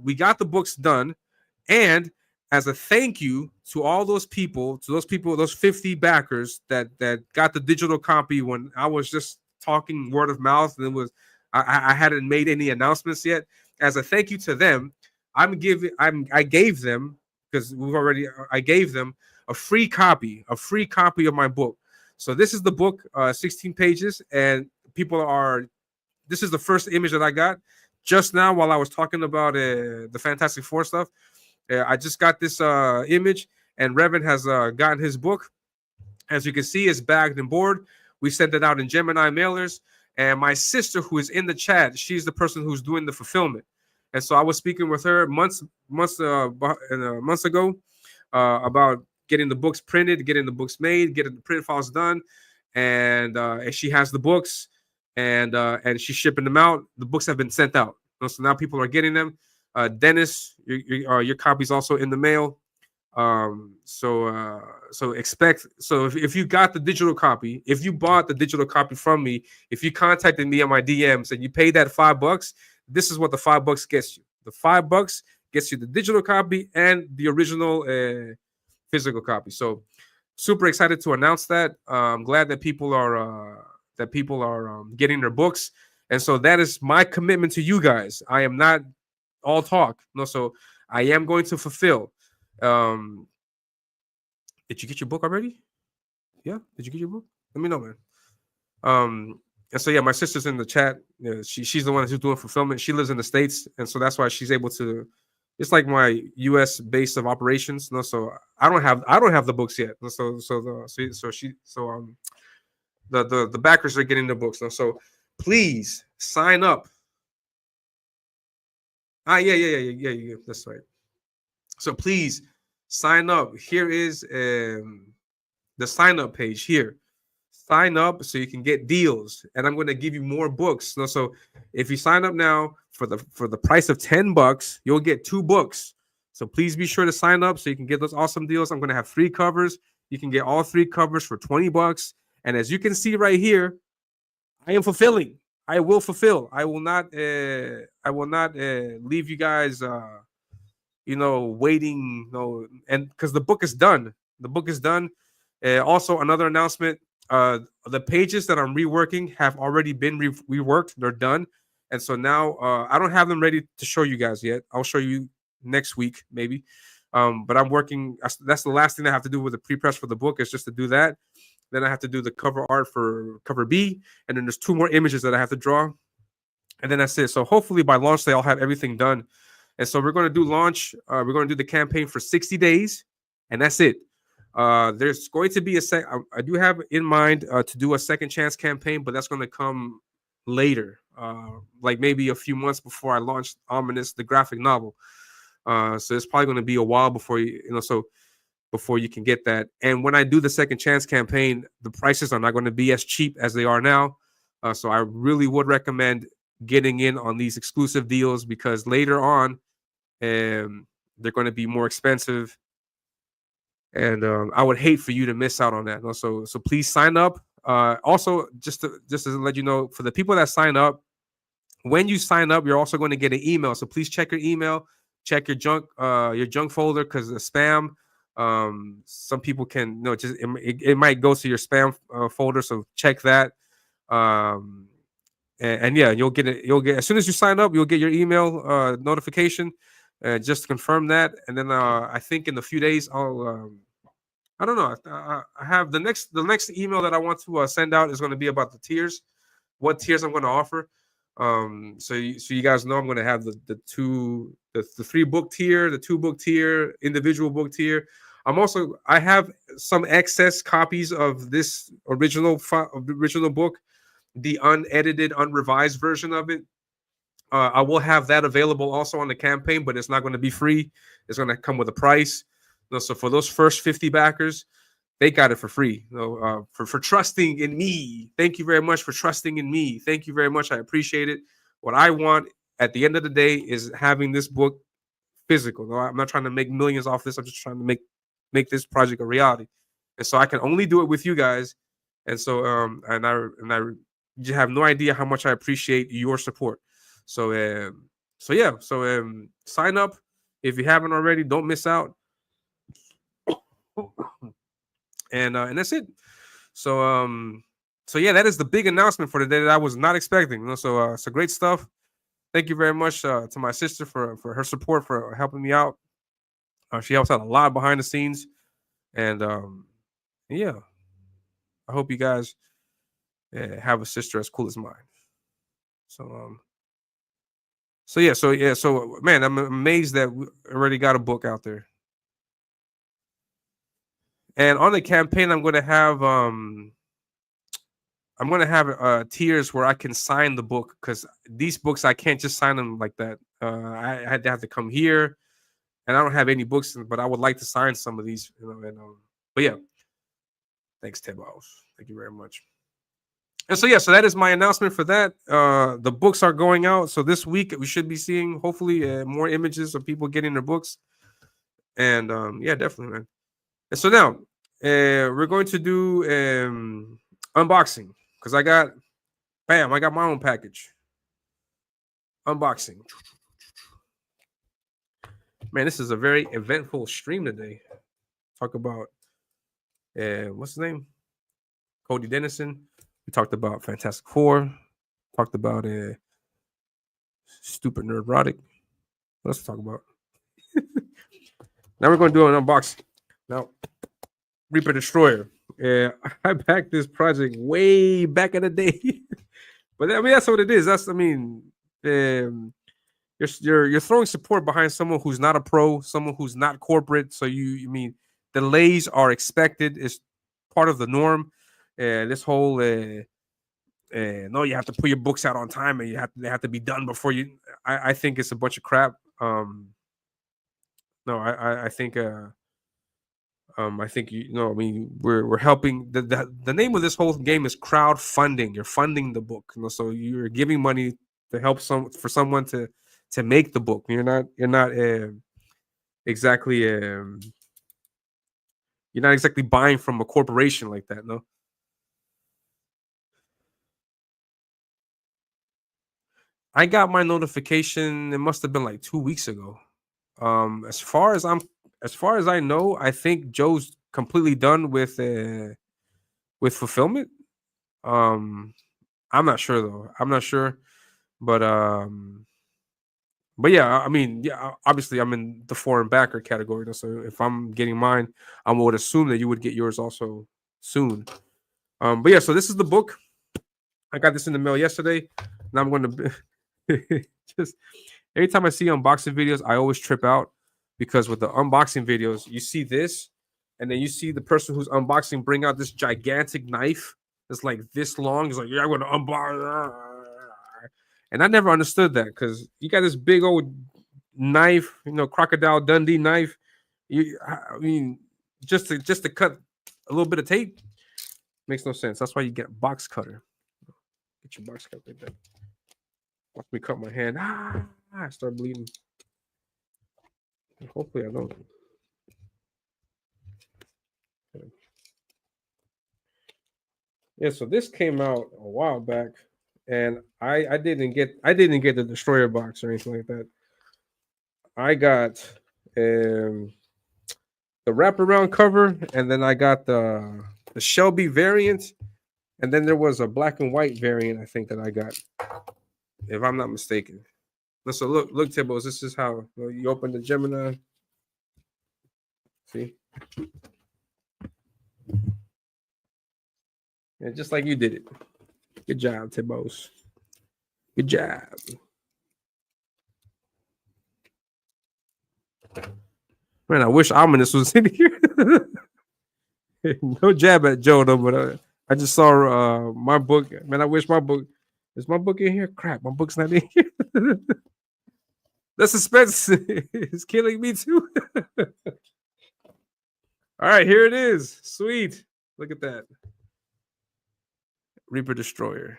we got the books done, and as a thank you to all those people, those 50 backers that got the digital copy when I was just talking word of mouth, and it was I hadn't made any announcements yet. As a thank you to them, I gave them, because I gave them a free copy of my book. So this is the book, 16 pages, and this is the first image that I got just now while I was talking about the Fantastic Four stuff. I just got this image, and Revan has gotten his book. As you can see, it's bagged and board. We sent it out in Gemini mailers, and my sister, who is in the chat, she's the person who's doing the fulfillment. And so I was speaking with her months ago about getting the books printed, getting the books made, getting the print files done, and she has the books, and she's shipping them out. The books have been sent out, so now people are getting them. Dennis, your copy's also in the mail. So expect. So if you got the digital copy, if you bought the digital copy from me, if you contacted me on my DMs and you paid that $5, this is what the $5 gets you. The $5 gets you the digital copy and the original physical copy. So super excited to announce that. I'm glad that people are getting their books, and so that is my commitment to you guys. I am not all talk. No, so I am going to fulfill. Did you get your book already? Yeah, did you get your book? Let me know, man. And so yeah, my sister's in the chat. She's the one who's doing fulfillment. She lives in the States, and so that's why she's able to. It's like my U.S. base of operations. No, so I don't have the books yet. The backers are getting the books now. So please sign up. Yeah. That's right. So please sign up. Here is the sign up page here. Sign up so you can get deals, and I'm going to give you more books. So if you sign up now for the price of $10, you'll get 2 books. So please be sure to sign up so you can get those awesome deals. I'm going to have 3 covers. You can get all 3 covers for $20. And as you can see right here, I am fulfilling. I will fulfill. I will not leave you guys waiting, and because the book is done. The book is done. Also, another announcement, the pages that I'm reworking have already been reworked. They're done. And so now I don't have them ready to show you guys yet. I'll show you next week, maybe. But I'm working. That's the last thing I have to do with the pre-press for the book, is just to do that. Then I have to do the cover art for cover B. And then there's 2 more images that I have to draw. And then that's it. So hopefully by launch day, I'll have everything done. And so we're going to do launch. We're going to do the campaign for 60 days. And that's it. There's going to be I do have in mind to do a second chance campaign, but that's going to come later, like maybe a few months before I launch Ominus, the graphic novel. So it's probably going to be a while before before you can get that. And when I do the second chance campaign, the prices are not going to be as cheap as they are now. So I really would recommend getting in on these exclusive deals, because later on, they're going to be more expensive. And I would hate for you to miss out on that. So please sign up. Also, just to let you know, for the people that sign up, when you sign up, you're also going to get an email. So please check your email, check your junk folder, because the spam. Some people can it might go to your spam folder. So check that. And yeah, you'll get as soon as you sign up, you'll get your email notification. Just to confirm that, and then I think in a few days I'll I don't know. I have the next email that I want to send out is going to be about the tiers, what tiers I'm going to offer. So you guys know I'm going to have the 3 book tier, the 2 book tier, individual book tier. I have some excess copies of this original book, the unedited, unrevised version of it. I will have that available also on the campaign, but it's not going to be free. It's going to come with a price. So for those first 50 backers, they got it for free. For trusting in me. Thank you very much for trusting in me. Thank you very much. I appreciate it. What I want at the end of the day is having this book physical. No, I'm not trying to make millions off this. I'm just trying to make this project a reality. And so I can only do it with you guys. And so you have no idea how much I appreciate your support. So sign up if you haven't already. Don't miss out. And that's it. So yeah, that is the big announcement for today that I was not expecting. So great stuff. Thank you very much to my sister for her support, for helping me out. She helps out a lot behind the scenes, and yeah, I hope you guys have a sister as cool as mine. So man, I'm amazed that we already got a book out there. And on the campaign, I'm gonna have tiers where I can sign the book, because these books I can't just sign them like that. I had to come here, and I don't have any books, but I would like to sign some of these. But yeah, thanks, Tebos. Thank you very much. And so yeah, so that is my announcement for that. The books are going out, so this week we should be seeing hopefully more images of people getting their books. And yeah, definitely, man. And so now we're going to do unboxing, because I got my own package. Unboxing. Man, this is a very eventful stream today. Talk about what's his name? Cody Dennison. We talked about Fantastic Four. Talked about Stupid Nerdrotic. What else we talk about? Now we're going to do an unboxing. Now, Reaper Destroyer. I backed this project way back in the day. But I mean, that's what it is. You're throwing support behind someone who's not a pro, someone who's not corporate. So delays are expected. It's part of the norm. This whole no, you have to put your books out on time, and they have to be done before you. I think it's a bunch of crap. No, I think we're helping. The name of this whole game is crowdfunding. You're funding the book, so you're giving money to help someone to make the book. You're not exactly buying from a corporation like that. No. I got my notification. It must have been like 2 weeks ago. As far as I know, I think Joe's completely done with fulfillment. I'm not sure though. I'm not sure, but yeah, obviously I'm in the foreign backer category though, so if I'm getting mine, I would assume that you would get yours also soon. But yeah, so this is the book. I got this in the mail yesterday, and I'm going to just every time I see unboxing videos, I always trip out, because with the unboxing videos, you see this, and then you see the person who's unboxing bring out this gigantic knife that's like this long. He's like, yeah, I'm going to unbox. And I never understood that, because you got this big old knife, Crocodile Dundee knife. Just to cut a little bit of tape makes no sense. That's why you get a box cutter. Get your box cutter like that. Watch me cut my hand. I start bleeding. Hopefully I don't. Yeah, so this came out a while back, and I didn't get the Destroyer box or anything like that. I got the wraparound cover, and then I got the Shelby variant, and then there was a black and white variant, I think, that I got, if I'm not mistaken. So look, Tibos, this is how you open the Gemini. See? Yeah, just like you did it. Good job, Tibos. Good job. Man, I wish Ominus was in here. No jab at Joe, though, but I just saw my book. Man, I wish my book... Is my book in here? Crap, my book's not in here. The suspense is killing me, too. All right, here it is. Sweet. Look at that. Reaper Destroyer.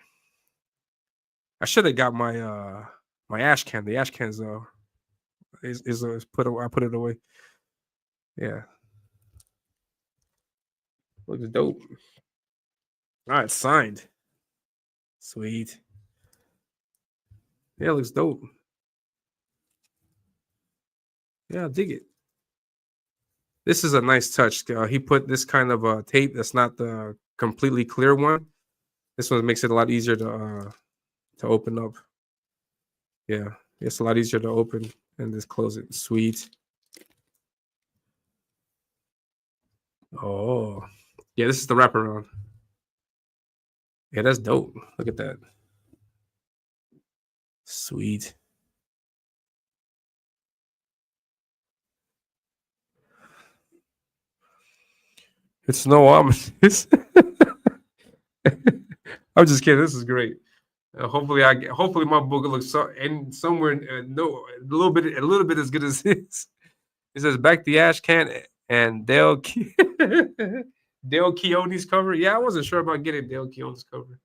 I should have got my my ash can. The ash can's is put away. I put it away. Yeah. Looks dope. All right, signed. Sweet. Yeah, it looks dope. Yeah, I dig it. This is a nice touch. He put this kind of tape that's not the completely clear one. This one makes it a lot easier to open up. Yeah, it's a lot easier to open and just close it. Sweet. Oh, yeah, this is the wraparound. Yeah, that's dope. Look at that. Sweet. It's no Ominus. I'm just kidding. This is great. Hopefully my book looks somewhere a little bit as good as this. It says back the ash can and Dale Keone's cover. Yeah, I wasn't sure about getting Dale Keone's cover.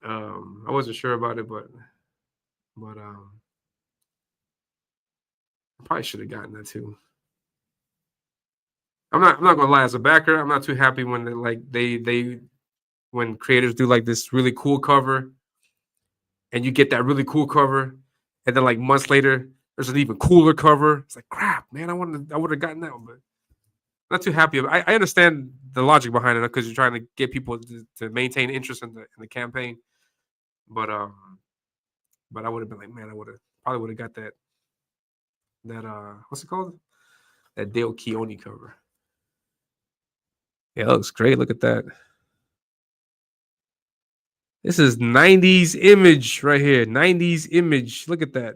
I wasn't sure about it, but I probably should have gotten that too. I'm not gonna lie, as a backer, I'm not too happy when when creators do like this really cool cover and you get that really cool cover, and then like months later there's an even cooler cover. It's like crap, man. I would have gotten that one, but not too happy. I understand the logic behind it because you're trying to get people to maintain interest in the campaign. But I would have been like, man, I probably would have got that what's it called? That Dale Keone cover. Yeah, that looks great. Look at that. This is 90s Image right here. 90s Image. Look at that.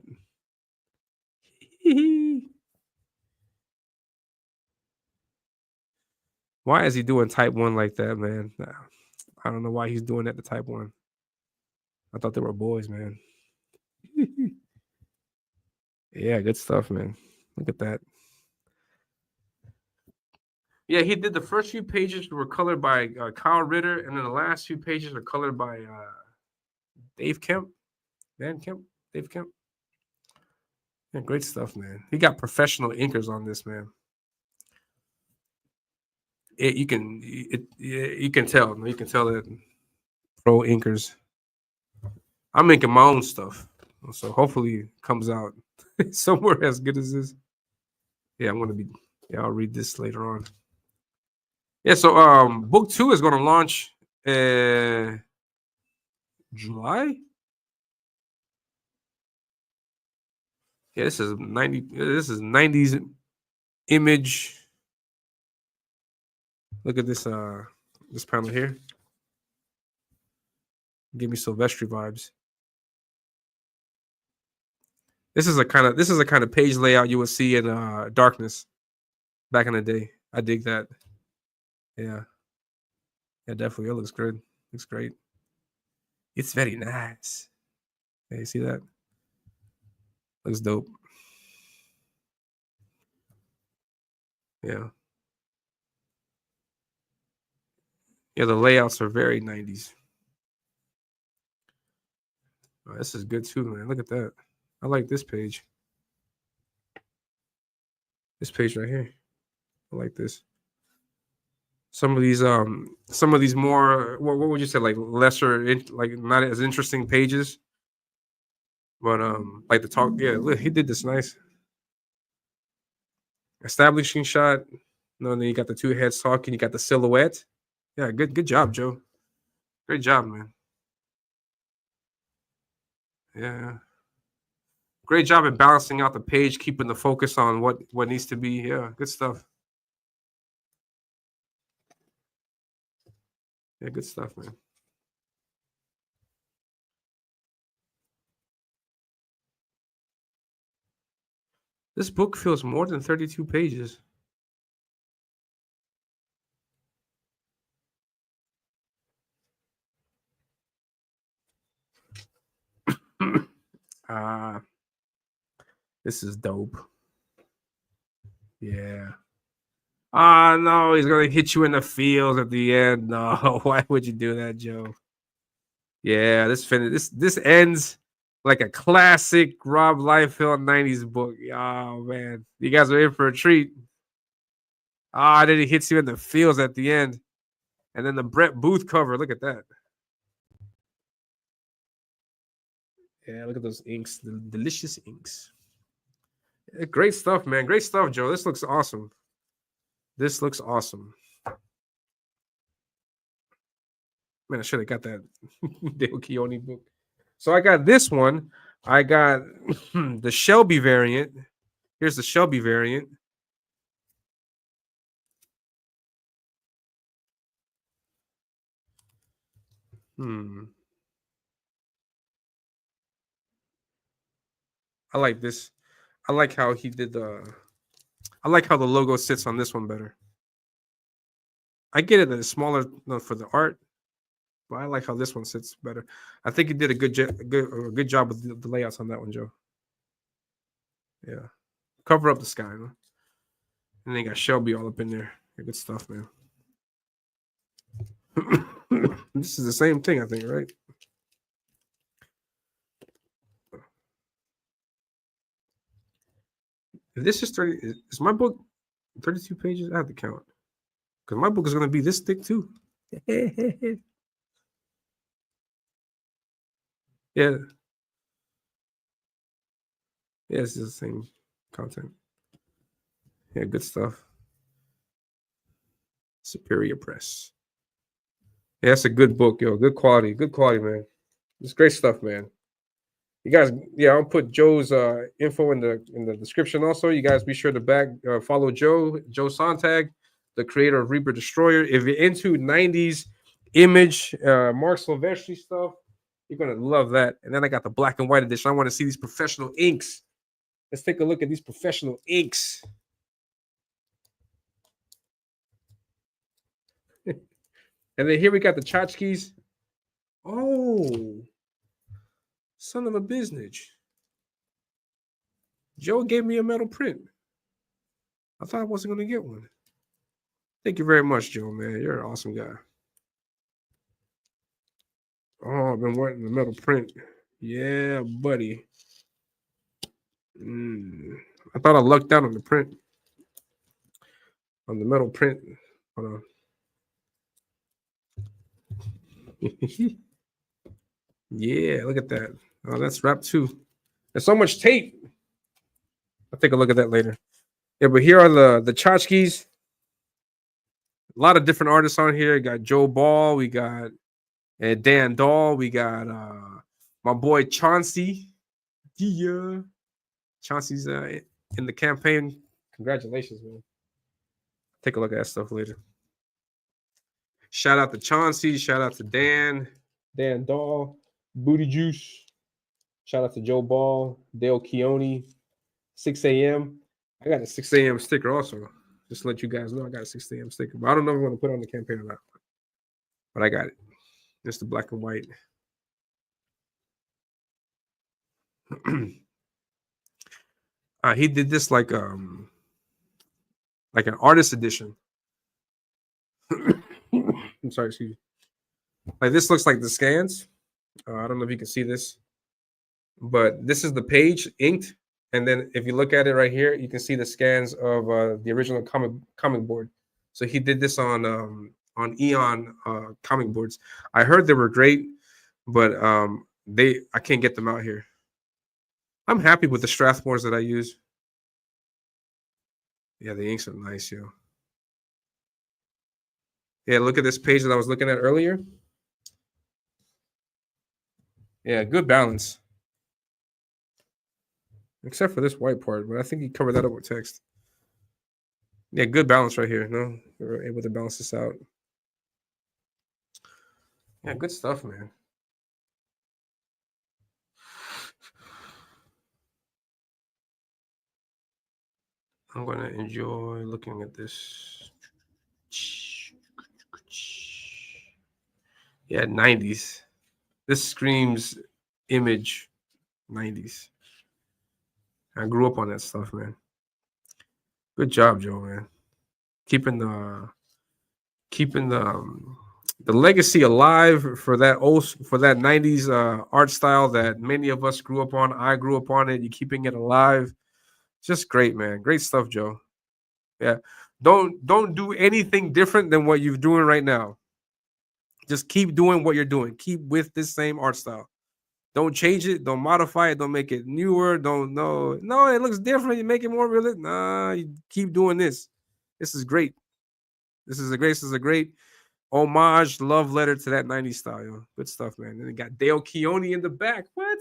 Why is he doing type 1 like that, man? I don't know why he's doing that to type 1. I thought they were boys, man. Yeah, good stuff, man. Look at that. Yeah, he did the first few pages were colored by Kyle Ritter, and then the last few pages are colored by Dave Kemp. Dave Kemp. Yeah, great stuff, man. He got professional inkers on this, man. You can tell. You can tell that pro inkers. I'm inking my own stuff, so hopefully it comes out somewhere as good as this. Yeah, I'll read this later on. Yeah, so book 2 is going to launch July. Yeah, this is 90s Image. Look at this this panel here. Give me Silvestri vibes. This is a kind of page layout you would see in Darkness back in the day. I dig that. Yeah, definitely. It looks good. Looks great. It's very nice. Yeah, you see that? Looks dope. Yeah. Yeah, the layouts are very 90s. Oh, this is good too, man. Look at that. I like this page. This page right here. I like this. Some of these more what would you say, like lesser, like not as interesting pages, but like the talk. Yeah, look, he did this nice establishing shot. No, then you got the two heads talking. You got the silhouette. Yeah, good job, Joe. Great job, man. Yeah, great job at balancing out the page, keeping the focus on what needs to be. Yeah, good stuff. Yeah, good stuff, man. This book feels more than 32 pages. This is dope. Yeah. No, he's gonna hit you in the feels at the end. No, why would you do that, Joe? Yeah, this ends like a classic Rob Liefeld 90s book. Oh man, you guys are in for a treat. Then he hits you in the feels at the end, and then the Brett Booth cover. Look at that. Yeah, look at those inks, the delicious inks. Great stuff, man. Great stuff, Joe. This looks awesome. This looks awesome. Man, I should have got that Dale Keone book. So I got this one. I got the Shelby variant. Here's the Shelby variant. I like this. I like how he did the. I like how the logo sits on this one better. I get it that it's smaller for the art, but I like how this one sits better. I think he did a good job with the layouts on that one, Joe. Yeah, cover up the sky, huh? And they got Shelby all up in there. Yeah, good stuff, man. This is the same thing, I think, right? If this is 30, is my book 32 pages? I have to count. Because my book is going to be this thick too. Yeah. Yeah, it's the same content. Yeah, good stuff. Superior Press. Yeah, that's a good book, yo. Good quality, man. It's great stuff, man. You guys, yeah, I'll put Joe's info in the description also. You guys be sure to follow Joe Sonntag, the creator of Reaper Destroyer. If you're into 90s image, Mark Silvestri stuff, you're gonna love that. And then I got the black and white edition. I want to see these professional inks. Let's take a look at these professional inks. And then here we got the tchotchkes. Oh, son of a business. Joe gave me a metal print. I thought I wasn't going to get one. Thank you very much, Joe, man. You're an awesome guy. Oh, I've been wanting the metal print. Yeah, buddy. I thought I lucked out on the print. On the metal print. Hold on. Yeah, look at that. Oh, that's wrapped too. There's so much tape. I'll take a look at that later. Yeah, but here are the tchotchkes. A lot of different artists on here. We got Joe Ball. We got Dan Dahl. We got my boy Chauncey. Yeah. Chauncey's in the campaign. Congratulations, man. Take a look at that stuff later. Shout out to Chauncey. Shout out to Dan Dahl, Booty Juice. Shout out to Joe Ball, Dale Keone, 6 a.m. I got a 6 a.m. sticker also. Just to let you guys know I got a 6 a.m. sticker. But I don't know if I'm going to put it on the campaign or not. But I got it. Just the black and white. He did this like an artist edition. I'm sorry, excuse me. Like this looks like the scans. I don't know if you can see this, but this is the page inked, and then if you look at it right here, you can see the scans of the original comic board. So he did this on Eon comic boards. I heard they were great, but I can't get them out here. I'm happy with the Strathmores that I use. Yeah, the inks are nice, yo. Yeah, look at this page that I was looking at earlier. Yeah, good balance. Except for this white part, but I think he covered that up with text. Yeah, good balance right here. No, we were able to balance this out. Yeah, good stuff, man. I'm going to enjoy looking at this. Yeah, 90s. This screams image 90s. I grew up on that stuff, man. Good job, Joe, man. Keeping the legacy alive for that 90s art style that many of us grew up on. I grew up on it. You're keeping it alive. Just great, man. Great stuff, Joe. Yeah. Don't do anything different than what you're doing right now. Just keep doing what you're doing. Keep with this same art style. Don't change it. Don't modify it. Don't make it newer. Don't no. No, it looks different. You make it more realistic. Nah, you keep doing this. This is great. This is a great homage, love letter to that 90s style. Yo. Good stuff, man. And it got Dale Keone in the back. What?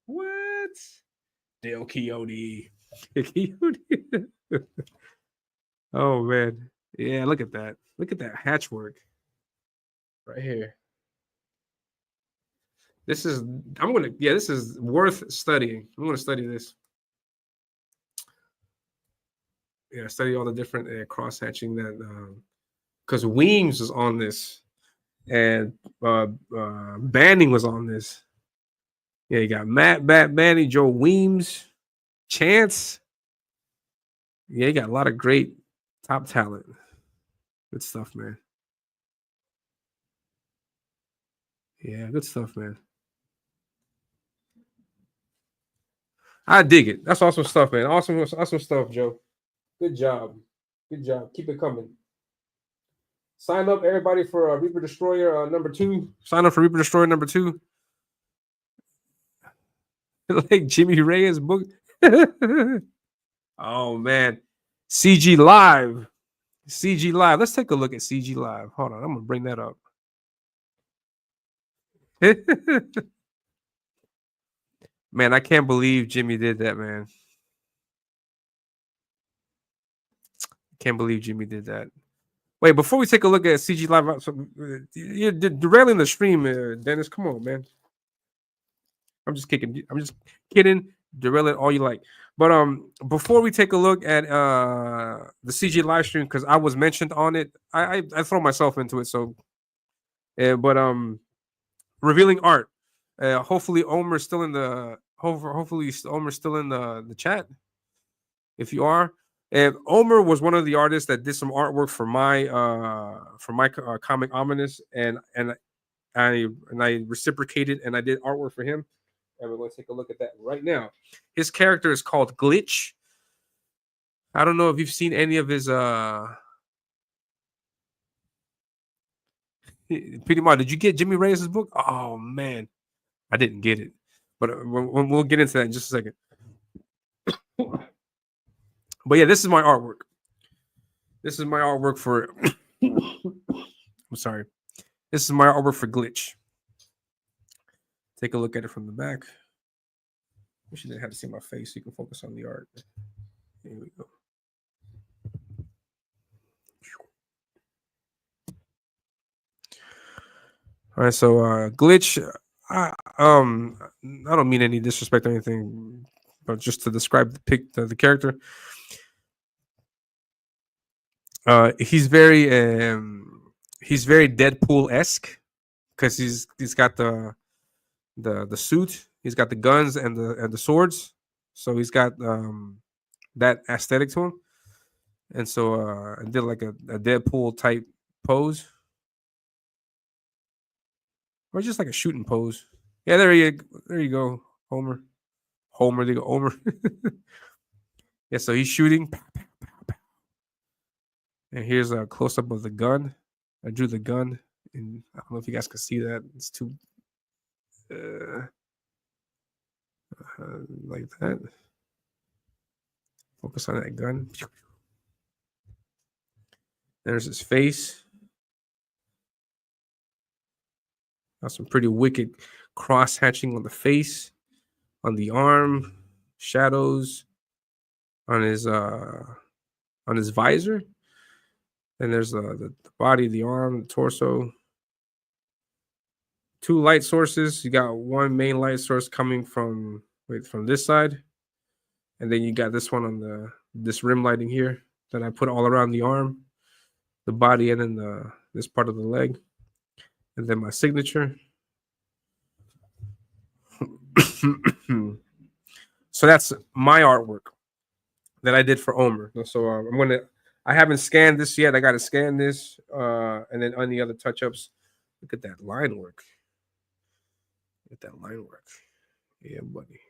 What? Dale Keone. Oh man. Yeah, look at that. Look at that hatch work. Right here. This is this is worth studying. I'm gonna study this. Yeah, study all the different cross hatching that because Weems was on this and Banning was on this. Yeah, you got Matt Banning, Joe Weems, Chance. Yeah, you got a lot of great top talent. Good stuff, man. Yeah, good stuff, man. I dig it. That's awesome stuff, man. Awesome stuff, Joe. Good job. Good job. Keep it coming. Sign up, everybody, for Reaper Destroyer number 2. Sign up for Reaper Destroyer number 2. Like Jimmy Reyes book. Oh man. CG Live. CG Live. Let's take a look at CG Live. Hold on. I'm gonna bring that up. Man, I can't believe Jimmy did that, man. Can't believe Jimmy did that. Wait, before we take a look at CG Live, you're derailing the stream, Dennis. Come on, man. I'm just kidding. Derail it all you like. But before we take a look at the CG live stream, because I was mentioned on it, I throw myself into it. So, revealing art. Hopefully, Omer's still in the hopefully Omer's still in the chat. If you are, and Omer was one of the artists that did some artwork for my comic Ominus, and I reciprocated and I did artwork for him. And we're going to take a look at that right now. His character is called Glitch. I don't know if you've seen any of his Pretty much. Did you get Jimmy Reyes' book? Oh man, I didn't get it, but we'll get into that in just a second. But yeah, this is my artwork. This is my artwork for. I'm sorry. This is my artwork for Glitch. Take a look at it from the back. Wish you didn't have to see my face so you can focus on the art. Here we go. All right, so Glitch. I don't mean any disrespect or anything, but just to describe the character. He's very Deadpool-esque because he's got the suit, he's got the guns and the swords, so he's got that aesthetic to him. And so I did like a Deadpool type pose, or just like a shooting pose. Yeah, there you go, Homer. There you go, Homer. Yeah, so he's shooting. And here's a close up of the gun. I drew the gun, and I don't know if you guys can see that. It's too like that. Focus on that gun. There's his face. Got some pretty wicked cross hatching on the face, on the arm, shadows on his visor. And there's the body, the arm, the torso. 2 light sources. You got one main light source coming from this side, and then you got this one on this rim lighting here that I put all around the arm, the body, and then this part of the leg, and then my signature. So that's my artwork that I did for Omer. So I haven't scanned this yet. I got to scan this, and then on the other touch-ups. Look at that line work. Look at that line work. Yeah, buddy.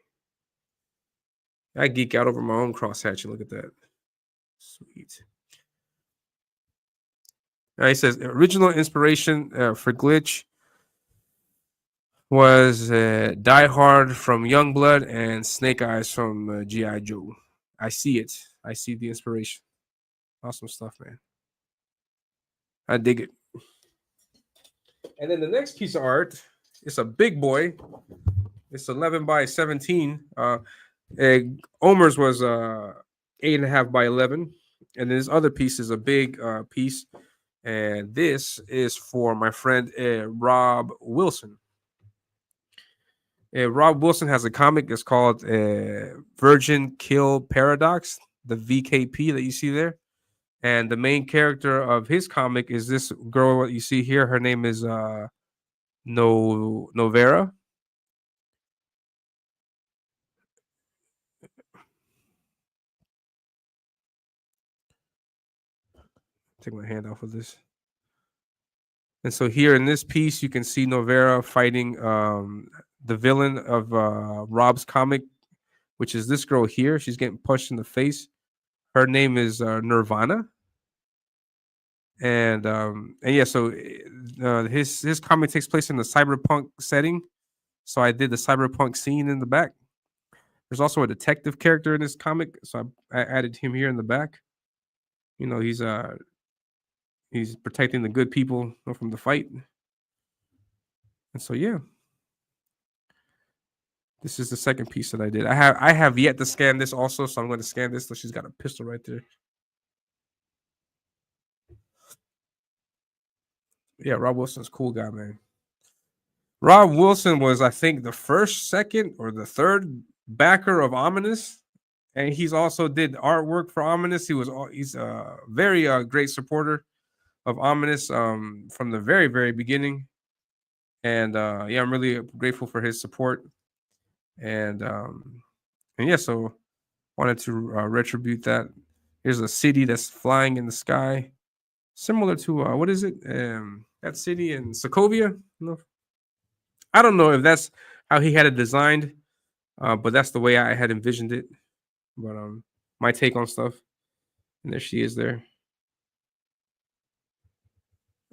I geek out over my own cross-hatching. Look at that. Sweet. He says, original inspiration for Glitch was Die Hard from Youngblood and Snake Eyes from G.I. Joe. I see it. I see the inspiration. Awesome stuff, man. I dig it. And then the next piece of art is a big boy. It's 11 by 17. Omer's was 8.5 by 11. And this other piece is a big piece. And this is for my friend Rob Wilson. Rob Wilson has a comic. It's called Virgin Kill Paradox, the VKP that you see there. And the main character of his comic is this girl you see here. Her name is Novera. Take my hand off of this. And so here in this piece, you can see Novera fighting the villain of Rob's comic, which is this girl here. She's getting punched in the face. Her name is Nirvana. And yeah, so his comic takes place in the cyberpunk setting. So I did the cyberpunk scene in the back. There's also a detective character in this comic, so I added him here in the back. You know, he's protecting the good people from the fight. And so yeah, this is the second piece that I did. I have yet to scan this also, so I'm going to scan this. So she's got a pistol right there. Yeah, Rob Wilson's a cool guy, man. Rob Wilson was, I think, the first, second, or the third backer of Ominus, and he's also did artwork for Ominus. He's a very great supporter of Ominus from the very, very beginning. And yeah, I'm really grateful for his support. And yeah, so wanted to retribute that. Here's a city that's flying in the sky, similar to what is it? That city in Sokovia. No, I don't know if that's how he had it designed, but that's the way I had envisioned it. But my take on stuff. And there she is there.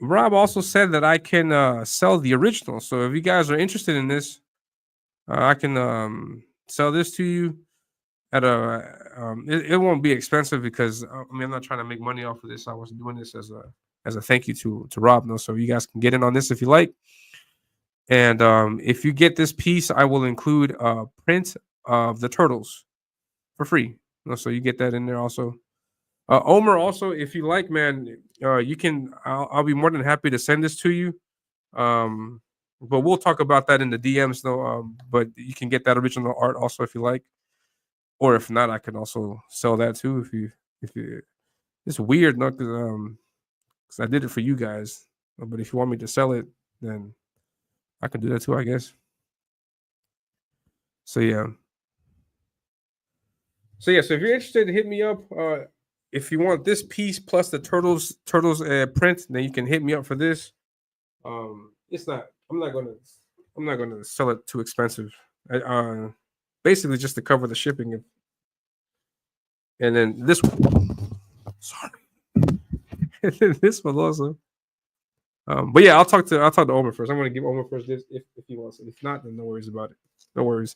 Rob also said that I can sell the original. So if you guys are interested in this, I can sell this to you at a. It won't be expensive because I mean, I'm not trying to make money off of this. I was doing this as a thank you to Rob. No, so you guys can get in on this if you like. And if you get this piece, I will include a print of the turtles for free. So you get that in there also. Omer, also, if you like, man, you can. I'll be more than happy to send this to you. But we'll talk about that in the DMs, though. But you can get that original art also if you like, or if not, I can also sell that too. If you, it's weird, no, because I did it for you guys. But if you want me to sell it, then I can do that too, I guess. So yeah. So if you're interested, hit me up. If you want this piece plus the turtles print, then you can hit me up for this. It's not. I'm not gonna sell it too expensive. Basically just to cover the shipping. And then this one. Sorry. And then this one also. But yeah, I'll talk to Omer first. I'm gonna give Omer first this if he wants it. If not, then no worries about it. No worries.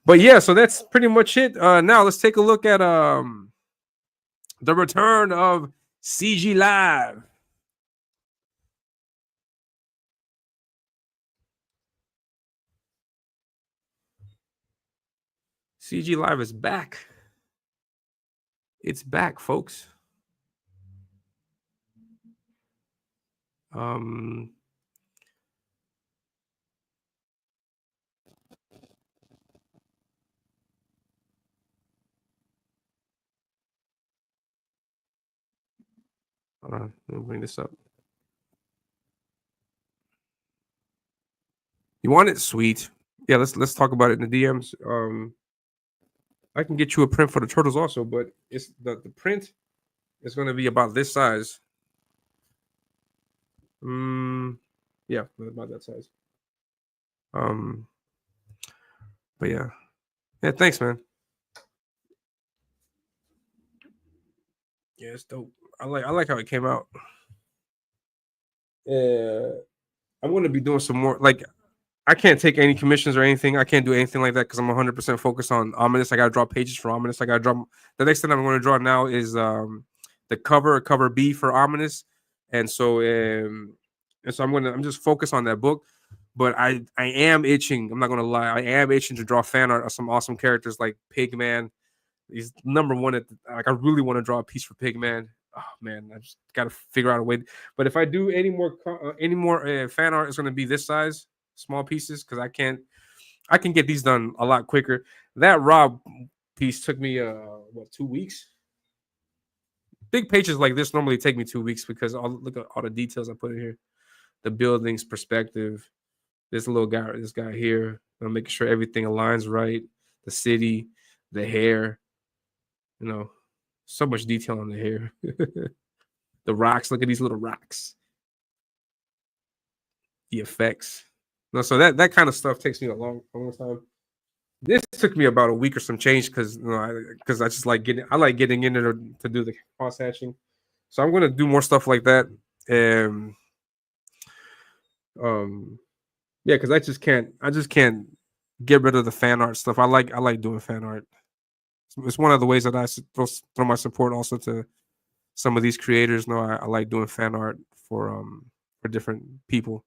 But yeah, so that's pretty much it. Now let's take a look at the return of CG Live. CG Live is back. It's back, folks. Hold on, let me bring this up. You want it? Sweet. Yeah, let's talk about it in the DMs. I can get you a print for the turtles also, but it's the print is going to be about this size. Yeah, about that size. But yeah, thanks, man. Yeah, it's dope. I like how it came out. I'm going to be doing some more. Like, I can't take any commissions or anything. I can't do anything like that because I'm 100% focused on Ominus. I gotta draw pages for Ominus. I gotta draw. The next thing I'm going to draw now is the cover B for Ominus, and so I'm just focused on that book. But I am itching. I'm not gonna lie. I am itching to draw fan art of some awesome characters like Pigman. He's number one at like I really want to draw a piece for Pigman. Oh man, I just got to figure out a way. But if I do any more fan art, it's gonna be this size, small pieces, because I can get these done a lot quicker. That raw piece took me 2 weeks. Big pages like this normally take me 2 weeks because look at all the details I put in here. The building's perspective, this guy here. I'm making sure everything aligns right. The city, the hair, so much detail on the hair. The rocks, look at these little rocks. The effects. So that kind of stuff takes me a long time. This took me about a week or some change because I just like getting in there to do the cross hatching. So I'm gonna do more stuff like that. Yeah, because I just can't get rid of the fan art stuff. I like doing fan art. It's one of the ways that I throw my support also to some of these creators. I like doing fan art for different people.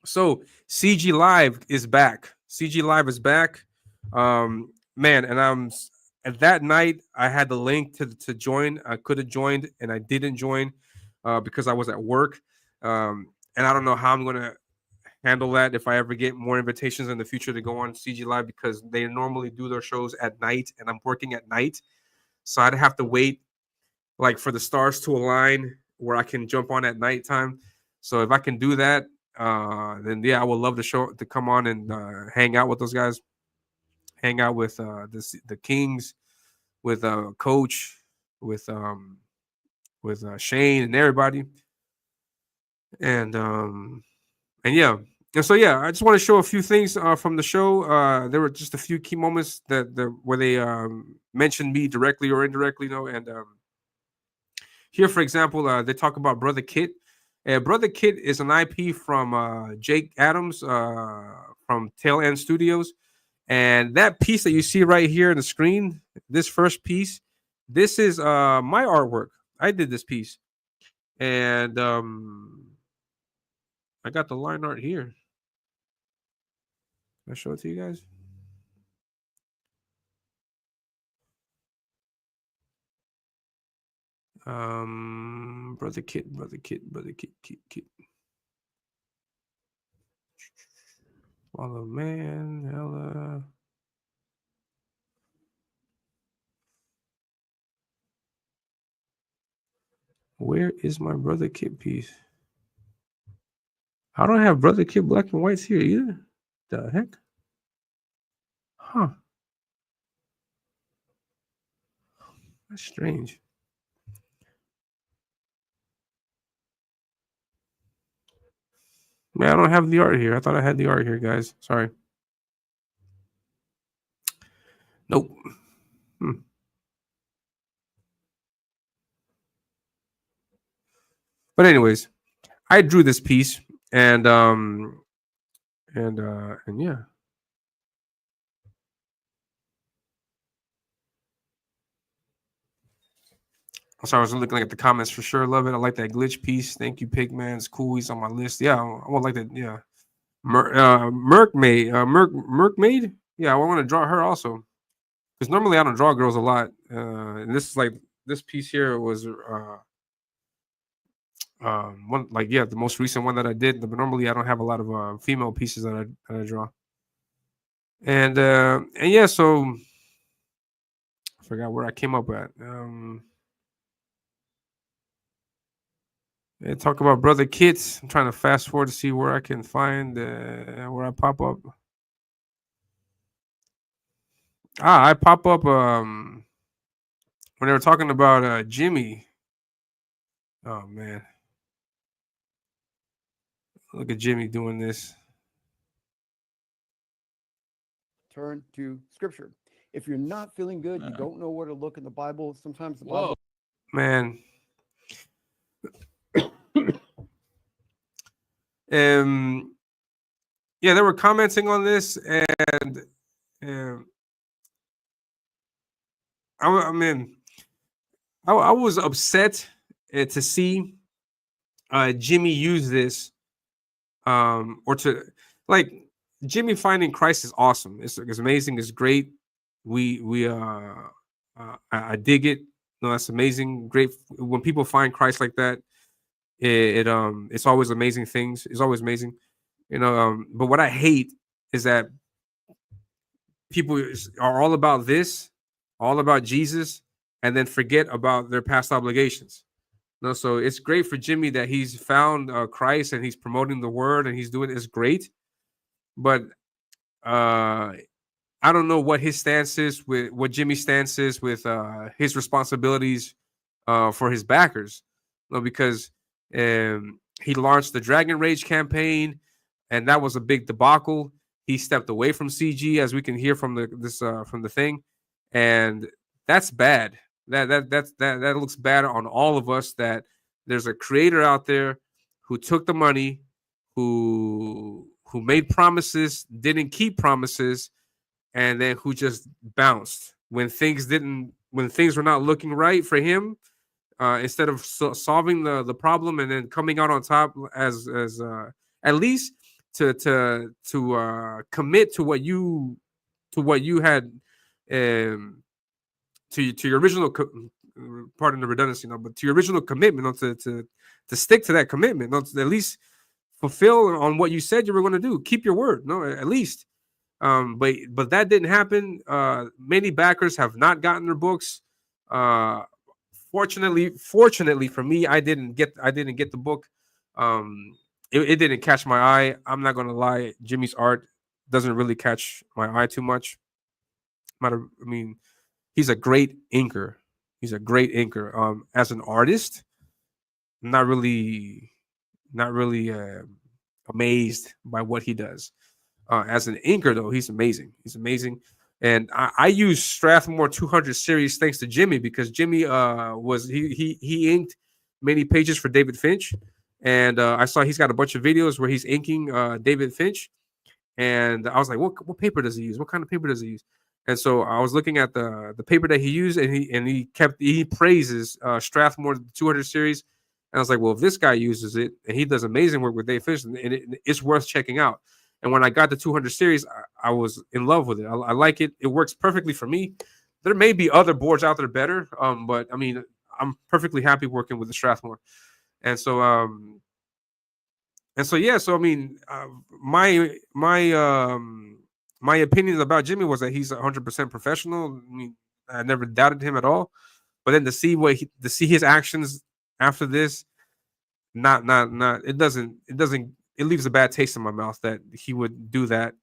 So CG Live is back. CG Live is back. Man, and at that night I had the link to join. I could have joined and I didn't join because I was at work. And I don't know how I'm gonna handle that if I ever get more invitations in the future to go on CG Live because they normally do their shows at night and I'm working at night. So I'd have to wait like for the stars to align where I can jump on at nighttime. So if I can do that, then yeah, I would love to come on and hang out with those guys, hang out with the Kings, with Coach, with Shane and everybody, and yeah. And so yeah, I just want to show a few things from the show. There were just a few key moments where they mentioned me directly or indirectly, and here, for example, they talk about Brother Kit. Brother Kit is an IP from Jake Adams from Tail End Studios. And that piece that you see right here on the screen, this first piece, this is my artwork. I did this piece. And I got the line art here. Can I show it to you guys? Brother Kit. Follow man, hella. Where is my Brother Kit piece? I don't have Brother Kit black and whites here either. The heck? Huh. That's strange. Man, I don't have the art here. I thought I had the art here, guys. Sorry. Nope. But anyways, I drew this piece and yeah. So I was looking at the comments for sure. Love it. I like that glitch piece. Thank you, Pigman. It's cool. He's on my list. Yeah, I would like that. Yeah. Merkmaid. Yeah, I want to draw her also. Because normally I don't draw girls a lot. And this is like this piece here was one the most recent one that I did. But normally I don't have a lot of female pieces that I draw. And yeah, so I forgot where I came up at. And talk about Brother Kits. I'm trying to fast forward to see where I can find where I pop up. I pop up when they were talking about Jimmy. Oh man. Look at Jimmy doing this.
Turn to scripture. If you're not feeling good, you don't know where to look in the Bible. Sometimes the Bible.
Man. Yeah, they were commenting on this, and I mean, I was upset to see Jimmy use this, or to like Jimmy finding Christ is awesome. It's amazing. It's great. I dig it. No, that's amazing. Great when people find Christ like that. It's always amazing things. It's always amazing, But what I hate is that people are all about this, all about Jesus, and then forget about their past obligations. No, so it's great for Jimmy that he's found Christ and he's promoting the word and he's doing it's great, but I don't know what his stance is with what Jimmy's stance is with his responsibilities for his backers. Because he launched the Dragon Rage campaign, and that was a big debacle. He stepped away from CG, as we can hear from the thing, and that's bad. That looks bad on all of us. That there's a creator out there who took the money, who made promises, didn't keep promises, and then who just bounced when things were not looking right for him. Instead of solving the problem and then coming out on top as at least to commit to what you had to your original pardon the redundancy, but to your original commitment, to stick to that commitment, to at least fulfill on what you said you were going to do. Keep your word, at least. But that didn't happen. Many backers have not gotten their books. Fortunately for me, I didn't get the book. It didn't catch my eye. I'm not gonna lie. Jimmy's art doesn't really catch my eye too much. He's a great inker. As an artist, not really amazed by what he does. As an inker, though, he's amazing. And I use Strathmore 200 series thanks to Jimmy, because Jimmy he inked many pages for David Finch, and I saw he's got a bunch of videos where he's inking David Finch, and I was like, what paper does he use? What kind of paper does he use? And so I was looking at the paper that he used, and he praises Strathmore 200 series, and I was like, well, if this guy uses it and he does amazing work with David Finch, and it's worth checking out. And when I got the 200 series, I was in love with it. I like it. It works perfectly for me. There may be other boards out there better, but I mean, I'm perfectly happy working with the Strathmore. And so, yeah. So I mean, my opinions about Jimmy was that he's 100% professional. I mean, I never doubted him at all. But then to see his actions after this, it leaves a bad taste in my mouth that he would do that.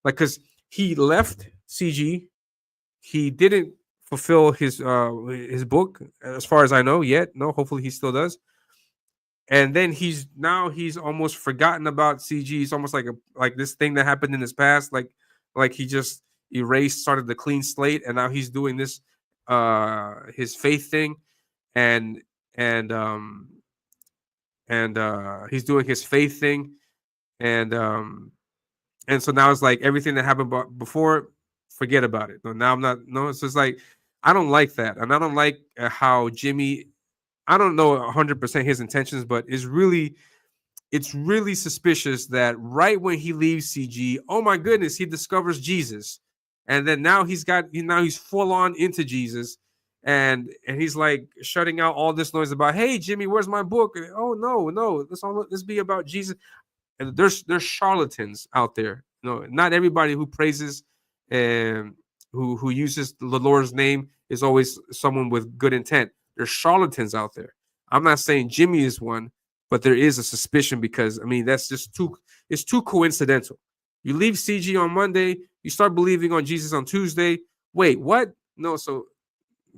Like, because he left CG, he didn't fulfill his book, as far as I know, yet. No, hopefully he still does. And then he's almost forgotten about CG. It's almost like this thing that happened in his past, like he just started the clean slate, and now he's doing this his faith thing, and he's doing his faith thing, and so now it's like everything that happened before, forget about it. Now I'm not. No, it's just like I don't like that, and I don't like how Jimmy. I don't know 100% his intentions, but it's really suspicious that right when he leaves CG, oh my goodness, he discovers Jesus, and then now he's full on into Jesus. And he's like shutting out all this noise about, hey Jimmy, where's my book? Oh no, let's be about Jesus. And there's charlatans out there. Not everybody who praises and who uses the Lord's name is always someone with good intent. There's charlatans out there. I'm not saying Jimmy is one, but there is a suspicion, because I mean that's just too coincidental. You leave CG on Monday, you start believing on Jesus on Tuesday. Wait, what? No, so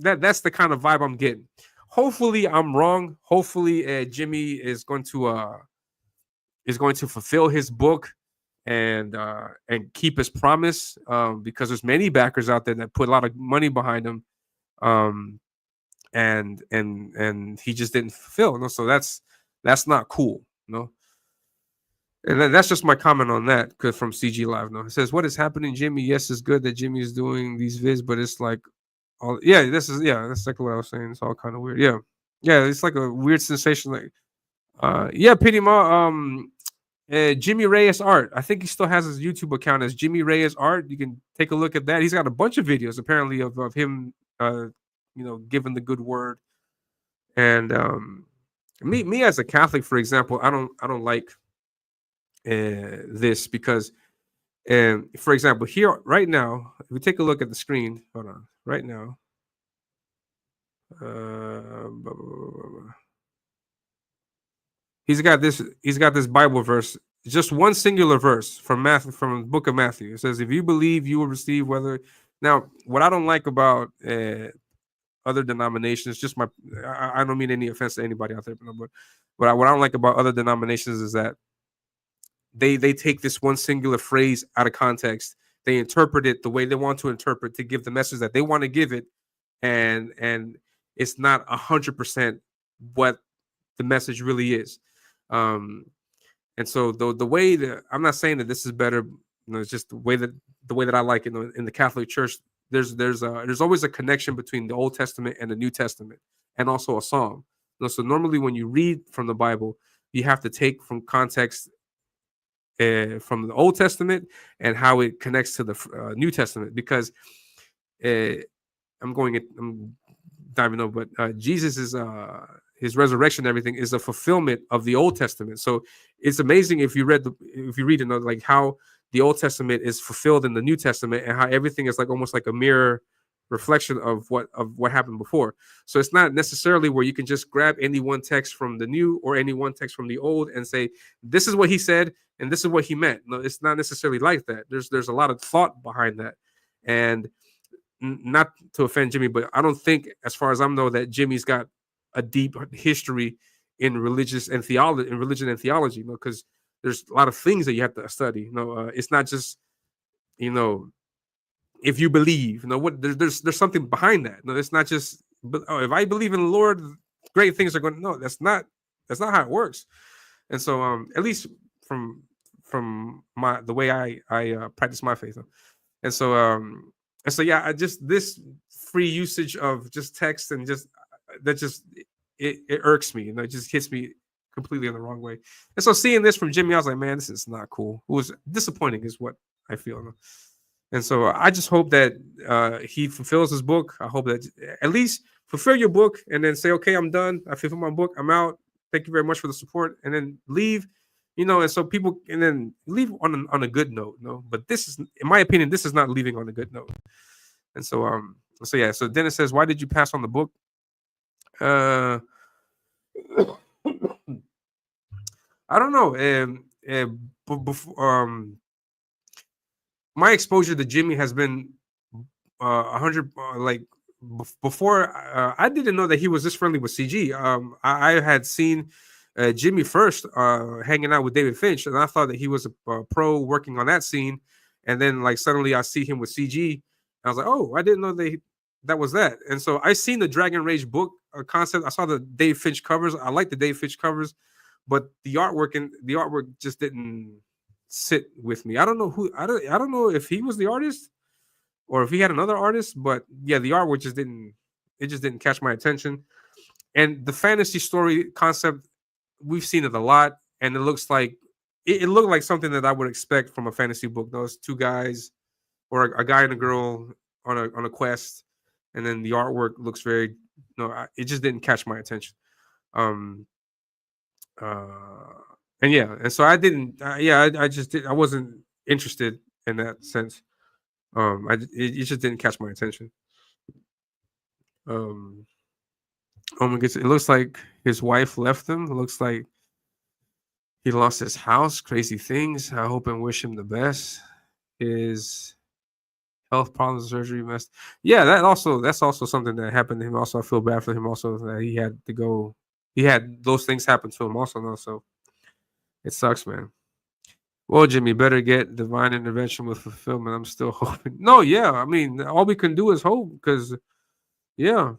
that's the kind of vibe I'm getting. Hopefully I'm wrong. Hopefully Jimmy is going to fulfill his book and keep his promise, because there's many backers out there that put a lot of money behind him, and he just didn't fulfill. So that's not cool. And that's just my comment on that, because from CG Live. No, it says, "What is happening, Jimmy? Yes, it's good that Jimmy is doing these vids, but it's like, all that's exactly what I was saying. It's all kind of weird. Yeah, it's like a weird sensation. Like, Pity Ma, Jimmy Reyes Art. I think he still has his YouTube account as Jimmy Reyes Art. You can take a look at that. He's got a bunch of videos apparently of him, giving the good word. And me as a Catholic, for example, I don't like this because, for example, here right now, if we take a look at the screen, hold on, right now. He's got this Bible verse, just one singular verse from the book of Matthew. It says, "If you believe, you will receive." Whether now, what I don't like about other denominations, just I don't mean any offense to anybody out there, but what I don't like about other denominations is that they take this one singular phrase out of context. They interpret it the way they want to interpret to give the message that they want to give it, and it's not 100% what the message really is. And so the way that, I'm not saying that this is better, it's just the way that I like it in the Catholic Church. There's always a connection between the Old Testament and the New Testament, and also a psalm. So normally when you read from the Bible, you have to take from context from the Old Testament and how it connects to the New Testament, because I'm diving over, but Jesus is his resurrection and everything is a fulfillment of the Old Testament. So it's amazing if you read like how the Old Testament is fulfilled in the New Testament, and how everything is like almost like a mirror reflection of what happened before. So it's not necessarily where you can just grab any one text from the New or any one text from the Old and say, this is what he said and this is what he meant. No, it's not necessarily like that. There's a lot of thought behind that. And not to offend Jimmy, but I don't think, as far as I know, that Jimmy's got a deep history in religion and theology, because there's a lot of things that you have to study. It's not just, if you believe, what there's something behind that. No, it's not just, if I believe in the Lord, great things are going to. No, that's not how it works. And so, at least from the way I practice my faith, and so yeah, I just, this free usage of just text and just it irks me, it just hits me completely in the wrong way. And so seeing this from Jimmy, I was like, man, this is not cool. It was disappointing, is what I feel. And so I just hope that he fulfills his book. I hope that at least fulfill your book and then say, okay, I'm done. I fulfilled my book. I'm out. Thank you very much for the support. And then leave, and so people, and then leave on a good note. But this is, in my opinion, this is not leaving on a good note. And so, so Dennis says, why did you pass on the book? I don't know. My exposure to Jimmy has been 100. Before, I didn't know that he was this friendly with CG. I had seen Jimmy first hanging out with David Finch, and I thought that he was a pro working on that scene. And then, suddenly I see him with CG. I was like, oh, I didn't know that was that. And so I seen the Dragon Rage book concept. I saw the Dave Finch covers. I like the Dave Finch covers, but the artwork just didn't sit with me. I don't know if he was the artist or if he had another artist, but yeah, the artwork just didn't catch my attention. And the fantasy story concept, we've seen it a lot, and it looks like it looked like something that I would expect from a fantasy book. Those two guys, or a guy and a girl on a quest, and then the artwork looks very it just didn't catch my attention. And so I didn't. I wasn't interested in that sense. It just didn't catch my attention. It looks like his wife left him. It looks like he lost his house. Crazy things. I hope and wish him the best. His health problems, surgery messed. Yeah, that's also something that happened to him. Also, I feel bad for him. Also, that he had to go. He had those things happen to him. Also, so it sucks, man. Well, Jimmy, better get divine intervention with fulfillment. I'm still hoping. No, yeah. I mean, all we can do is hope, because, yeah.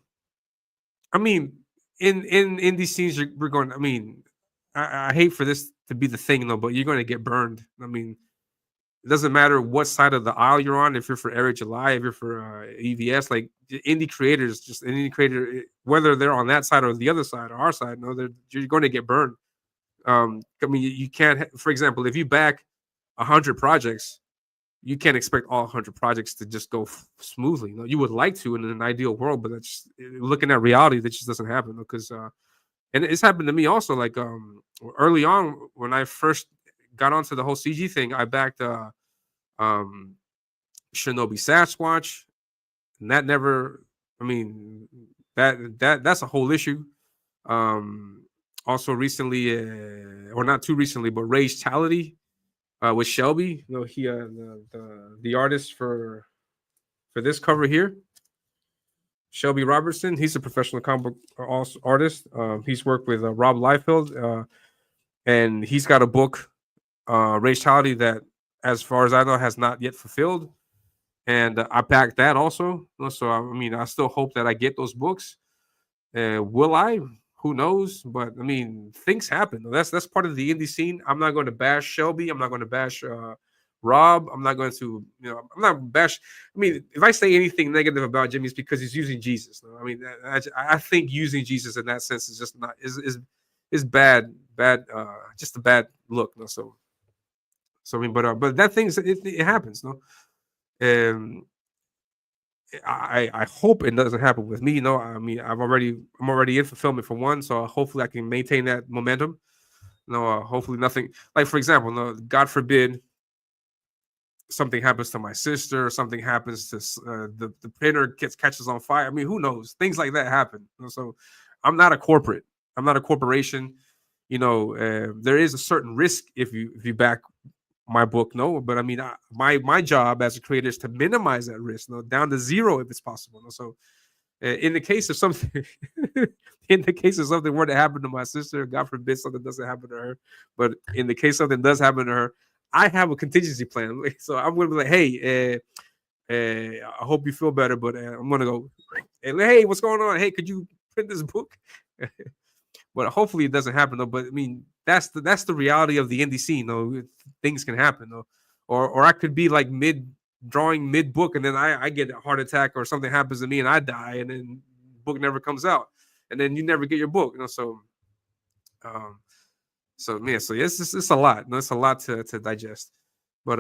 I mean, in these scenes, we're going. I mean, I hate for this to be the thing, though. But you're going to get burned. I mean, it doesn't matter what side of the aisle you're on. If you're for Eric July, if you're for EVS, like indie creators, just an indie creator, whether they're on that side or the other side or our side, you're going to get burned. I mean, you can't. For example, if you back 100 projects, you can't expect all 100 projects to just go smoothly. You would like to in an ideal world, but that's looking at reality. That just doesn't happen because, and it's happened to me also. Like early on when I first got onto the whole CG thing, I backed Shinobi Sasquatch, and that never. I mean, that's a whole issue. Also recently, or not too recently, but Rage Tality with Shelby. He the artist for this cover here, Shelby Robertson. He's a professional comic book artist. He's worked with Rob Liefeld, and he's got a book, Rage Tality, that, as far as I know, has not yet fulfilled. And I backed that also. So I mean, I still hope that I get those books. Will I? Who knows? But I mean, things happen. That's part of the indie scene. I'm not going to bash Shelby. I'm not going to bash Rob. I'm not going to, I'm not bash. I mean, if I say anything negative about Jimmy, it's because he's using Jesus. I mean, I think using Jesus in that sense is just not is bad, just a bad look. So I mean, but that thing it happens. I hope it doesn't happen with me. I mean, I'm already in fulfillment for one, so hopefully I can maintain that momentum. Hopefully nothing, like, for example, God forbid something happens to my sister, or something happens to the printer catches on fire. I mean, who knows? Things like that happen. So I'm not a corporate. I'm not a corporation. There is a certain risk if you back my book, but I mean, my job as a creator is to minimize that risk, down to zero if it's possible. So, in the case of something, were to happen to my sister, God forbid something doesn't happen to her, but in the case something does happen to her, I have a contingency plan. So I'm going to be like, hey, I hope you feel better, but I'm going to go, hey, what's going on? Hey, could you print this book? But hopefully it doesn't happen, though. But I mean, that's the reality of the indie scene. Things can happen, or I could be like mid book, and then I get a heart attack or something happens to me and I die, and then book never comes out, and then you never get your book. So it's a lot. It's a lot to digest. But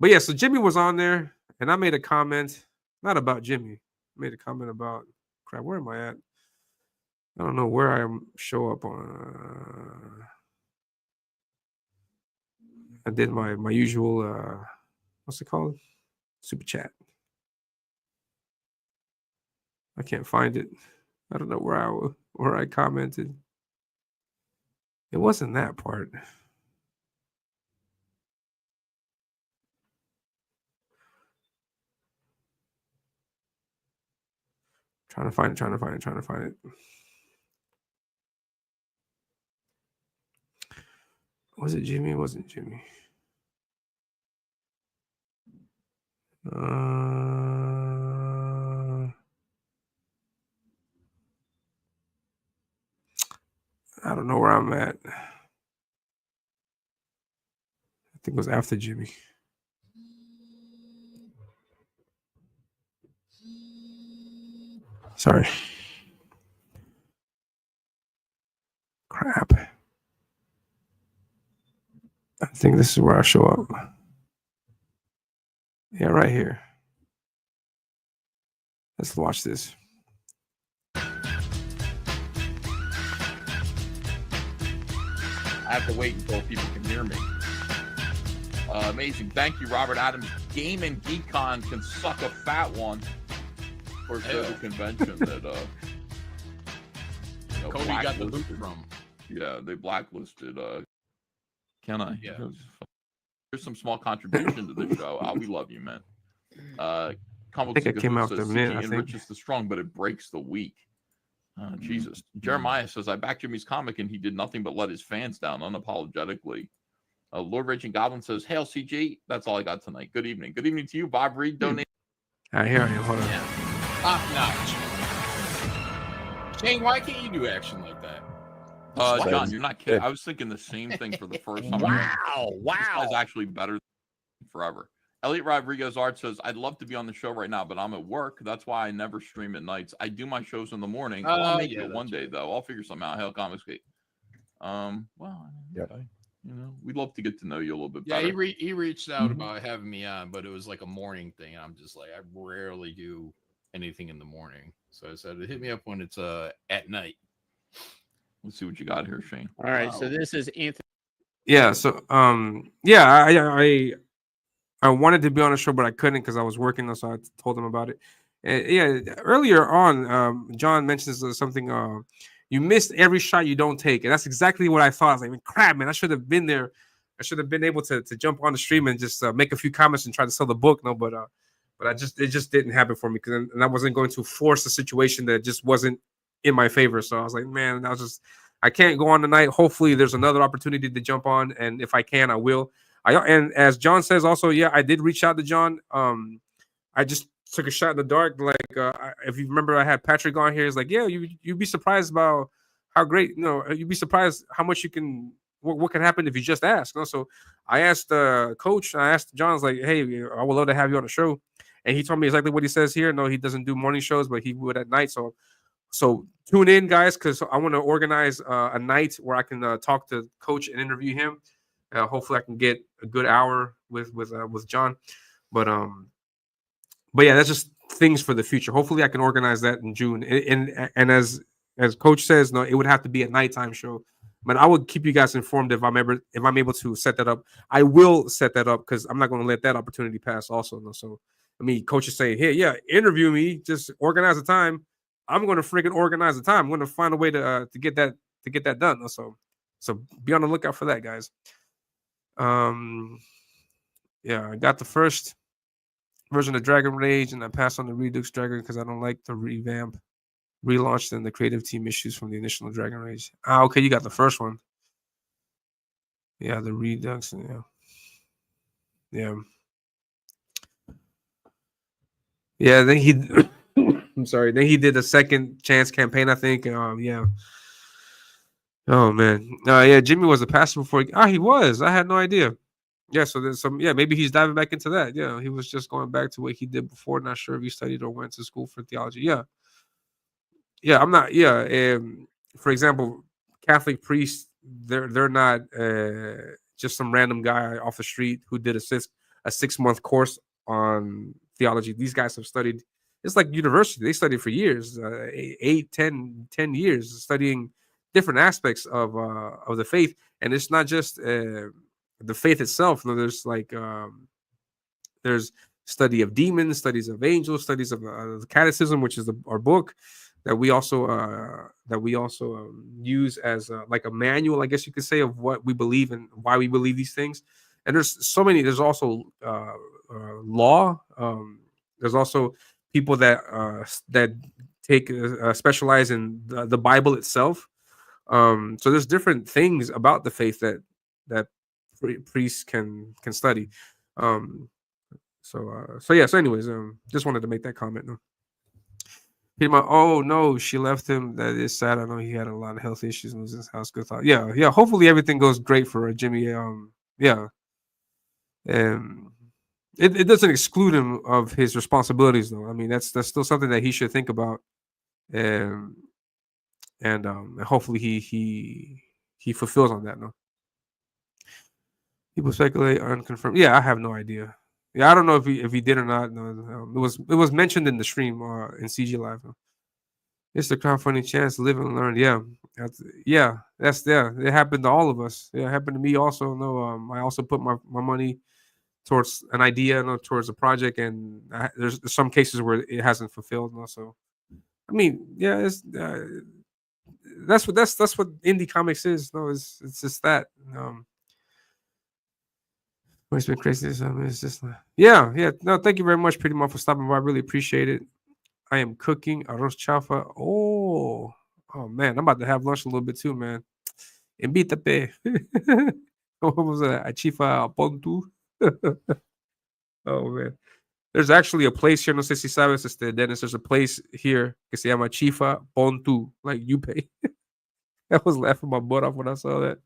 yeah. So Jimmy was on there, and I made a comment, not about Jimmy. I made a comment about crap. Where am I at? I don't know where I show up on. I did my usual, what's it called? Super chat. I can't find it. I don't know where I commented. It wasn't that part. Trying to find it. Was it Jimmy? It wasn't Jimmy. I don't know where I'm at. I think it was after Jimmy. Sorry. Crap. I think this is where I show up. Yeah, right here. Let's watch this.
I have to wait until people can hear me. Amazing. Thank you, Robert Adams. Game and GeekCon can suck a fat one for the convention that
Cody got the loot from.
Yeah, they blacklisted Can I?
Yeah.
Here's some small contribution to the show. We love you, man.
I think it came out the minute. I think
enriches the strong, but it breaks the weak. Jesus. Jeremiah says, I backed Jimmy's comic and he did nothing but let his fans down unapologetically. Lord Raging Goblin says, Hail CG. That's all I got tonight. Good evening. Good evening to you. Bob Reed donated.
Here I am. Hold on.
Top notch. Shane, why can't you do action like that?
John, you're not kidding. I was thinking the same thing for the first time.
Wow.
This guy's actually better than forever. Elliot Rodriguez Art says, I'd love to be on the show right now, but I'm at work. That's why I never stream at nights. I do my shows in the morning. I'll make it one day, though. I'll figure something out. Hail ComicsGate. Well, you know, we'd love to get to know you a little bit better.
Yeah, he reached out about having me on, but it was like a morning thing, and I'm just like, I rarely do anything in the morning. So I said, hit me up when it's at night.
Let's see what you got here, Shane.
All right, so this is Anthony.
Yeah, so yeah, I wanted to be on the show, but I couldn't because I was working, so I told him about it. Yeah, earlier on, John mentions something. You missed every shot you don't take, and that's exactly what I thought. I was like, crap, man, I should have been there. I should have been able to jump on the stream and just make a few comments and try to sell the book. No, but it just didn't happen for me because I wasn't going to force a situation that just wasn't in my favor. So I was like, man, I can't go on tonight. Hopefully, there's another opportunity to jump on, and if I can, I will. And as John says, also, yeah, I did reach out to John. I just took a shot in the dark. Like, if you remember, I had Patrick on here. He's like, yeah, you'd be surprised about how great, you'd be surprised how much you can, what can happen if you just ask. So I asked Coach, I asked John, I was like, hey, I would love to have you on the show. And he told me exactly what he says here. No, he doesn't do morning shows, but he would at night. So tune in, guys, because I want to organize a night where I can talk to Coach and interview him. Hopefully I can get a good hour with John. But yeah, that's just things for the future. Hopefully I can organize that in June. And as Coach says, no, it would have to be a nighttime show. But I would keep you guys informed if I'm able to set that up. I will set that up because I'm not going to let that opportunity pass also. No? So I mean, Coach is saying, hey, yeah, interview me, just organize the time. I'm going to freaking organize the time. I'm going to find a way to get that done. No? So be on the lookout for that, guys. Yeah, I got the first version of Dragon Rage, and I passed on the Redux Dragon because I don't like the revamp, relaunched, and the creative team issues from the initial Dragon Rage. Okay, you got the first one. Yeah, the Redux. Yeah. Then he, I'm sorry. Then he did a second chance campaign, I think. Yeah. Oh man. Yeah, Jimmy was a pastor before. He was. I had no idea. Yeah, so there's some. Yeah, maybe he's diving back into that. Yeah, he was just going back to what he did before. Not sure if he studied or went to school for theology. Yeah. I'm not. Yeah. For example, Catholic priests, they're not just some random guy off the street who did a 6-month course on theology. These guys have studied. It's like university. They studied for years, 8, 10 years, studying different aspects of the faith. And it's not just the faith itself. No, there's like there's study of demons, studies of angels, studies of the catechism, which is our book that we also use as like a manual, I guess you could say, of what we believe and why we believe these things. And there's so many. There's also law. There's also people that take specialize in the Bible itself. So there's different things about the faith that priests can study. So anyways, just wanted to make that comment. Oh no, she left him. That is sad. I know he had a lot of health issues in his house. Good thought. Yeah. Hopefully everything goes great for Jimmy. Yeah. It doesn't exclude him of his responsibilities, though. I mean, that's still something that he should think about. And hopefully he fulfills on that. No. People speculate unconfirmed. Yeah, I have no idea. Yeah, I don't know if he did or not. No, it was mentioned in the stream in CG Live. No. It's the crowdfunding chance, live and learn. Yeah, it happened to all of us. Yeah, it happened to me also. No, I also put my money towards an idea, towards a project, and there's some cases where it hasn't fulfilled. No, so I mean, yeah, that's what indie comics is. No, it's just that. It's been crazy. It's just yeah. No, thank you very much, Pretty Much, for stopping by. I really appreciate it. I am cooking arroz chafa. Oh man, I'm about to have lunch a little bit too, man. Invítame. What was that? Achifa pontu. Oh man, there's actually a place here. No sé si sabes, Dennis. There's a place here que se llama Chifa Pontu, like you pay. I was laughing my butt off when I saw that.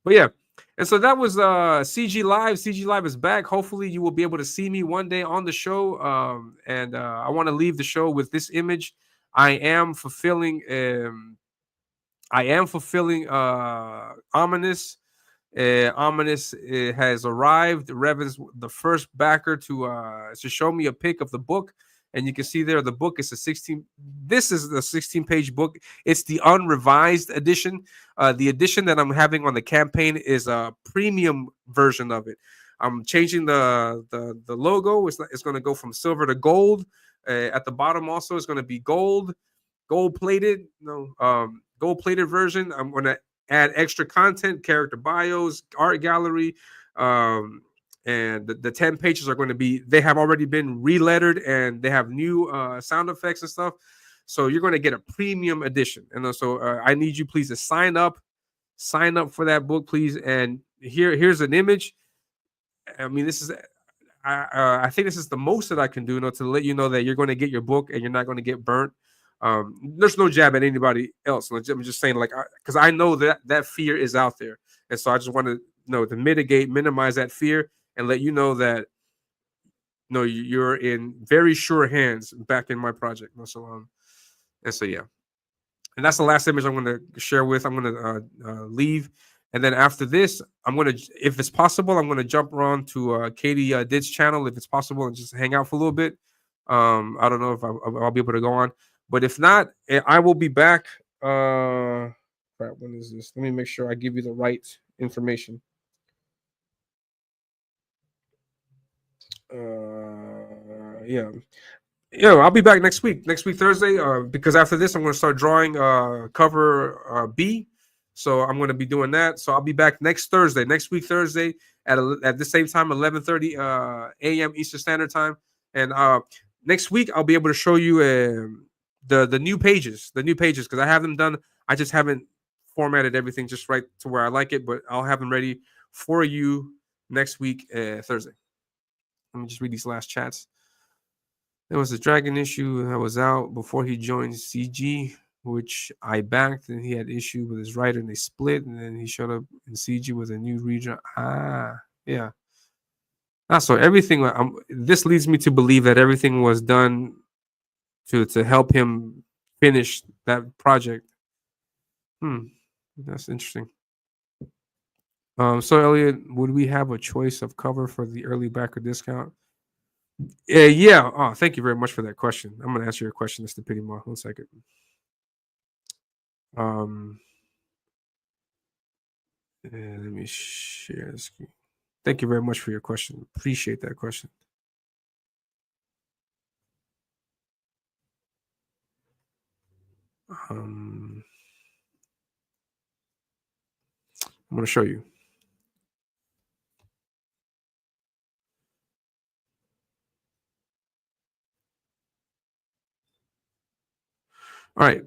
But yeah, and so that was CG Live. CG Live is back. Hopefully, you will be able to see me one day on the show. And I want to leave the show with this image. I am fulfilling. Ominus. Ominus has arrived. Revan's the first backer to show me a pic of the book, and you can see there the book is a 16. This is the 16-page book. It's the unrevised edition. The edition that I'm having on the campaign is a premium version of it. I'm changing the logo. It's going to go from silver to gold. At the bottom also is going to be gold plated. Gold plated version. I'm going to add extra content, character bios, art gallery, and the 10 pages are going to be, they have already been relettered and they have new sound effects and stuff. So you're going to get a premium edition. And so I need you please to sign up for that book, please. And here's an image. I mean, this is, I think this is the most that I can do, to let you know that you're going to get your book and you're not going to get burnt. There's no jab at anybody else. I'm just saying, like, because I know that fear is out there, and so I just want to to minimize that fear, and let you know that you're in very sure hands back in my project. So yeah, and that's the last image I'm going to share with. I'm going to leave, and then after this, I'm going to, if it's possible, I'm going to jump around to Katie Did's channel if it's possible, and just hang out for a little bit. I don't know if I'll be able to go on. But if not, I will be back. Crap, when is this? Let me make sure I give you the right information. Yeah, I'll be back next week Thursday. Because after this, I'm going to start drawing cover B. So I'm going to be doing that. So I'll be back next week Thursday at the same time, 11:30 a.m. Eastern Standard Time. And next week I'll be able to show you the new pages, because I have them done. I just haven't formatted everything just right to where I like it, but I'll have them ready for you next week, Thursday. Let me just read these last chats. There was a dragon issue that was out before he joined CG, which I backed, and he had issue with his writer, and they split, and then he showed up in CG with a new region. Yeah. So everything. This leads me to believe that everything was done to help him finish that project. That's interesting. So Elliot, would we have a choice of cover for the early backer discount? Yeah. Oh, thank you very much for that question. I'm going to answer your question, Mr. Pittymore. 1 second. Let me share the screen. Thank you very much for your question. Appreciate that question. I'm going to show you. All right.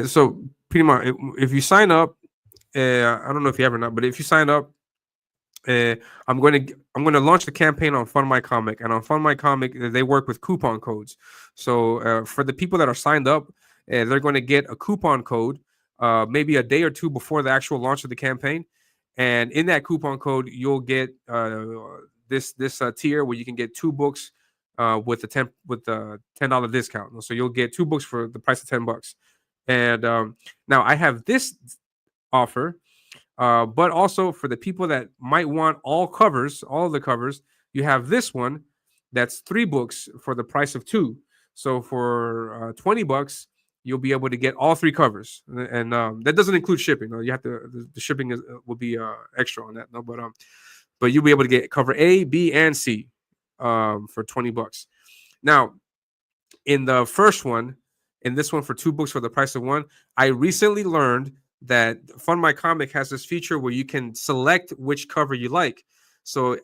So pretty much, if you sign up, I don't know if you have or not, but if you sign up, I'm going to launch the campaign on Fund My Comic, and on Fund My Comic, they work with coupon codes. So for the people that are signed up, they're going to get a coupon code maybe a day or two before the actual launch of the campaign, and in that coupon code, you'll get this tier where you can get 2 books with the $10 discount. So you'll get 2 books for the price of $10. And now I have this offer. But also for the people that might want all of the covers, you have this one that's 3 books for the price of 2. So for $20, you'll be able to get all 3 covers, and that doesn't include shipping. You have to the shipping will be extra on that. But you'll be able to get cover A, B, and C for $20. Now, in the first one, in this one for 2 books for the price of 1, I recently learned that Fund My Comic has this feature where you can select which cover you like. So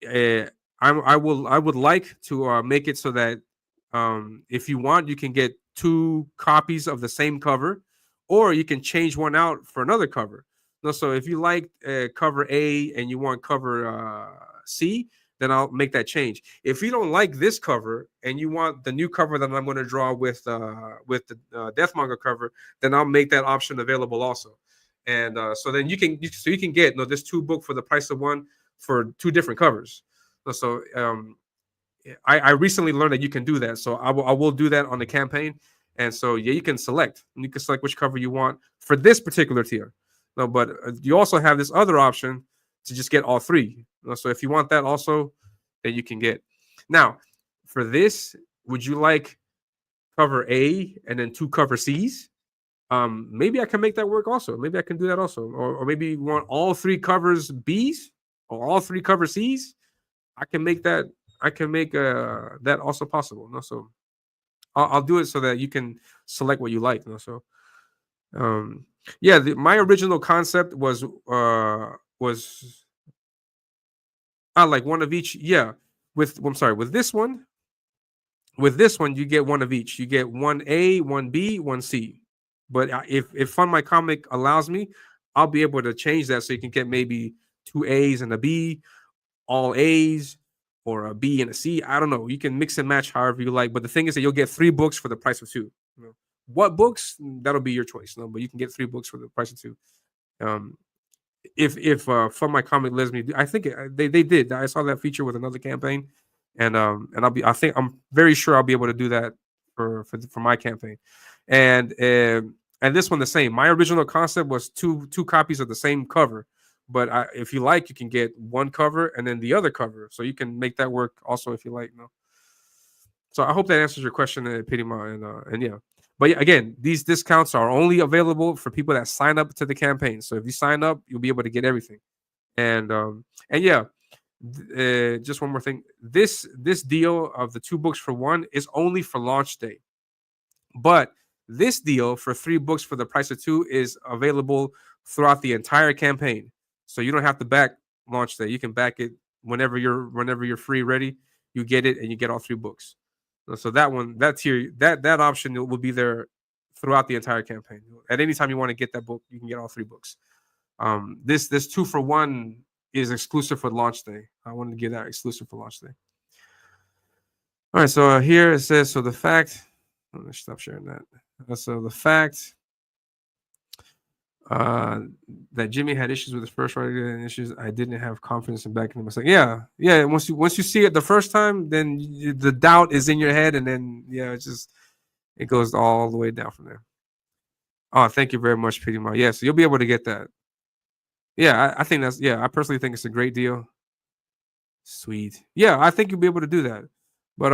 I would like to make it so that if you want, you can get 2 copies of the same cover, or you can change one out for another cover. So if you like cover A and you want cover C, then I'll make that change. If you don't like this cover and you want the new cover that I'm going to draw with the Deathmonger cover, then I'll make that option available also. And so then you can get this 2 book for the price of 1 for 2 different covers. So I recently learned that you can do that. So I will do that on the campaign. And so yeah, you can select which cover you want for this particular tier. No, but you also have this other option to just get all 3. So if you want that also, then you can get. Now, for this, would you like cover A and then 2 cover C's? Maybe I can make that work also. Maybe I can do that also. Or maybe you want all 3 covers B's or all 3 cover C's. I can make that. I can make that also possible. No, so I'll do it so that you can select what you like. No, so yeah, my original concept was like 1 of each. Yeah, with this one you get 1 of each. You get 1 A, 1 B, 1 C. But if Fund My Comic allows me, I'll be able to change that so you can get maybe 2 A's and a B, all A's, or a B and a C. I don't know. You can mix and match however you like. But the thing is that you'll get 3 books for the price of 2. What books? That'll be your choice. No, but you can get 3 books for the price of 2. If Fund My Comic lets me, I think they did. I saw that feature with another campaign, and I'm very sure I'll be able to do that for my campaign. And this one the same. My original concept was two copies of the same cover, but if you like, you can get 1 cover and then the other cover, so you can make that work also if you like. No. So I hope that answers your question, Pirima, and yeah. But yeah, again, these discounts are only available for people that sign up to the campaign. So if you sign up, you'll be able to get everything. And yeah, just one more thing. This deal of the 2 books for 1 is only for launch day. But this deal for 3 books for the price of 2 is available throughout the entire campaign. So you don't have to back launch day. You can back it whenever you're free, ready. You get it and you get all 3 books. So that tier, that option will be there throughout the entire campaign. At any time you want to get that book, you can get all 3 books. This 2 for 1 is exclusive for launch day. I wanted to give that exclusive for launch day. All right, so here it says, so the fact, I'm gonna stop sharing that. So the fact that Jimmy had issues with his first writer and issues, I didn't have confidence in backing him. I was like, yeah. Once you see it the first time, then the doubt is in your head, and then it goes all the way down from there. Oh, thank you very much, Petey Ma. Yeah, so you'll be able to get that. Yeah, I think that's I personally think it's a great deal. Sweet. Yeah, I think you'll be able to do that. But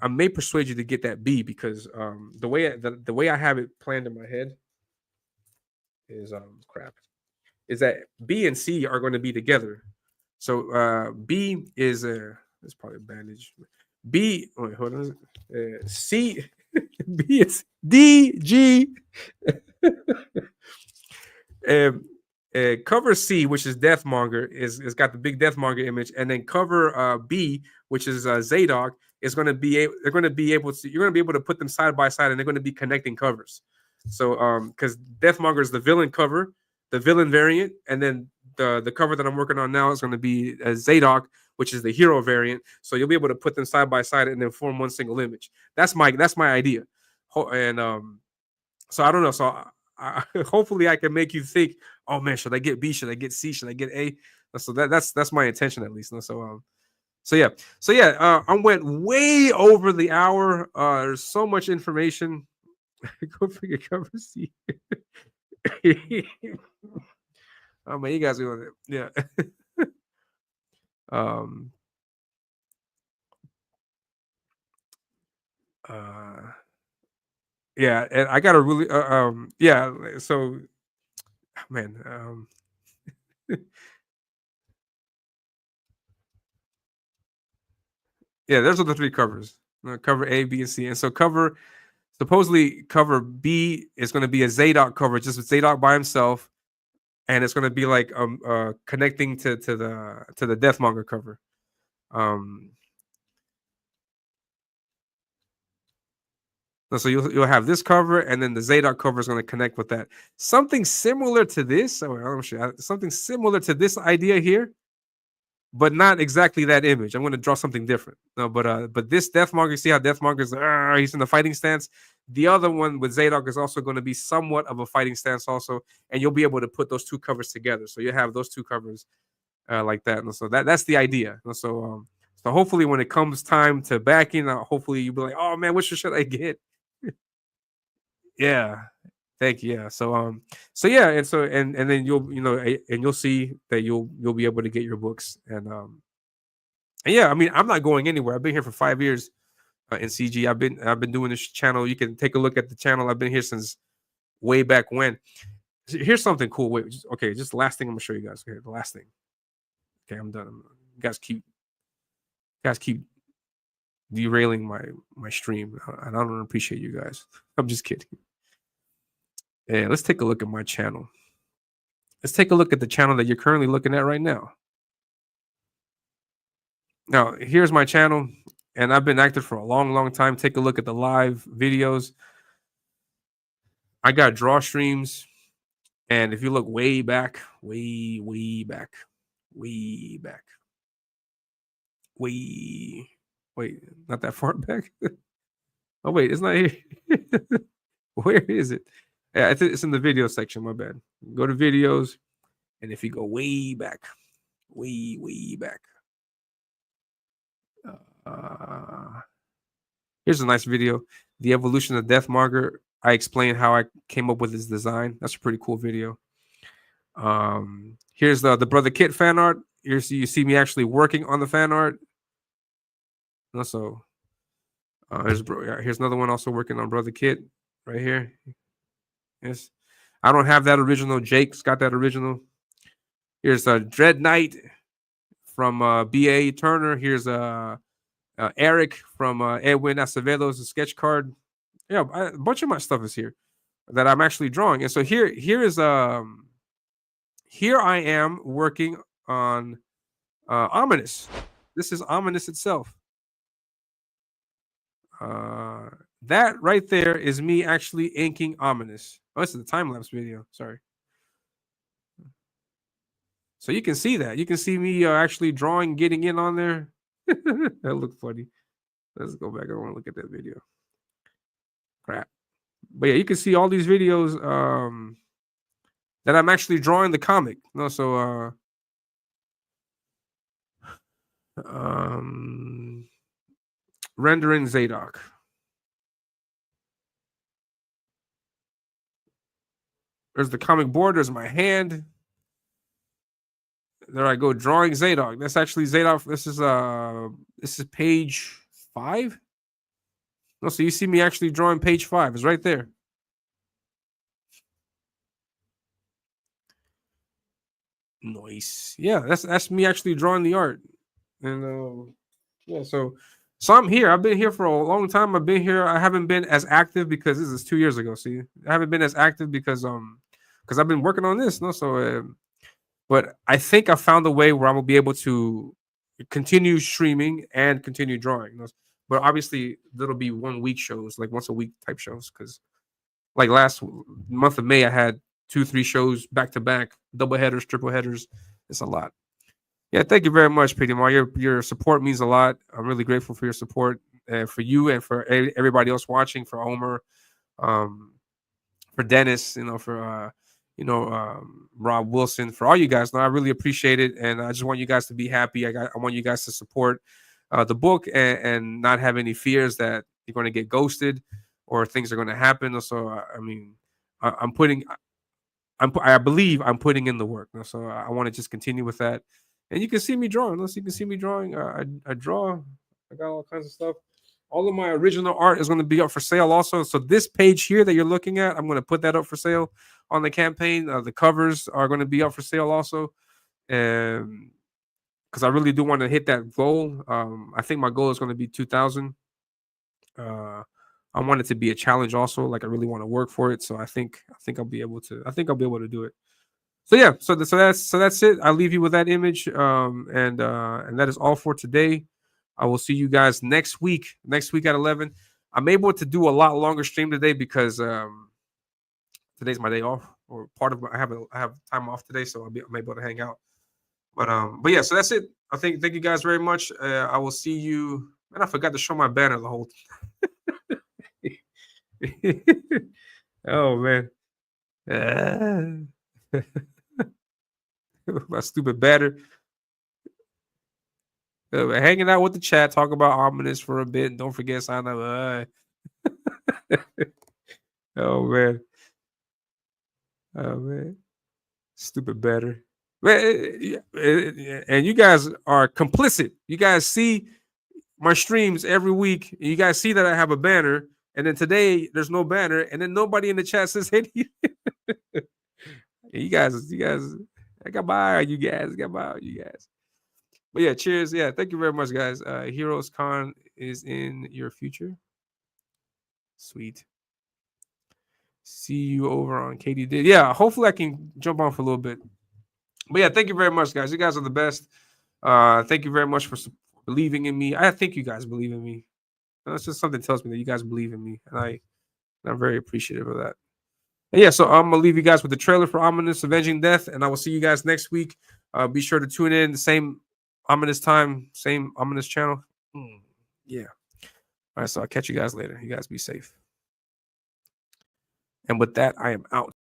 I may persuade you to get that B because the way I have it planned in my head is that B and C are going to be together. So B is it's probably a bandage. B wait, hold on. C B is D G. Cover C, which is Deathmonger, is got the big Deathmonger image, and then cover B, which is Zadok, is going to be you're going to be able to put them side by side, and they're going to be connecting covers. So because Deathmonger is the villain cover, the villain variant, and then the cover that I'm working on now is going to be Zadok, which is the hero variant. So you'll be able to put them side by side and then form one single image. That's my idea, and so I don't know. So hopefully I can make you think, oh man, should I get B? Should I get C? Should I get A? So that's my intention at least. So yeah. I went way over the hour. There's so much information. Go figure, cover C. Oh man, you guys are doing it. Yeah. Yeah, and I gotta really so man, yeah, those are the 3 covers. Cover A, B, and C. And so supposedly cover B is going to be a Zadok cover, just with Zadok by himself, and it's going to be like connecting to the Deathmonger cover. So you'll have this cover, and then the Zadok cover is going to connect with that. Something similar to this. Something similar to this idea here but not exactly that image. I'm going to draw something different. No, but this Deathmonger, see how Deathmonger's he's in the fighting stance. The other one with Zadok is also going to be somewhat of a fighting stance also, and you'll be able to put those two covers together. So you have those two covers like that. And so that's the idea. And so so hopefully when it comes time to backing, hopefully you'll be like, oh man, which should I get? Yeah. Thank you. Yeah. So yeah, and then you'll and you'll see that you'll be able to get your books and yeah, I mean I'm not going anywhere. I've been here for 5 years in CG. I've been doing this channel. You can take a look at the channel. I've been here since way back when. Here's something cool. Wait, just the last thing I'm gonna show you guys. Okay, the last thing. Okay, I'm done. You guys keep derailing my stream, and I don't appreciate you guys. I'm just kidding. Yeah, let's take a look at my channel. Let's take a look at the channel that you're currently looking at right now. Now, here's my channel, and I've been active for a long, long time. Take a look at the live videos. I got draw streams, and if you look way back, way back, wait, not that far back. Oh wait, it's not here. Where is it? Yeah, it's in the video section. My bad. Go to videos, and if you go way back, way back. Here's a nice video. The evolution of Deathmonger. I explain how I came up with this design. That's a pretty cool video. Here's the Brother Kit fan art. You see me actually working on the fan art. Also, here's another one also working on Brother Kit right here. Yes, I don't have that original. Jake's got that original. Here's a Dread Knight from B.A. Turner. Here's Eric from Edwin Acevedo's sketch card. Yeah, a bunch of my stuff is here that I'm actually drawing. And so here I am working on Ominus. This is Ominus itself. That right there is me actually inking Ominus. Oh, this is the time-lapse video. Sorry. So you can see that. You can see me actually drawing, getting in on there. That looked funny. Let's go back. I want to look at that video. Crap. But yeah, you can see all these videos that I'm actually drawing the comic. No, so rendering Zadok. There's the comic board. There's my hand. There I go, drawing Zadok. That's actually Zadok. This is page 5. No, so you see me actually drawing page 5. It's right there. Nice. Yeah, that's me actually drawing the art. And yeah, so I'm here. I've been here for a long time. I've been here. I haven't been as active because this is 2 years ago. See, I haven't been as active because I've been working on this. No, so but I think I found a way where I'm gonna be able to continue streaming and continue drawing. You know? But obviously, there'll be 1 week shows, like once a week type shows, because like last month of May, I had 2-3 shows back to back, double headers, triple headers. It's a lot. Yeah, thank you very much, Petey Mar. Your support means a lot. I'm really grateful for your support, for you and for everybody else watching, for Omer, for Dennis, for Rob Wilson, for all you guys. No, I really appreciate it, and I just want you guys to be happy. I want you guys to support the book and not have any fears that you're going to get ghosted or things are going to happen. So I mean, I believe I'm putting in the work. So I want to just continue with that. And you can see me drawing. You can see me drawing. I draw. I got all kinds of stuff. All of my original art is going to be up for sale also. So this page here that you're looking at, I'm going to put that up for sale on the campaign. The covers are going to be up for sale also. And because I really do want to hit that goal. I think my goal is going to be 2,000. I want it to be a challenge also. Like I really want to work for it. So I think I'll be able to. I think I'll be able to do it. So yeah, so that's it. I'll leave you with that image, and that is all for today. I will see you guys next week. Next week at 11. I'm able to do a lot longer stream today because today's my day off, or part of I have time off today, so I'm able to hang out. But yeah, so that's it. I think thank you guys very much. I will see you. Man, I forgot to show my banner the whole time. Oh man. My stupid banner. Hanging out with the chat, talk about Ominus for a bit. Don't forget sign up. Oh man. Oh man. Stupid banner. And you guys are complicit. You guys see my streams every week. And you guys see that I have a banner, and then today there's no banner, and then nobody in the chat says anything. you guys, I got by you guys, But yeah, cheers. Yeah, thank you very much, guys. Heroes Con is in your future. Sweet. See you over on Katie did. Yeah, hopefully I can jump on for a little bit. But yeah, thank you very much, guys. You guys are the best. Thank you very much for believing in me. I think you guys believe in me. That's just something that tells me that you guys believe in me, and I'm very appreciative of that. And yeah, so I'm gonna leave you guys with the trailer for Ominus Avenging Death, and I will see you guys next week. Be sure to tune in the same Ominous time, same Ominous channel. Yeah. All right, so I'll catch you guys later. You guys be safe. And with that, I am out.